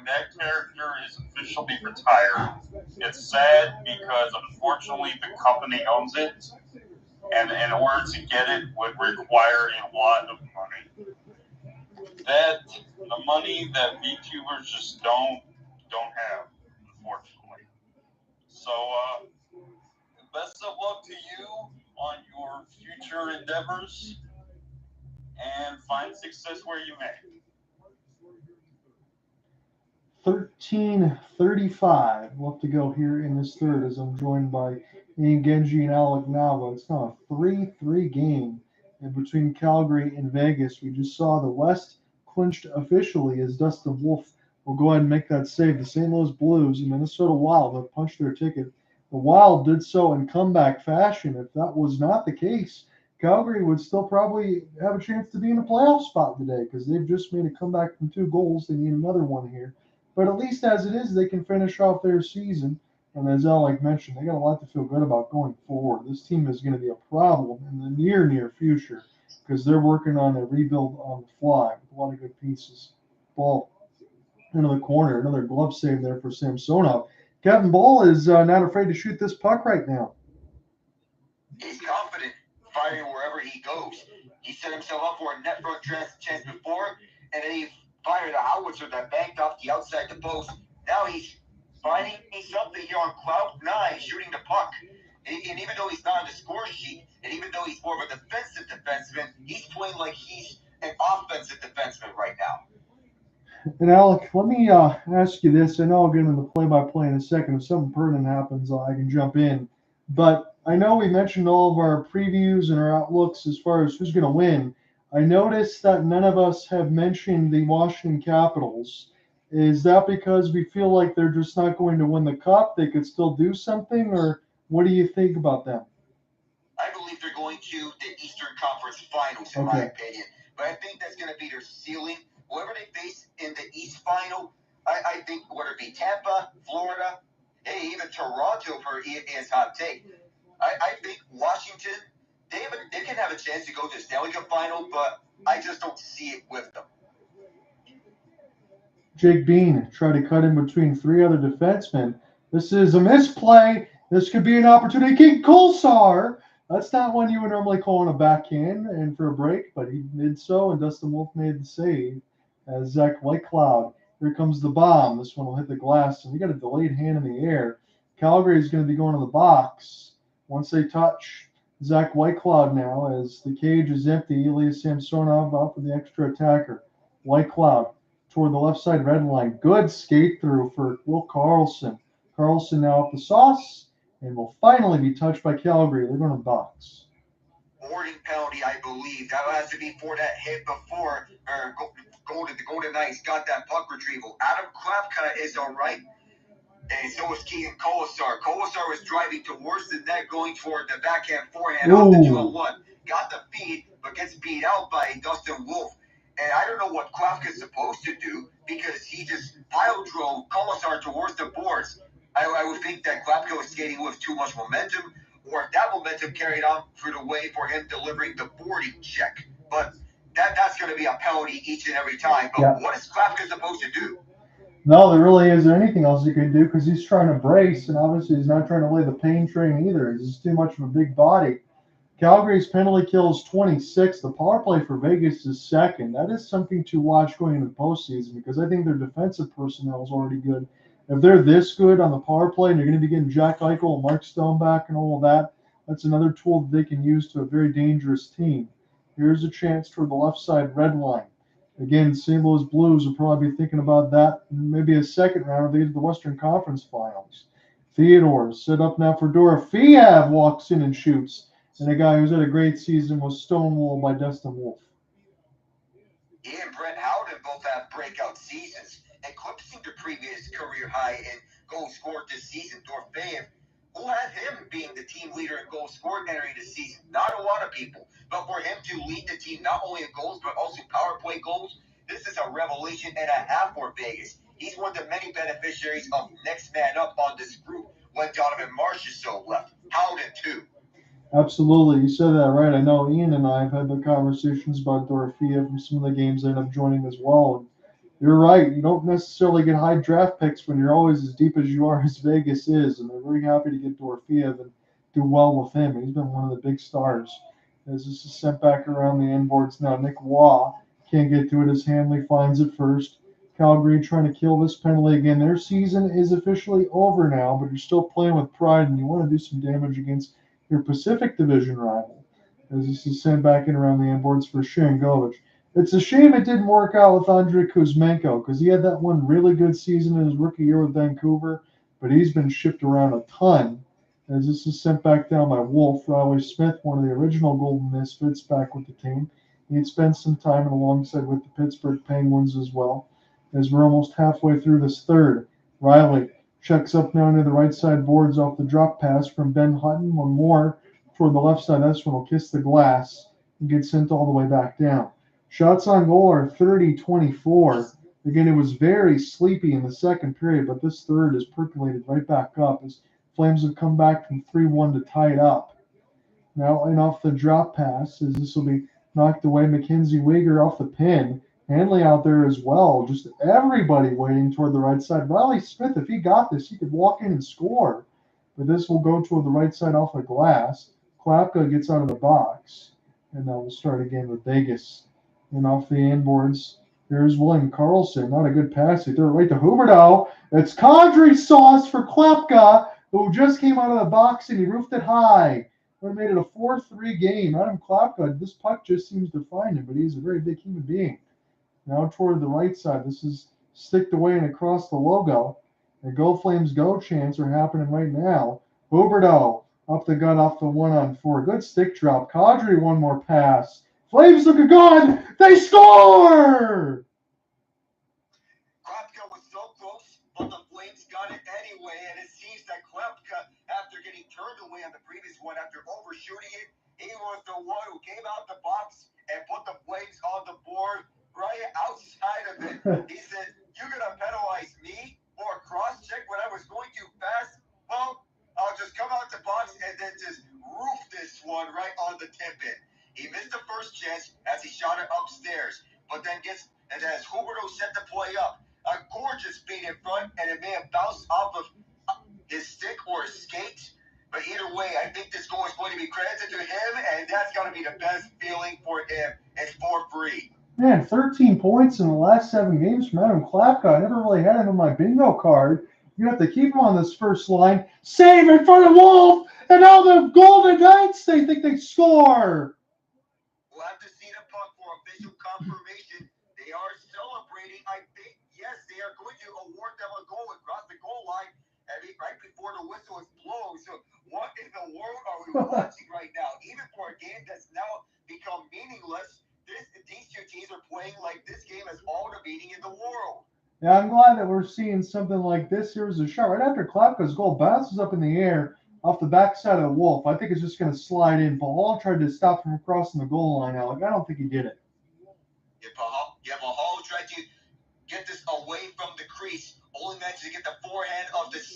that character is officially retired. It's sad because unfortunately the company owns it, and in order to get it would require a lot of money. The money that VTubers just don't have, unfortunately. So, best of luck to you on your future endeavors, and find success where you may. 13:35 left to go here in this third as I'm joined by Ian Genji and Alec Nava. It's now a 3-3 game between Calgary and Vegas. We just saw the West clinched officially as Dustin Wolf will go ahead and make that save. The St. Louis Blues and Minnesota Wild have punched their ticket. The Wild did so in comeback fashion. If that was not the case, Calgary would still probably have a chance to be in a playoff spot today because they've just made a comeback from 2 goals. They need another one here. But at least as it is, they can finish off their season. And as Alec mentioned, they got a lot to feel good about going forward. This team is going to be a problem in the near future because they're working on a rebuild on the fly with a lot of good pieces. Ball into the corner, another glove save there for Samsonov. Kevin Ball is not afraid to shoot this puck right now. He's confident, firing wherever he goes. He set himself up for a net front chance before, and then he fired a howitzer that banked off the outside the post. Now he's finding something here on cloud 9, shooting the puck. And even though he's not on the scoring sheet, and even though he's more of a defensive defenseman, he's playing like he's an offensive defenseman right now. And Alec, let me ask you this. I know I'll get into the play-by-play in a second. If something pertinent happens, I can jump in. But I know we mentioned all of our previews and our outlooks as far as who's going to win. I noticed that none of us have mentioned the Washington Capitals. Is that because we feel like they're just not going to win the Cup? They could still do something, or what do you think about them? I believe they're going to the Eastern Conference Finals, in my opinion. But I think that's going to be their ceiling. Whoever they face in the East Final, I think whether it be Tampa, Florida, hey, even Toronto for his hot take. I think Washington, they can have a chance to go to the Stanley Cup Final, but I just don't see it with them. Jake Bean tried to cut in between 3 other defensemen. This is a misplay, This could be an opportunity. King Kulsar. That's not one you would normally call on a backhand and for a break, but he did so, and Dustin Wolf made the save. As Zach Whitecloud. Here comes the bomb. This one will hit the glass, and we got a delayed hand in the air. Calgary is going to be going to the box once they touch Zach Whitecloud now, as the cage is empty. Elias Samsonov out for the extra attacker. Whitecloud toward the left side red line. Good skate through for Will Carlson. Carlson now up the sauce and will finally be touched by Calgary. They're going to box. Boarding penalty, I believe. That has to be for that hit before the Golden Knights got that puck retrieval. Adam Klapka is all right. And so was Keegan Kolesar. Kolesar was driving towards the net, going toward the backhand forehand off the 2-on-1. Got the feed, but gets beat out by Dustin Wolf. And I don't know what Klapka is supposed to do because he just pile drove Kolesar towards the boards. I would think that Klapka was skating with too much momentum, or if that momentum carried on for the way for him delivering the boarding check. But that's going to be a penalty each and every time. But what is Klapka supposed to do? No, there really isn't anything else he can do because he's trying to brace, and obviously he's not trying to lay the pain train either. He's just too much of a big body. Calgary's penalty kill is 26. The power play for Vegas is second. That is something to watch going into the postseason because I think their defensive personnel is already good. If they're this good on the power play and you're going to be getting Jack Eichel and Mark Stone back and all of that, that's another tool that they can use to a very dangerous team. Here's a chance toward the left side red line. Again, St. Louis Blues will probably be thinking about that maybe a second round if they get to the Western Conference Finals. Theodore set up now for Dorofeev, walks in and shoots. And a guy who's had a great season was stonewalled by Dustin Wolf. He and Brent Howden both have breakout seasons, eclipsing the previous career high in goals scored this season. Dorofeev, who had him being the team leader in goals scored entering the season. Not a lot of people, but for him to lead the team not only in goals but also power play goals, this is a revelation and a half for Vegas. He's one of the many beneficiaries of next man up on this group when Donovan Marchessault left. Howden too. Absolutely, you said that right. I know Ian and I have had the conversations about Dorofeev from some of the games I end up joining as well. And you're right. You don't necessarily get high draft picks when you're always as deep as you are as Vegas is, and they're very happy to get Dorofeev and do well with him. He's been one of the big stars. As this is sent back around the end boards now, Nick Waugh can't get to it as Hanley finds it first. Calgary trying to kill this penalty again. Their season is officially over now, but you're still playing with pride, and you want to do some damage against your Pacific Division rival. As this is sent back in around the end boards for Shangovich. It's a shame it didn't work out with Andrei Kuzmenko because he had that one really good season in his rookie year with Vancouver, but he's been shipped around a ton. As this is sent back down by Wolf, Riley Smith, one of the original Golden Misfits, back with the team. He'd spent some time alongside with the Pittsburgh Penguins as well. As we're almost halfway through this third, Riley checks up now near the right side boards off the drop pass from Ben Hutton. One more toward the left side. This one will kiss the glass and get sent all the way back down. Shots on goal are 30-24. Again, it was very sleepy in the second period, but this third is percolated right back up as Flames have come back from 3-1 to tie it up. Now in off the drop pass as this will be knocked away. Mackenzie Weegar off the pin. Hanley out there as well. Just everybody waiting toward the right side. Riley Smith, if he got this, he could walk in and score. But this will go toward the right side off the glass. Klapka gets out of the box. And now we'll start again with Vegas. And off the inboards, here's William Karlsson. Not a good pass. He threw it right to Huberdeau. It's Condry sauce for Klapka, who just came out of the box and he roofed it high. Would have made it a 4-3 game. Adam Klapka, this puck just seems to find him, but he's a very big human being. Now toward the right side, this is sticked away and across the logo. A Go Flames Go chants are happening right now. Huberdeau up the gut off the 1-on-4. Good stick drop. Kadri one more pass. Flames look good. They score! Klapka was so close, but the Flames got it anyway, and it seems that Klapka, after getting turned away on the previous one, after overshooting it, he was the one who came out the box and put the Flames on the board right outside of it. He said, "You're going to penalize me for a cross-check when I was going too fast? Well, I'll just come out the box and then just roof this one right on the tip-in." He missed the first chance as he shot it upstairs, but then as Huberdeau set the play up, a gorgeous feed in front, and it may have bounced off of his stick or his skate. way, I think this goal is going to be credited to him, and that's got to be the best feeling for him. It's for free. Man, 13 points in the last 7 games from Adam Klapka. I never really had him on my bingo card. You have to keep him on this first line. Save in front of Wolf, and now the Golden Knights, they think they score. We'll have to see the puck for official confirmation. They are celebrating. I think, yes, they are going to award them a goal across the goal line right before the whistle is blown. So what in the world are we watching right now? Even for a game that's now become meaningless, these two teams are playing like this game has all the meaning in the world. Yeah, I'm glad that we're seeing something like this. Here's a shot right after Klapka's goal bounces up in the air off the backside of the Wolf. I think it's just going to slide in. Pahal tried to stop him crossing the goal line, Alec. I don't think he did it. Pahal tried to get this away from the crease. Only managed to get the forehand of his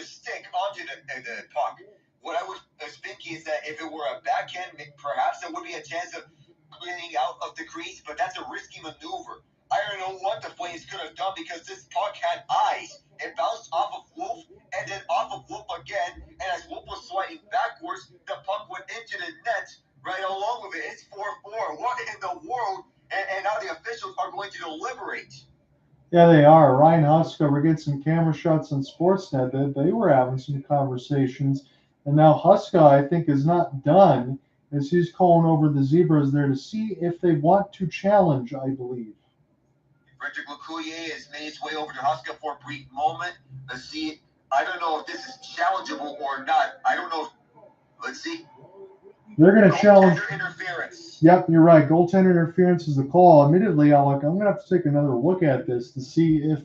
stick onto the puck. What I was thinking is that if it were a backhand, perhaps there would be a chance of cleaning out of the crease, but that's a risky maneuver. I don't know what the Flames could have done because this puck had eyes. It bounced off of Wolf and then off of Wolf again, and as Wolf was sliding backwards, the puck went into the net right along with it. It's 4-4. What in the world? And now the officials are going to deliberate. Yeah, they are. Ryan Huska, we're getting some camera shots on Sportsnet that they were having some conversations. And now Huska, I think, is not done as he's calling over the Zebras there to see if they want to challenge, I believe. Frederick Lecoullier has made his way over to Huska for a brief moment. Let's see. I don't know if this is challengeable or not. I don't know. Let's see. They're going to challenge. Interference. Yep, you're right. Goaltender interference is the call. Admittedly, Alec, I'm going to have to take another look at this to see if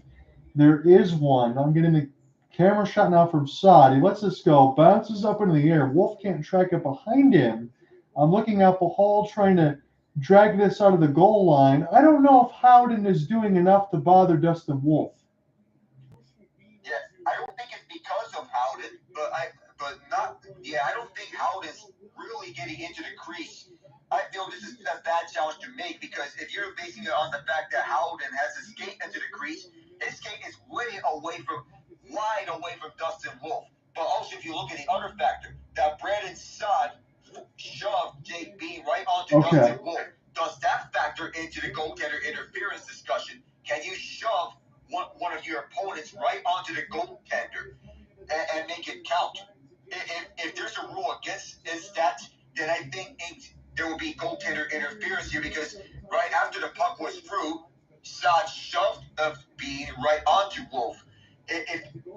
there is one. I'm getting the camera shot now from Saad. He lets this go, bounces up into the air. Wolf can't track it behind him. I'm looking at Pahal trying to drag this out of the goal line. I don't know if Howden is doing enough to bother Dustin Wolf. Yeah, I don't think it's because of Howden, I don't think Howden's really getting into the crease. I feel this is a bad challenge to make because if you're basing it on the fact that Howden has his skate into the crease, his skate is wide away from Dustin Wolf. But also, if you look at the other factor, that Brandon Saad shoved Jake Bean right onto Dustin Wolf. Does that factor into the goaltender interference discussion? Can you shove one of your opponents right onto the goaltender and make it count? If there's a rule against that, then I think there will be goaltender interference here because right after the puck was through, Saad shoved Bean right onto Wolf.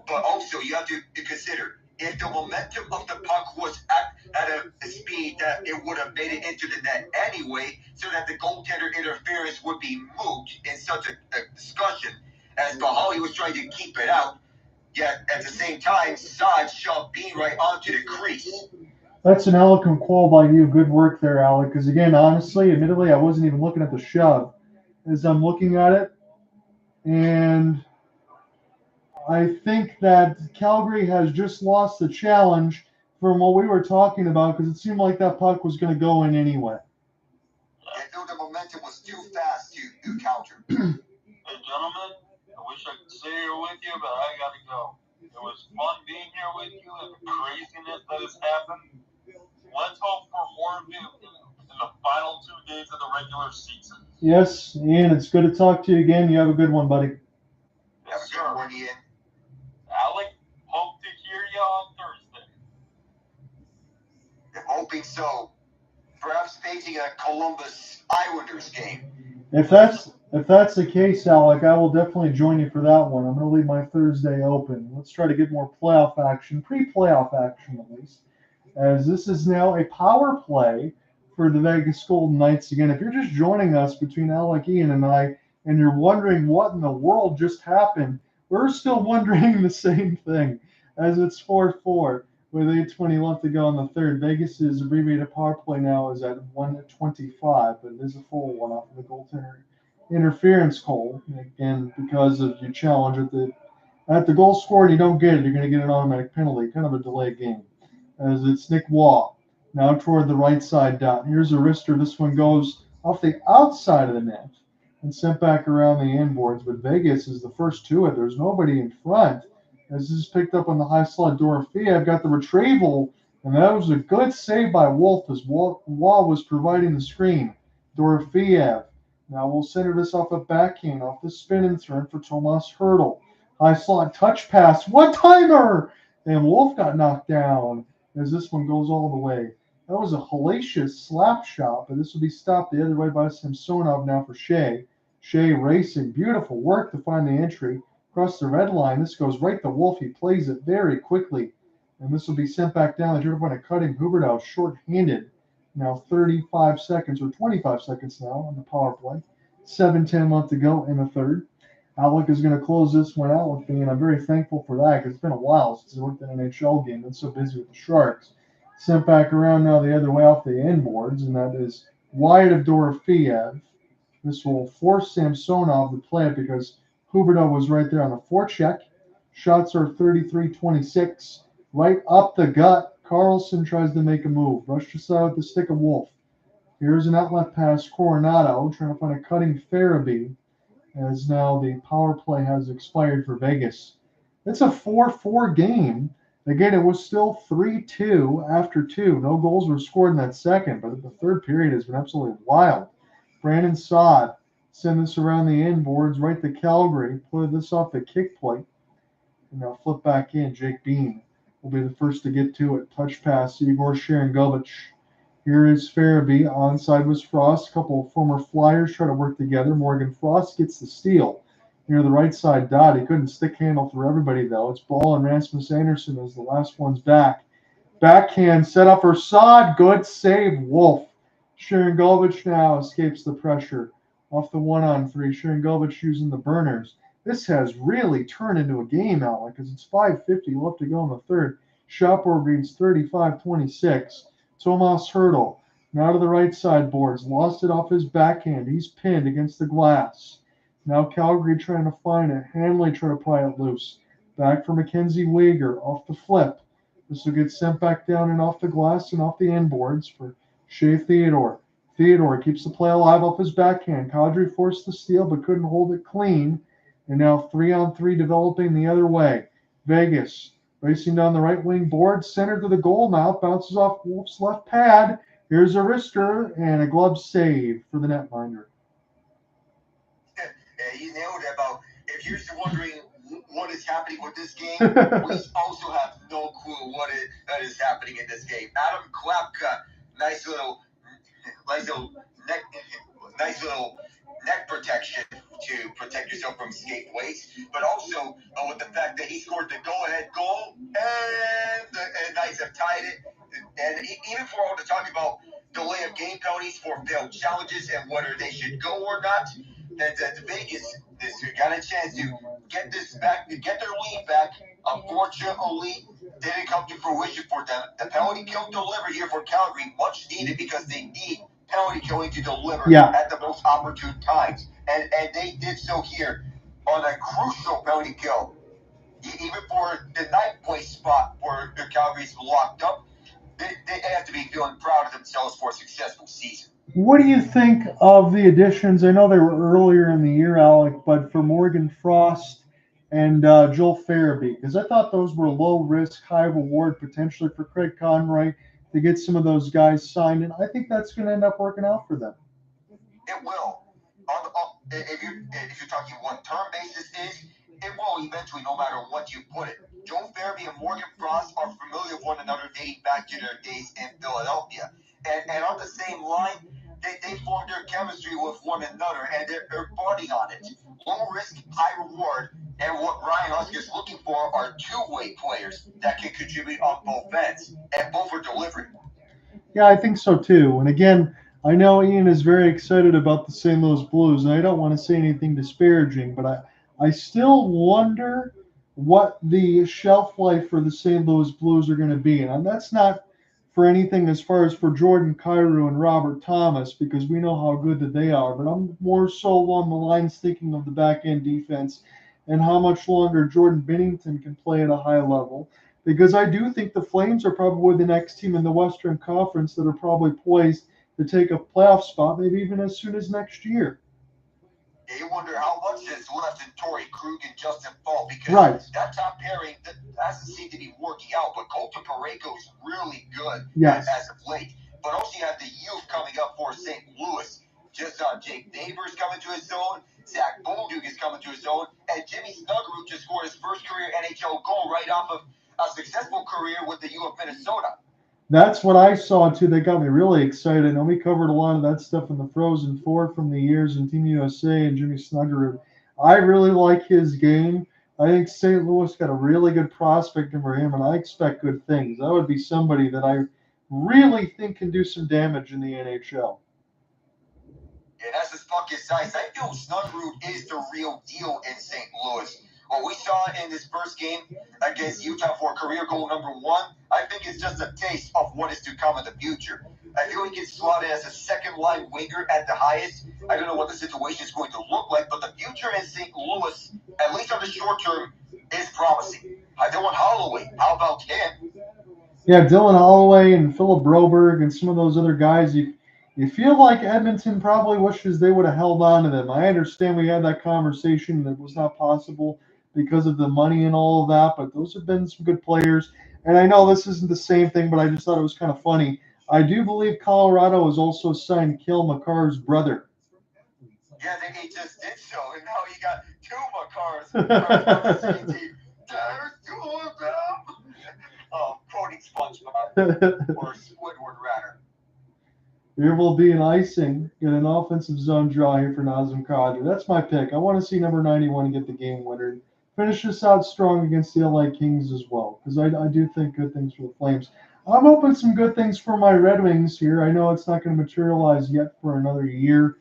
But also, you have to consider, if the momentum of the puck was at a speed that it would have made it into the net anyway, so that the goaltender interference would be moot in such a discussion, as Bahali was trying to keep it out, yet at the same time, Saad shoved Bean right onto the crease. That's an eloquent call by you. Good work there, Alec. Because again, honestly, admittedly, I wasn't even looking at the shove as I'm looking at it. And I think that Calgary has just lost the challenge from what we were talking about because it seemed like that puck was going to go in anyway. I feel the momentum was too fast to counter. Hey, gentlemen, I wish I could stay here with you, but I got to go. It was fun being here with you and the craziness that has happened. Let's hope for more of it in the final 2 days of the regular season. Yes, Ian, it's good to talk to you again. You have a good one, buddy. Have a good one, Ian. Alec, hope to hear you on Thursday. I'm hoping so. Perhaps facing a Columbus Islanders game. If that's the case, Alec, I will definitely join you for that one. I'm going to leave my Thursday open. Let's try to get more playoff action, pre-playoff action at least, as this is now a power play for the Vegas Golden Knights. Again, if you're just joining us between Alec, Ian, and I, and you're wondering what in the world just happened, we're still wondering the same thing, as it's 4-4 with 8:20 left to go in the third. Vegas's abbreviated power play now is at 1:25, but it is a full one off of the goaltender interference call. Again, because of your challenge at the goal scorer and you don't get it, you're going to get an automatic penalty, kind of a delayed game. As it's Nick Waugh now toward the right side dot. Here's a wrister. This one goes off the outside of the net and sent back around the inboards. But Vegas is the first to it. There's nobody in front. As this is picked up on the high slot, Dorothea. I've got the retrieval And that was a good save by Wolf as Waugh was providing the screen. Dorofeev. Now we'll center this off a backhand, off the spin and turn for Tomas Hertl. High slot touch pass. One-timer! And Wolf got knocked down as this one goes all the way. That was a hellacious slap shot, but this will be stopped the other way by Samsonov now for Shea. Shea racing. Beautiful work to find the entry. Across the red line. This goes right to Wolf. He plays it very quickly. And this will be sent back down. They're going to cut him. Huberdeau short-handed. Now 35 seconds or 25 seconds now on the power play. 7:10 left to go in the third. Alec is going to close this one out with me, and I'm very thankful for that because it's been a while since I worked in an NHL game. Been so busy with the Sharks. Sent back around now the other way off the end boards, and that is wide of Dorofeev. This will force Samsonov to play it because Huberdeau was right there on the forecheck. Shots are 33-26. Right up the gut. Carlson tries to make a move. Rushed aside with the stick of Wolf. Here's an outlet pass. Coronado trying to find a cutting Farabee as now the power play has expired for Vegas. It's a 4-4 game. Again, it was still 3-2 after 2. No goals were scored in that second, but the third period has been absolutely wild. Brandon Saad send this around the end boards right to Calgary. Play this off the kick plate. And now flip back in. Jake Bean will be the first to get to it. Touch pass, Igor Sharangovich. Here is Farabee. Onside was Frost. A couple of former Flyers try to work together. Morgan Frost gets the steal. Near the right side dot. He couldn't stick handle through everybody, though. It's Ball and Rasmus Anderson as the last one's back. Backhand set up for Saad. Good save, Wolf. Sharangovich now escapes the pressure. Off the 1-on-3. Sharangovich using the burners. This has really turned into a game, Alec, because it's 5:50 left to go in the third. Shopper reads 35-26. Tomas Hertl, now to the right side boards, lost it off his backhand. He's pinned against the glass. Now Calgary trying to find it. Hanley trying to pry it loose. Back for Mackenzie Weegar off the flip. This will get sent back down and off the glass and off the end boards for Shea Theodore. Theodore keeps the play alive off his backhand. Kadri forced the steal but couldn't hold it clean. And now 3-on-3 developing the other way. Vegas racing down the right wing board, centered to the goal mouth, bounces off Wolf's left pad. Here's a wrister and a glove save for the netminder. You nailed it about if you're wondering what is happening with this game, we also have no clue that is happening in this game. Adam Klapka, nice little neck protection to protect yourself from escape weights, but also with the fact that he scored the go-ahead goal and the Knights have tied it. And even for all the talk about delay of game penalties for failed challenges and whether they should go or not, that Vegas got a chance to get this back, to get their lead back. Unfortunately, didn't come to fruition for them. The penalty kill delivery here for Calgary, much needed because they need penalty killing to deliver at the most opportune times. And they did so here on a crucial penalty kill. Even for the ninth place spot where the Calgary's locked up, they have to be feeling proud of themselves for a successful season. What do you think of the additions? I know they were earlier in the year, Alec, but for Morgan Frost and Joel Farabee, because I thought those were low risk, high reward potentially for Craig Conroy to get some of those guys signed, and I think that's going to end up working out for them. It will. If you're talking what term basis is, it will eventually, no matter what you put it. Joel Farabee and Morgan Frost are familiar with one another dating back to their days in Philadelphia. And on the same line, they formed their chemistry with one another, and they're bonding on it. Low risk, high reward, and what Ryan Husk is looking for are two-way players that can contribute on both ends, and both are delivering. Yeah, I think so too. And again, I know Ian is very excited about the St. Louis Blues, and I don't want to say anything disparaging, but I still wonder what the shelf life for the St. Louis Blues are going to be. And that's not for anything as far as for Jordan Kyrou and Robert Thomas, because we know how good that they are. But I'm more so along the lines thinking of the back-end defense and how much longer Jordan Binnington can play at a high level. Because I do think the Flames are probably the next team in the Western Conference that are probably poised to take a playoff spot, maybe even as soon as next year. You wonder how much is left in Torrey Krug and Justin Fall, because Right. that top pairing that hasn't seemed to be working out. But Colton Parayko's really good Yes. as of late. But also you have the youth coming up for St. Louis. Just Jake Neighbors coming to his zone. Zach Bolduc is coming to his zone. And Jimmy Snuggerud just scored his first career NHL goal right off of a successful career with the U of Minnesota. That's what I saw too. That got me really excited. And we covered a lot of that stuff in the Frozen Four from the years in Team USA and Jimmy Snuggerud. I really like his game. I think St. Louis got a really good prospect for him, and I expect good things. That would be somebody that I really think can do some damage in the NHL. And as his puck is nice, I feel Snuggerud is the real deal in St. Louis. What we saw in this first game against Utah for career goal number 1, I think it's just a taste of what is to come in the future. I feel he gets slotted as a second-line winger at the highest. I don't know what the situation is going to look like, but the future in St. Louis, at least on the short term, is promising. Dylan Holloway, how about him? Yeah, Dylan Holloway and Philip Broberg and some of those other guys, you feel like Edmonton probably wishes they would have held on to them. I understand we had that conversation that it was not possible because of the money and all of that, but those have been some good players. And I know this isn't the same thing, but I just thought it was kind of funny. I do believe Colorado has also signed Kale McCarr's brother. Yeah, they just did so, and now you got 2 McCarrs on the same team. There's 2 of them! Quoting SpongeBob, or Squidward, rather. There will be an icing in an offensive zone draw here for Nazem Kadri. That's my pick. I want to see number 91 get the game winner. Finish this out strong against the LA Kings as well, because I do think good things for the Flames. I'm hoping some good things for my Red Wings here. I know it's not going to materialize yet for another year.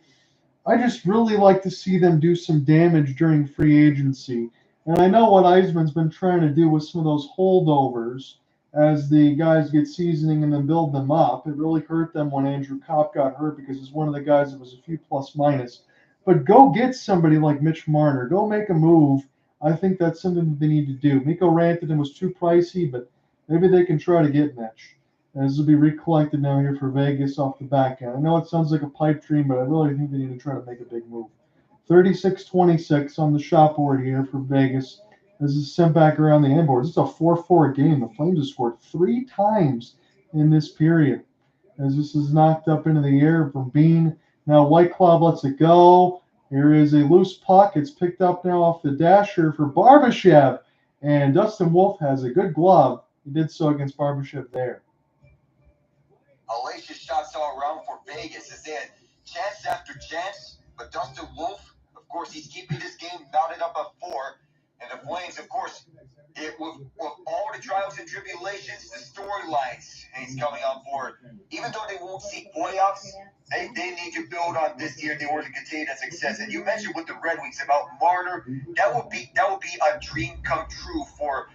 I just really like to see them do some damage during free agency. And I know what Eisman's been trying to do with some of those holdovers as the guys get seasoning and then build them up. It really hurt them when Andrew Kopp got hurt because he's one of the guys that was a few plus minus. But go get somebody like Mitch Marner. Go make a move. I think that's something that they need to do. Mikko Rantanen was too pricey, but maybe they can try to get Mitch. And this will be recollected now here for Vegas off the back end. I know it sounds like a pipe dream, but I really think they need to try to make a big move. 36-26 on the shot board here for Vegas. This is sent back around the end boards. It's a 4-4 game. The Flames have scored 3 times in this period. As this is knocked up into the air from Bean. Now White Cloud lets it go. Here is a loose puck. It's picked up now off the dasher for Barbashev. And Dustin Wolf has a good glove. He did so against Barbashev there. Hellacious shots all around for Vegas as they had chance after chance, but Dustin Wolf, of course, he's keeping this game knotted up at 4. And the Flames, of course, with all the trials and tribulations, the storylines he's coming on board. Even though they won't see playoffs, they need to build on this year in order to continue that success. And you mentioned with the Red Wings about Marner, that would be a dream come true for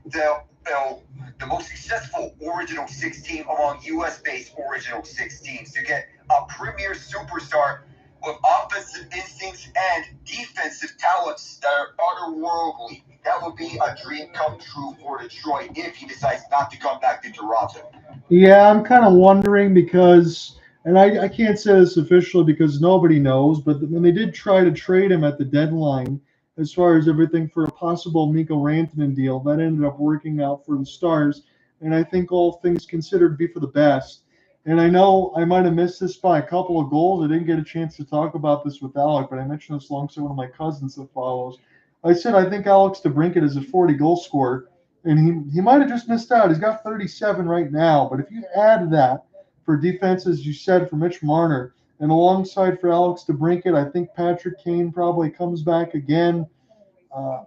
the most successful original 6 team among U.S.-based original 6 teams to get a premier superstar with offensive instincts and defensive talents that are otherworldly. That would be a dream come true for Detroit if he decides not to come back to Toronto. Yeah, I'm kind of wondering because, and I can't say this officially because nobody knows, but when they did try to trade him at the deadline, as far as everything for a possible Mikko Rantanen deal, that ended up working out for the Stars, and I think all things considered be for the best. And I know I might have missed this by a couple of goals. I didn't get a chance to talk about this with Alec, but I mentioned this alongside one of my cousins that follows. I said I think Alex DeBrincat is a 40-goal scorer, and he might have just missed out. He's got 37 right now, but if you add that for defense, as you said, for Mitch Marner, and alongside for Alex DeBrincat, I think Patrick Kane probably comes back again.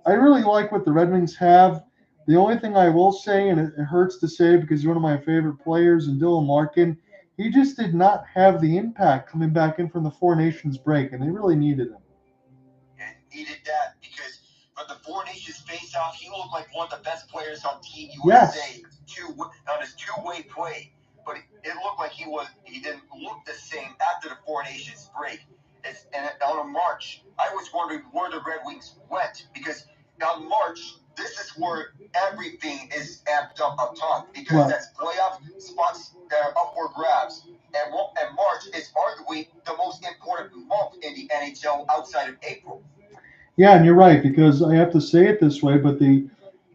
I really like what the Red Wings have. The only thing I will say, and it hurts to say because he's one of my favorite players, and Dylan Larkin, he just did not have the impact coming back in from the Four Nations break, and they really needed him. And needed that because from the Four Nations face-off, he looked like one of the best players on Team USA on his two-way play. But it looked like he didn't look the same after the Four Nations break. And on March, I was wondering where the Red Wings went because on March, this is where everything is amped up top because that's playoff spots that are up for grabs. and March is arguably the most important month in the NHL outside of April. Yeah, and you're right, because I have to say it this way, but the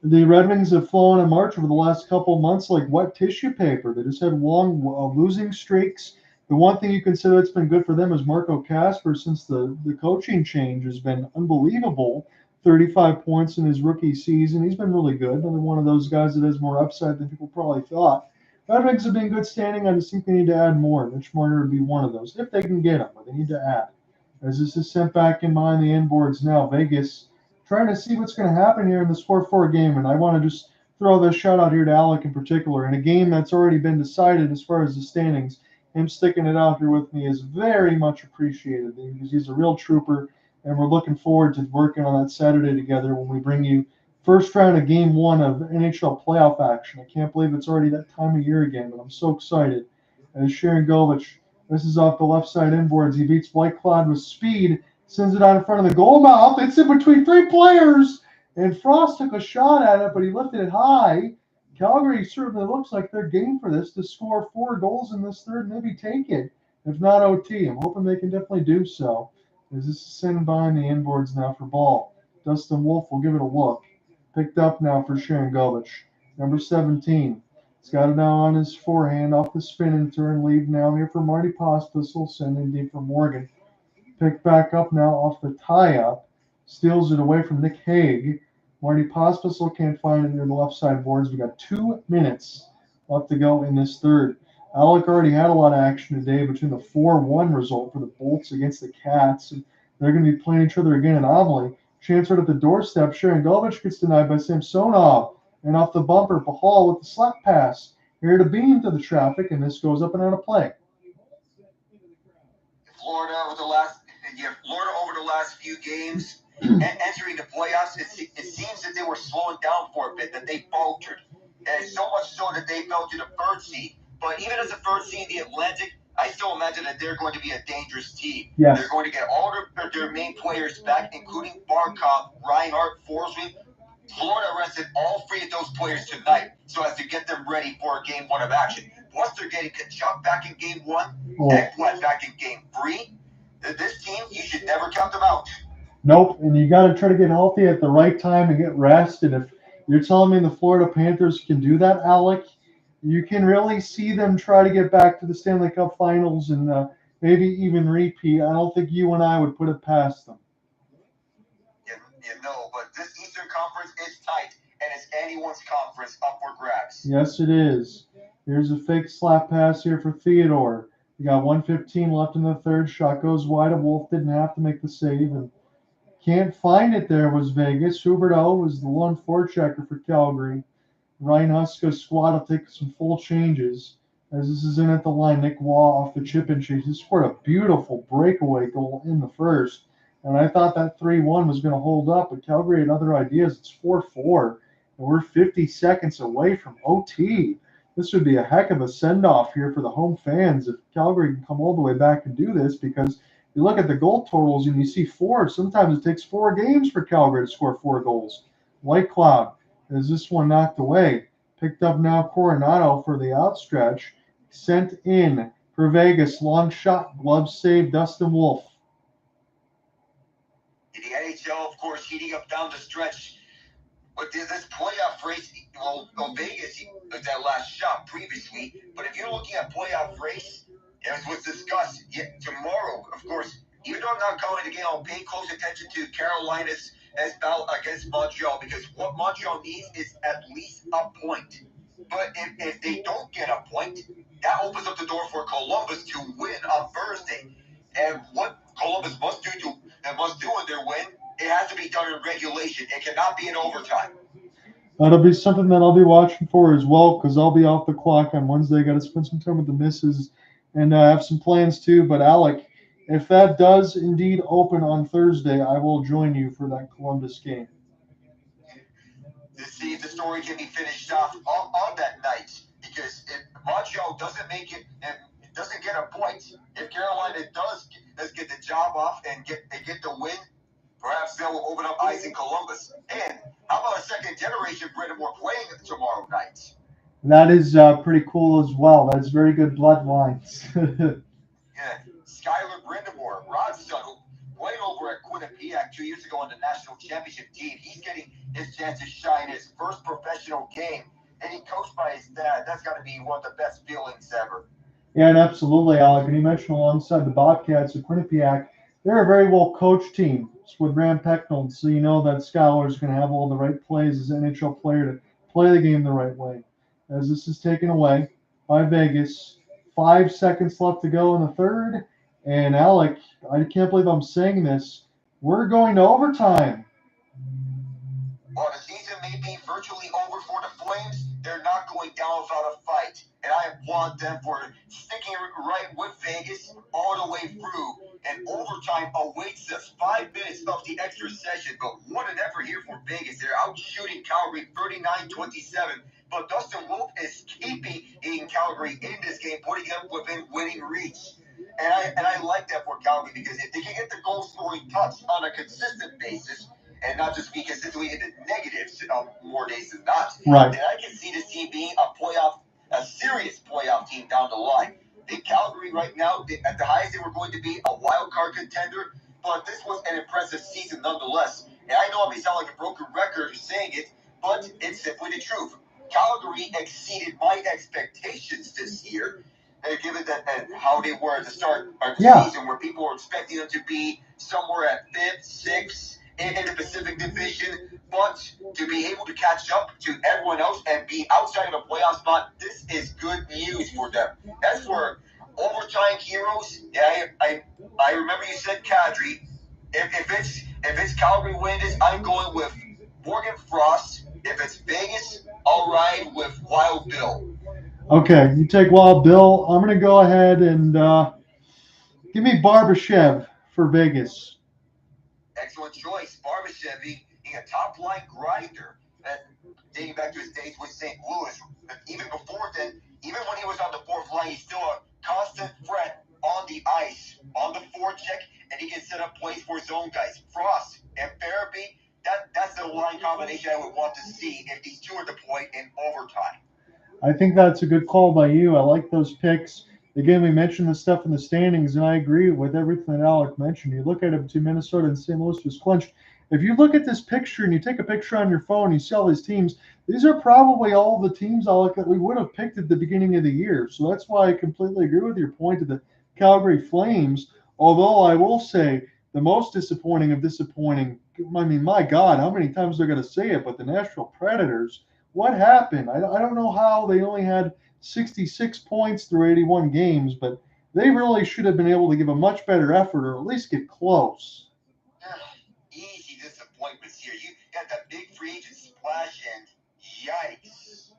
Red Wings have fallen in March over the last couple of months like wet tissue paper. They just had long losing streaks. The one thing you can say that's been good for them is Marco Kasper, since the coaching change, has been unbelievable. 35 points in his rookie season. He's been really good. Another one of those guys that has more upside than people probably thought. Red Wings have been good standing. I just think they need to add more. Mitch Marner would be one of those, if they can get him, but they need to add. As this is sent back in behind the inboards now, Vegas trying to see what's going to happen here in this 4-4 game. And I want to just throw this shout out here to Alec in particular. In a game that's already been decided as far as the standings, him sticking it out here with me is very much appreciated because he's a real trooper. And we're looking forward to working on that Saturday together when we bring you first round of game 1 of NHL playoff action. I can't believe it's already that time of year again, but I'm so excited. As Sharon Govich, this is off the left side inboards. He beats White Cloud with speed, sends it out in front of the goal mouth. It's in between 3 players, and Frost took a shot at it, but he lifted it high. Calgary certainly looks like they're game for this to score 4 goals in this third, maybe take it, if not OT. I'm hoping they can definitely do so. As this is sending behind the inboards now for ball. Dustin Wolf will give it a look. Picked up now for Sharon Govich. Number 17. He's got it now on his forehand off the spin and turn lead now here for Marty Pospisil, sending deep for Morgan. Picked back up now off the tie-up. Steals it away from Nick Hague. Marty Pospisil can't find it near the left side boards. We got 2 minutes left to go in this third. Alec already had a lot of action today between the 4-1 result for the Bolts against the Cats. And they're going to be playing each other again in Amelie. Chance right at the doorstep. Sharon Govich gets denied by Samsonov. And off the bumper, Pahal with the slap pass. Here to beam to the traffic, and this goes up and out of play. Florida over the last few games, entering the playoffs, it seems that they were slowing down for a bit, that they faltered. And so much so that they fell to the 3rd seed. But even as a 3rd seed in the Atlantic, I still imagine that they're going to be a dangerous team. Yes. They're going to get all their main players back, including Barkov, Reinhart, Forsby. Florida rested all 3 of those players tonight so as to get them ready for game 1 of action. Plus, they're getting Kachuk back in game 1, Ekblad back in game 3. This team, you should never count them out. Nope, and you got to try to get healthy at the right time and get rest. And if you're telling me the Florida Panthers can do that, Alec, you can really see them try to get back to the Stanley Cup Finals and maybe even repeat. I don't think you and I would put it past them. You know, but this Eastern Conference is tight, and it's anyone's conference up for grabs. Yes, it is. Here's a fake slap pass here for Theodore. You got 1:15 left in the third. Shot goes wide. Wolf didn't have to make the save, and can't find it there was Vegas. Huberdeau was the one forechecker for Calgary. Ryan Huska's squad will take some full changes. As this is in at the line, Nick Waugh off the chip and chase. He scored a beautiful breakaway goal in the first. And I thought that 3-1 was going to hold up, but Calgary had other ideas. It's 4-4, and we're 50 seconds away from OT. This would be a heck of a send-off here for the home fans if Calgary can come all the way back and do this, because you look at the goal totals and you see 4. Sometimes it takes 4 games for Calgary to score 4 goals. White Cloud has this one knocked away. Picked up now Coronado for the outstretch. Sent in for Vegas. Long shot. Glove save. Dustin Wolf. The NHL, of course, heating up down the stretch. But this playoff race, well, Vegas with that last shot previously. But if you're looking at playoff race, as was discussed tomorrow, of course, even though I'm not going to game, I'll pay close attention to Carolina's battle against Montreal, because what Montreal needs is at least a point. But if they don't get a point, that opens up the door for Columbus to win on Thursday. And what Columbus must do in their win, it has to be done in regulation. It cannot be in overtime. That'll be something that I'll be watching for as well, because I'll be off the clock on Wednesday. Got to spend some time with the missus and have some plans too. But Alec, if that does indeed open on Thursday, I will join you for that Columbus game. To see if the story can be finished off on that night, because if Montreal doesn't make it and doesn't get a point, if Carolina does get the job off and get the win, perhaps they'll open up eyes in Columbus. And how about a second generation Brind'Amour playing tomorrow night? That is pretty cool as well. That's very good bloodlines. Yeah, Skylar Brindamore, Rod's son, who played over at Quinnipiac 2 years ago on the national championship team. He's getting his chance to shine his first professional game, and he coached by his dad. That's got to be one of the best feelings ever. Yeah, and absolutely, Alec. And you mentioned alongside the Bobcats of Quinnipiac, they're a very well coached team. It's with Graham Pecknold, so you know that Skylar is going to have all the right plays as an NHL player to play the game the right way. As this is taken away by Vegas, 5 seconds left to go in the third. And Alec, I can't believe I'm saying this. We're going to overtime. While the season may be virtually over for the Flames, they're not going down without a fight. And I applaud them for sticking right with Vegas all the way through. And overtime awaits us. 5 minutes of the extra session. But what an effort here for Vegas. They're out shooting Calgary 39-27. But Dustin Wolf is keeping Calgary in this game, putting them within winning reach. And I like that for Calgary because if they can get the goal scoring touch on a consistent basis, and not just be consistently in the negatives more days than not, Right. then I can see this team being a serious playoff team down the line. In Calgary right now, at the highest, they were going to be a wild card contender, but this was an impressive season nonetheless. And I know I may sound like a broken record saying it, but it's simply the truth. Calgary exceeded my expectations this year, given that and how they were at the start of the season, where people were expecting them to be somewhere at fifth, sixth in the Pacific Division, but to be able to catch up to everyone else and be outside of a playoff spot, this is good news for them. As for overtime heroes, yeah, I remember you said Kadri. If it's Calgary wins, I'm going with Morgan Frost. If it's Vegas, I'll ride with Wild Bill. Okay, you take Wild Bill. I'm going to go ahead and give me Barbashev for Vegas. Excellent choice. Barbashev being a top line grinder, dating back to his days with St. Louis. Even before then, even when he was on the fourth line, he's still a constant threat on the ice, on the forecheck, and he can set up plays for his own guys. Frost and Farabee, that's the line combination I would want to see if these two are deployed in overtime. I think that's a good call by you. I like those picks. Again, we mentioned the stuff in the standings, and I agree with everything that Alec mentioned. You look at it between Minnesota and St. Louis was clinched. If you look at this picture and you take a picture on your phone, you see all these teams. These are probably all the teams, Alec, that we would have picked at the beginning of the year. So that's why I completely agree with your point of the Calgary Flames. Although I will say the most disappointing of disappointing, I mean, my God, how many times they're going to say it, but the Nashville Predators, what happened? I don't know how they only had 66 points through 81 games, but they really should have been able to give a much better effort or at least get close. Easy disappointments here. You got that big free agent splash, and yikes.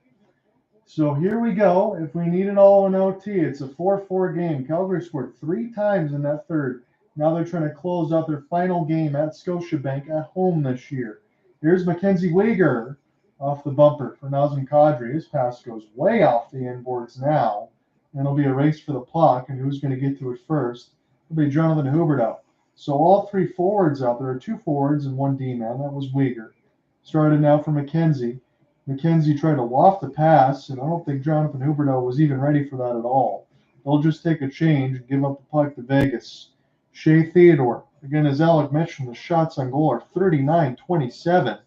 So here we go. If we need it all in OT, it's a 4-4 game. Calgary scored 3 times in that third. Now they're trying to close out their final game at Scotiabank at home this year. Here's Mackenzie Weegar off the bumper for Nazem Kadri. His pass goes way off the inboards now. And it'll be a race for the puck, and who's going to get to it first? It'll be Jonathan Huberdeau. So all 3 forwards out there, 2 forwards and 1 D-man. That was Weegar. Started now for Mackenzie. Mackenzie tried to waft the pass, and I don't think Jonathan Huberdeau was even ready for that at all. They'll just take a change and give up the puck to Vegas. Shea Theodore. Again, as Alec mentioned, the shots on goal are 39-27.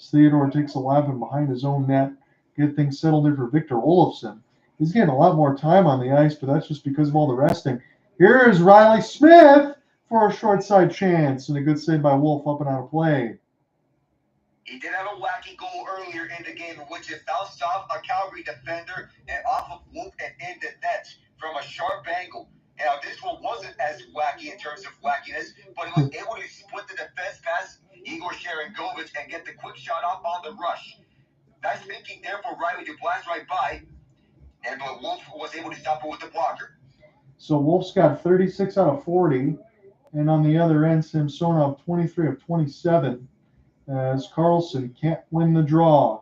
Theodore takes 11 behind his own net. Get things settled there for Victor Olofsson. He's getting a lot more time on the ice, but that's just because of all the resting. Here is Riley Smith for a short side chance, and a good save by Wolf up and out of play. He did have a wacky goal earlier in the game in which it bounced off a Calgary defender and off of Wolf and in the net from a sharp angle. Now, this one wasn't as wacky in terms of wackiness, but he was able to split the defense past Igor Sharangovich and get the quick shot off on the rush. Nice thinking there for Riley to blast right by, and Wolf was able to stop it with the blocker. So Wolf's got 36 out of 40, and on the other end, Samsonov 23 of 27. As Carlson can't win the draw.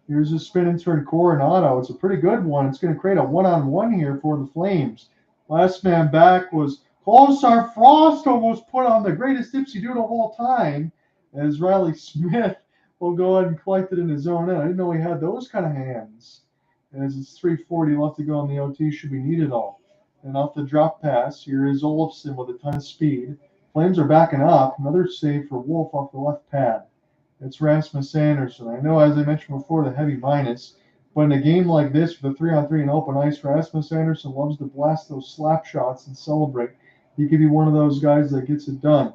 Here's a spin and turn Coronado. It's a pretty good one. It's going to create a one-on-one here for the Flames. Last man back was Closeout. Frost almost put on the greatest dipsy doodle of all time, as Riley Smith will go ahead and collect it in his own end. I didn't know he had those kind of hands. as it's 3:40 left to go on the OT, should we need it all. And off the drop pass, here is Olofsson with a ton of speed. Flames are backing up. Another save for Wolf off the left pad. It's Rasmus Anderson. I know, as I mentioned before, the heavy minus. But in a game like this, with a 3-on-3 and open ice, Rasmus Anderson loves to blast those slap shots and celebrate. He could be one of those guys that gets it done.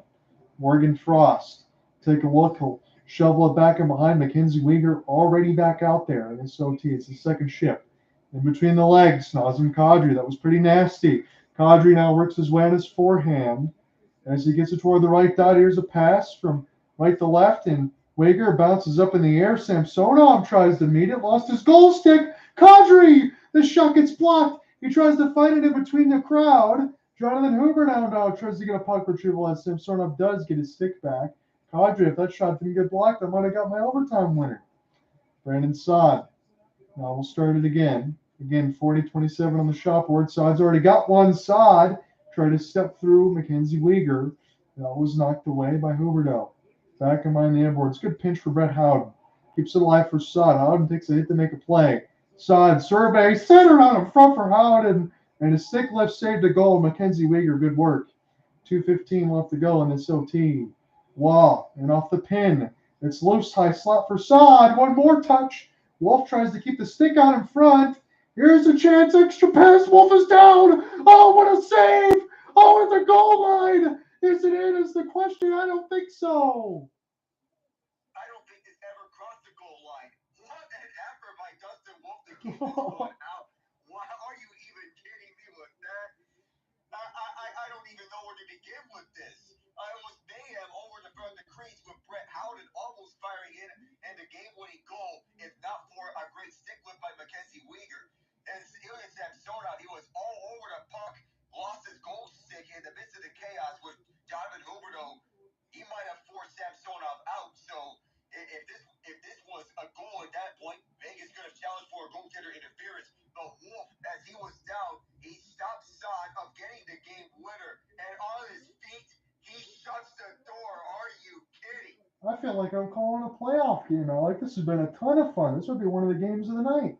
Morgan Frost, take a look. He'll shovel it back in behind. Mackenzie Weegar already back out there in this OT. It's his second shift. In between the legs, Nazem Kadri. That was pretty nasty. Kadri now works his way on his forehand. As he gets it toward the right dot, here's a pass from right to left, and Weegar bounces up in the air. Samsonov tries to meet it, lost his goal stick. Kadri! The shot gets blocked. He tries to fight it in between the crowd. Jonathan Huber now tries to get a puck retrieval as Samsonov does get his stick back. Kadri, if that shot didn't get blocked, I might have got my overtime winner. Brandon Saad. Now we'll start it again. Again, 40-27 on the shot board. Saad's already got one. Saad tried to step through Mackenzie Weegar. That was knocked away by Huberdeau. Back in behind the end boards. Good pinch for Brett Howden. Keeps it alive for Saad. Howden takes a hit to make a play. Saad survey. Centered on in front for Howden. And a stick lift saved a goal. Mackenzie Weegar, good work. 2:15 left to go in this OT. Wall. And off the pin. It's loose, high slot for Saad. One more touch. Wolf tries to keep the stick out in front. Here's a chance. Extra pass. Wolf is down. Oh, what a save. Oh, at the goal line. Is it in? Is the question. I don't think so. I don't think this ever crossed the goal line. What an effort by Dustin Wolf to keep this one out. Why are you even kidding me with that? I don't even know where to begin with this. I almost made him over the front of the crease with Brett Howden almost firing in and the game-winning goal, if not for a great stick lift by Mackenzie Weegar. And Ilya Samsonov, he was all over the puck, lost his goal stick in the midst of the chaos with Jonathan Huberdeau. He might have forced Samsonov out. So if this was a goal at that point, Vegas could have challenged for a goaltender interference. But Wolf, as he was down, he stopped Saad of getting the game winner. And on his feet, he shuts the door. Are you kidding? I feel like I'm calling a playoff game. This has been a ton of fun. This would be one of the games of the night.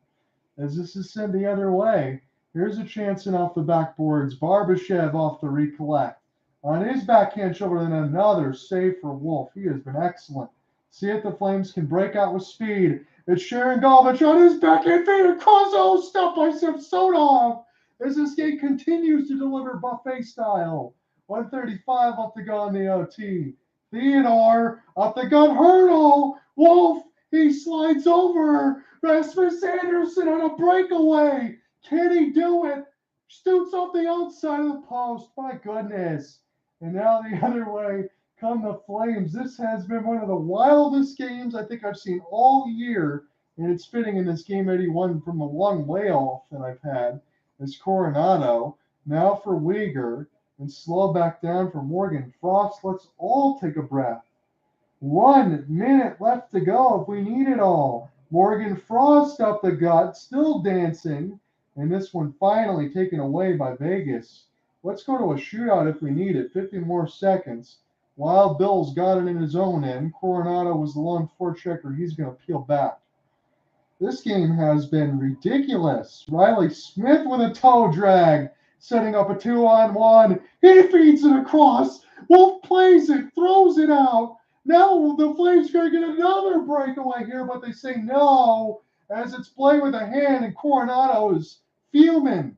As this is sent the other way, here's a chance in off the backboards. Barbashev off the recollect. On his backhand shoulder, then another save for Wolf. He has been excellent. See if the Flames can break out with speed. It's Sharon Galvich on his backhand feed across. Oh, stopped by Samsonov. As this game continues to deliver buffet style. 135 off the go on the OT. Theodore off the gun hurdle. Wolf, he slides over. Rasmus Anderson on a breakaway. Can he do it? Stoots off the outside of the post. My goodness. And now the other way come the Flames. This has been one of the wildest games I think I've seen all year. And it's fitting in this game 81 from the long layoff that I've had. It's Coronado. Now for Weegar. And slow back down for Morgan Frost. Let's all take a breath. 1 minute left to go if we need it all. Morgan Frost up the gut, still dancing. And this one finally taken away by Vegas. Let's go to a shootout if we need it. 50 more seconds. Wild Bill's got it in his own end. Coronado was the long forechecker. He's going to peel back. This game has been ridiculous. Riley Smith with a toe drag. Setting up a 2-on-1. He feeds it across. Wolf plays it, throws it out. Now the Flames are going to get another breakaway here, but they say no as it's played with a hand, and Coronado is fuming.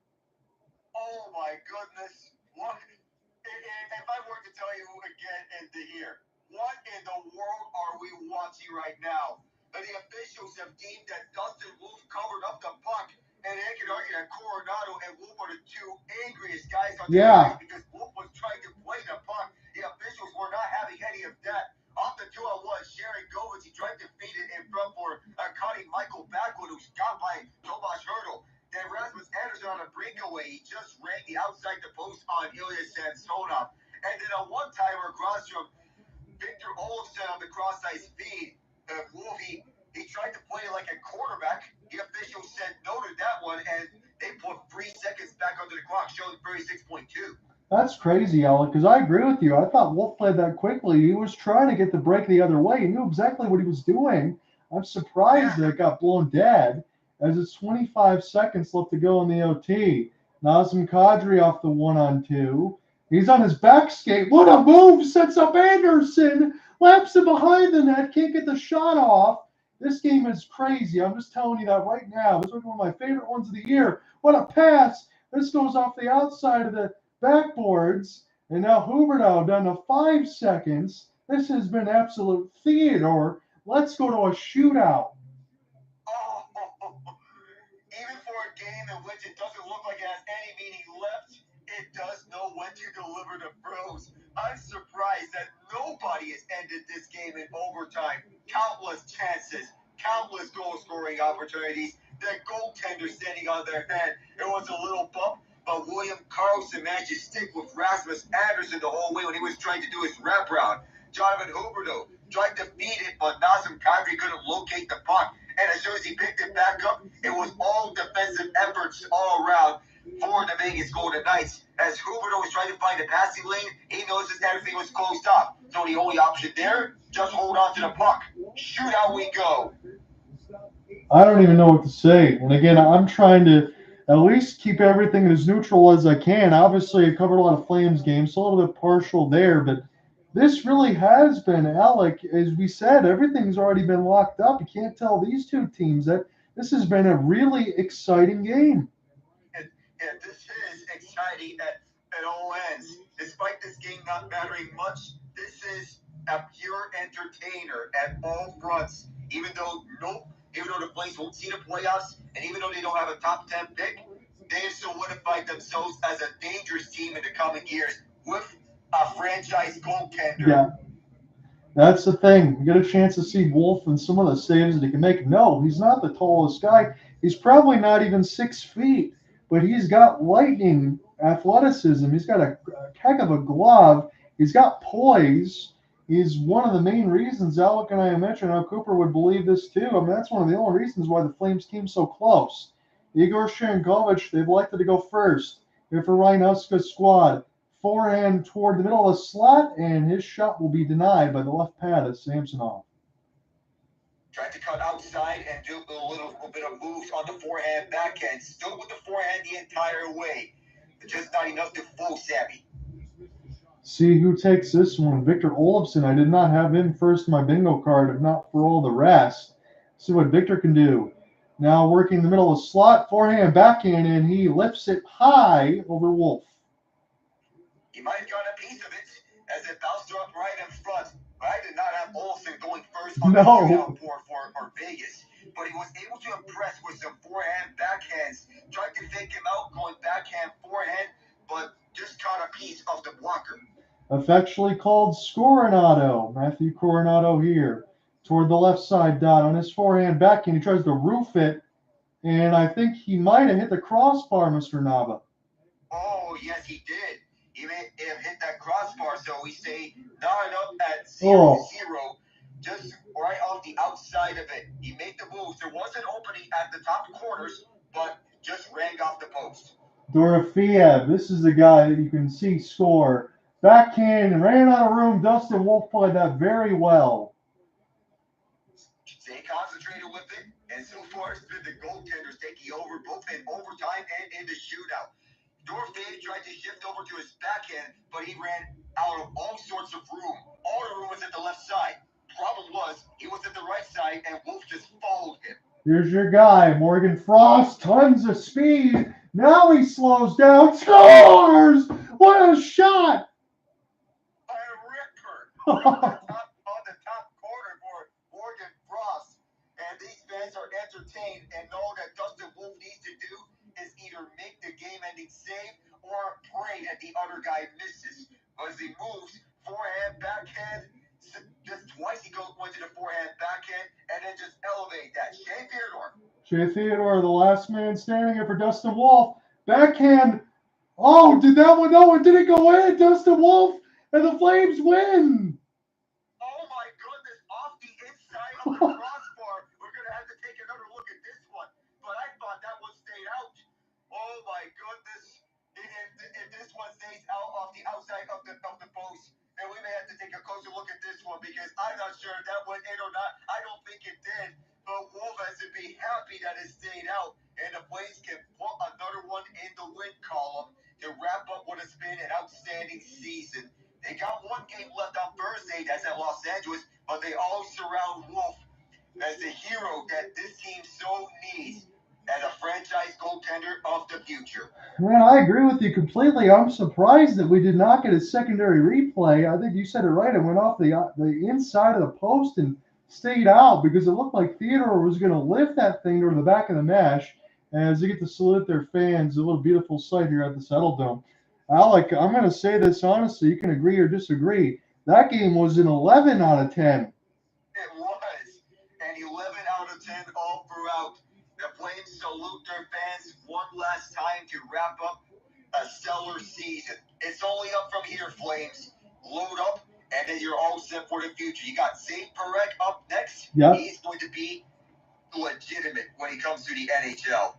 Oh my goodness. What? If I were to tell you again and to hear, what in the world are we watching right now? The officials have deemed that Dustin Wolf covered up the puck. And they can argue that Coronado and Wolf are the two angriest guys on the ice because Wolf was trying to play the puck. The officials were not having any of that. Off the 2-on-1, Sharon Govitz, he tried to feed it in front for Connie Michael Backwood, who got by Tomas Hurdle. Then Rasmus Anderson on a breakaway. He just ran the outside the post on Ilya Samsonov. And then a one-timer across from Victor Olofsson on the cross-ice feed. Wolf, he tried to play like a quarterback. The officials said no to that one, and they put 3 seconds back under the clock, showing 36.2. That's crazy, Alec, because I agree with you. I thought Wolf played that quickly. He was trying to get the break the other way. He knew exactly what he was doing. I'm surprised that it got blown dead. as it's 25 seconds left to go in the OT. Nazem Kadri off the 1-on-2. He's on his back skate. What a move! Sets up Anderson. Laps it behind the net. Can't get the shot off. This game is crazy. I'm just telling you that right now. This was one of my favorite ones of the year. What a pass. This goes off the outside of the backboards. And now Huberdeau down to 5 seconds. This has been absolute theater. Let's go to a shootout. Oh, even for a game in which it doesn't look like it has any meaning left, it does know when to deliver the throws. I'm surprised that nobody has ended this game in overtime. Countless chances, countless goal-scoring opportunities. The goaltender standing on their head. It was a little bump, but William Karlsson managed to stick with Rasmus Anderson the whole way when he was trying to do his wraparound. Jonathan Huberdeau tried to feed it, but Nazem Kadri couldn't locate the puck. And as soon as he picked it back up, it was all defensive efforts all around for the Vegas Golden Knights. As Huberdeau was trying to find the passing lane, he noticed everything was closed off. So the only option there, just hold on to the puck. Shoot out we go. I don't even know what to say. And again, I'm trying to at least keep everything as neutral as I can. Obviously, I covered a lot of Flames games, so a little bit partial there, but this really has been, Alec, as we said, everything's already been locked up. You can't tell these two teams that this has been a really exciting game. And this is exciting at all ends. Despite this game not mattering much, this is a pure entertainer at all fronts. Even though the Flames won't see the playoffs, and even though they don't have a top 10 pick, they have solidified themselves as a dangerous team in the coming years with a franchise goaltender. Yeah. That's the thing. You get a chance to see Wolf and some of the saves that he can make. No, he's not the tallest guy. He's probably not even 6 feet, but he's got lightning athleticism. He's got a heck of a glove. He's got poise. He's one of the main reasons Alec and I mentioned how Cooper would believe this too. I mean, that's one of the only reasons why the Flames came so close. Igor Sharangovich, they've elected to go first. Here for Ryan Huska's squad. Forehand toward the middle of the slot, and his shot will be denied by the left pad of Samsonov. Tried to cut outside and do a little bit of moves on the forehand backhand. Still with the forehand the entire way. But just not enough to fool Savvy. See who takes this one. Victor Olofsson. I did not have him first in my bingo card, if not for all the rest. See what Victor can do. Now working the middle of the slot, forehand backhand, and he lifts it high over Wolf. He might have got a piece of it as it bounced up right in front. But I did not have Olsen going first on the shootout for Vegas. But he was able to impress with some forehand backhands. Tried to fake him out going backhand forehand, but just caught a piece of the blocker. Affectionately called Scoronado. Matthew Coronado here. Toward the left side dot on his forehand backhand. He tries to roof it, and I think he might have hit the crossbar, Mr. Nava. Oh, yes, he did. He may have hit that crossbar, so we say not up at 0-0, just right off the outside of it. He made the moves. There was an opening at the top corners, but just rang off the post. Dorofeev, this is the guy that you can see score. Backhand and ran out of room. Dustin Wolf played that very well. Stay concentrated with it, and so far it's been the goaltenders taking over both in overtime and in the shootout. Dorofeev tried to shift over to his backhand, but he ran out of all sorts of room. All the room was at the left side. Problem was, he was at the right side, and Wolf just followed him. Here's your guy, Morgan Frost. Tons of speed. Now he slows down. Scores! What a shot! A ripper on the top corner for Morgan Frost. And these fans are entertained and know that Dustin Wolf needs to do is either make the game-ending save or pray that the other guy misses. As he moves, forehand, backhand, just twice he went to the forehand, backhand, and then just elevate that. Shea Theodore, the last man standing here for Dustin Wolf. Backhand. Oh, did that one? No, it didn't go in. Dustin Wolf and the Flames win. Oh, my goodness. Off the inside of the crossbar. We're going to have to take another look at this one. But I thought that one stayed out. Oh my goodness! If this one stays out off the outside of the post, then we may have to take a closer look at this one because I'm not sure if that went in or not. I don't think it did. But Wolf has to be happy that it stayed out, and the Flames can put another one in the win column to wrap up what has been an outstanding season. They got one game left on Thursday, that's at Los Angeles, but they all surround Wolf as the hero that this team so needs as a franchise goaltender of the future. Man, I agree with you completely. I'm surprised that we did not get a secondary replay. I think you said it right. It went off the inside of the post and stayed out because it looked like Theodore was going to lift that thing to the back of the mesh. As they get to salute their fans, a little beautiful sight here at the Saddledome. Alec, I'm going to say this honestly. You can agree or disagree. That game was an 11 out of 10. It was an 11 out of 10 all throughout. The Flames salute their fans one last time to wrap up a stellar season. It's only up from here, Flames. Load up, and then you're all set for the future. You got St. Perek up next. Yep. He's going to be legitimate when he comes to the NHL.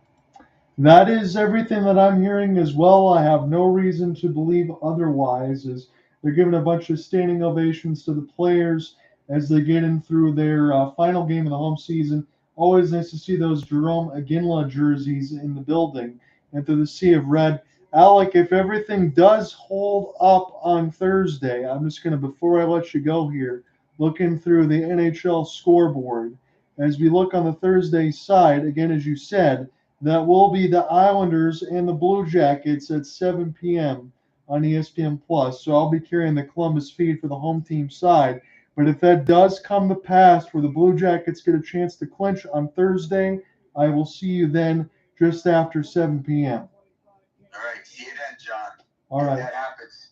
That is everything that I'm hearing as well. I have no reason to believe otherwise, as they're giving a bunch of standing ovations to the players as they get in through their final game of the home season. Always nice to see those Jerome Aginla jerseys in the building and through the sea of red. Alec, if everything does hold up on Thursday, I'm just going to, before I let you go here, looking through the NHL scoreboard. As we look on the Thursday side, again, as you said, that will be the Islanders and the Blue Jackets at 7 p.m. on ESPN+. So I'll be carrying the Columbus feed for the home team side. But if that does come to pass where the Blue Jackets get a chance to clinch on Thursday, I will see you then just after 7 p.m. All right, see you then, John. All right. If that happens.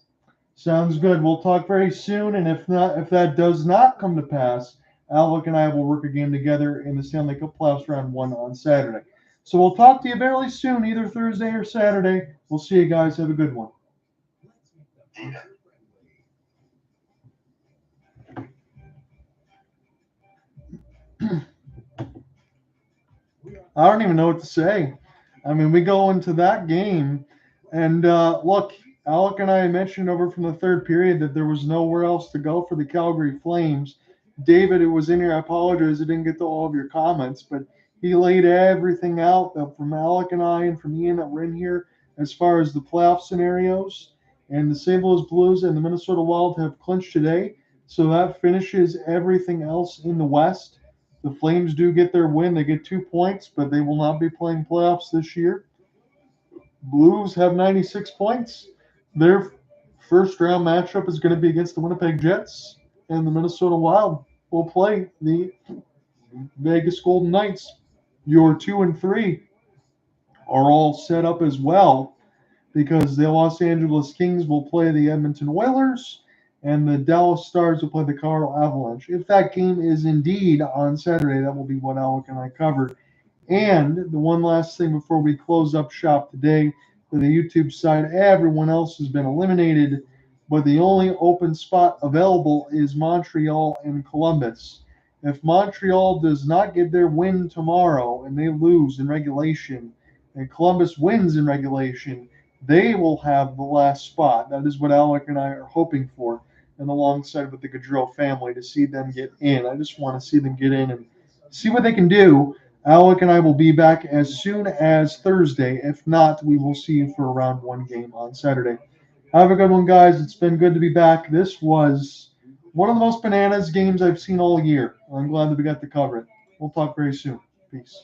Sounds good. We'll talk very soon. And if that does not come to pass, Alec and I will work a game together in the Stanley Cup Playoffs Round 1 on Saturday. So we'll talk to you very soon, either Thursday or Saturday. We'll see you guys. Have a good one. I don't even know what to say. I mean, we go into that game, and look, Alec and I mentioned over from the third period that there was nowhere else to go for the Calgary Flames. David, who was in here, I apologize, I didn't get to all of your comments, but he laid everything out from Alec and I and from Ian that were in here as far as the playoff scenarios. And the St. Louis Blues and the Minnesota Wild have clinched today, so that finishes everything else in the West. The Flames do get their win. They get 2 points, but they will not be playing playoffs this year. Blues have 96 points. Their first round matchup is going to be against the Winnipeg Jets, and the Minnesota Wild will play the Vegas Golden Knights. Your 2 and 3 are all set up as well because the Los Angeles Kings will play the Edmonton Oilers and the Dallas Stars will play the Colorado Avalanche. If that game is indeed on Saturday, that will be what Alec and I covered. And the one last thing before we close up shop today, for the YouTube side, everyone else has been eliminated, but the only open spot available is Montreal and Columbus. If Montreal does not get their win tomorrow and they lose in regulation, and Columbus wins in regulation, they will have the last spot. That is what Alec and I are hoping for, and alongside with the Gaudreau family to see them get in. I just want to see them get in and see what they can do. Alec and I will be back as soon as Thursday. If not, we will see you for a round 1 game on Saturday. Have a good one, guys. It's been good to be back. This was one of the most bananas games I've seen all year. I'm glad that we got to cover it. We'll talk very soon. Peace.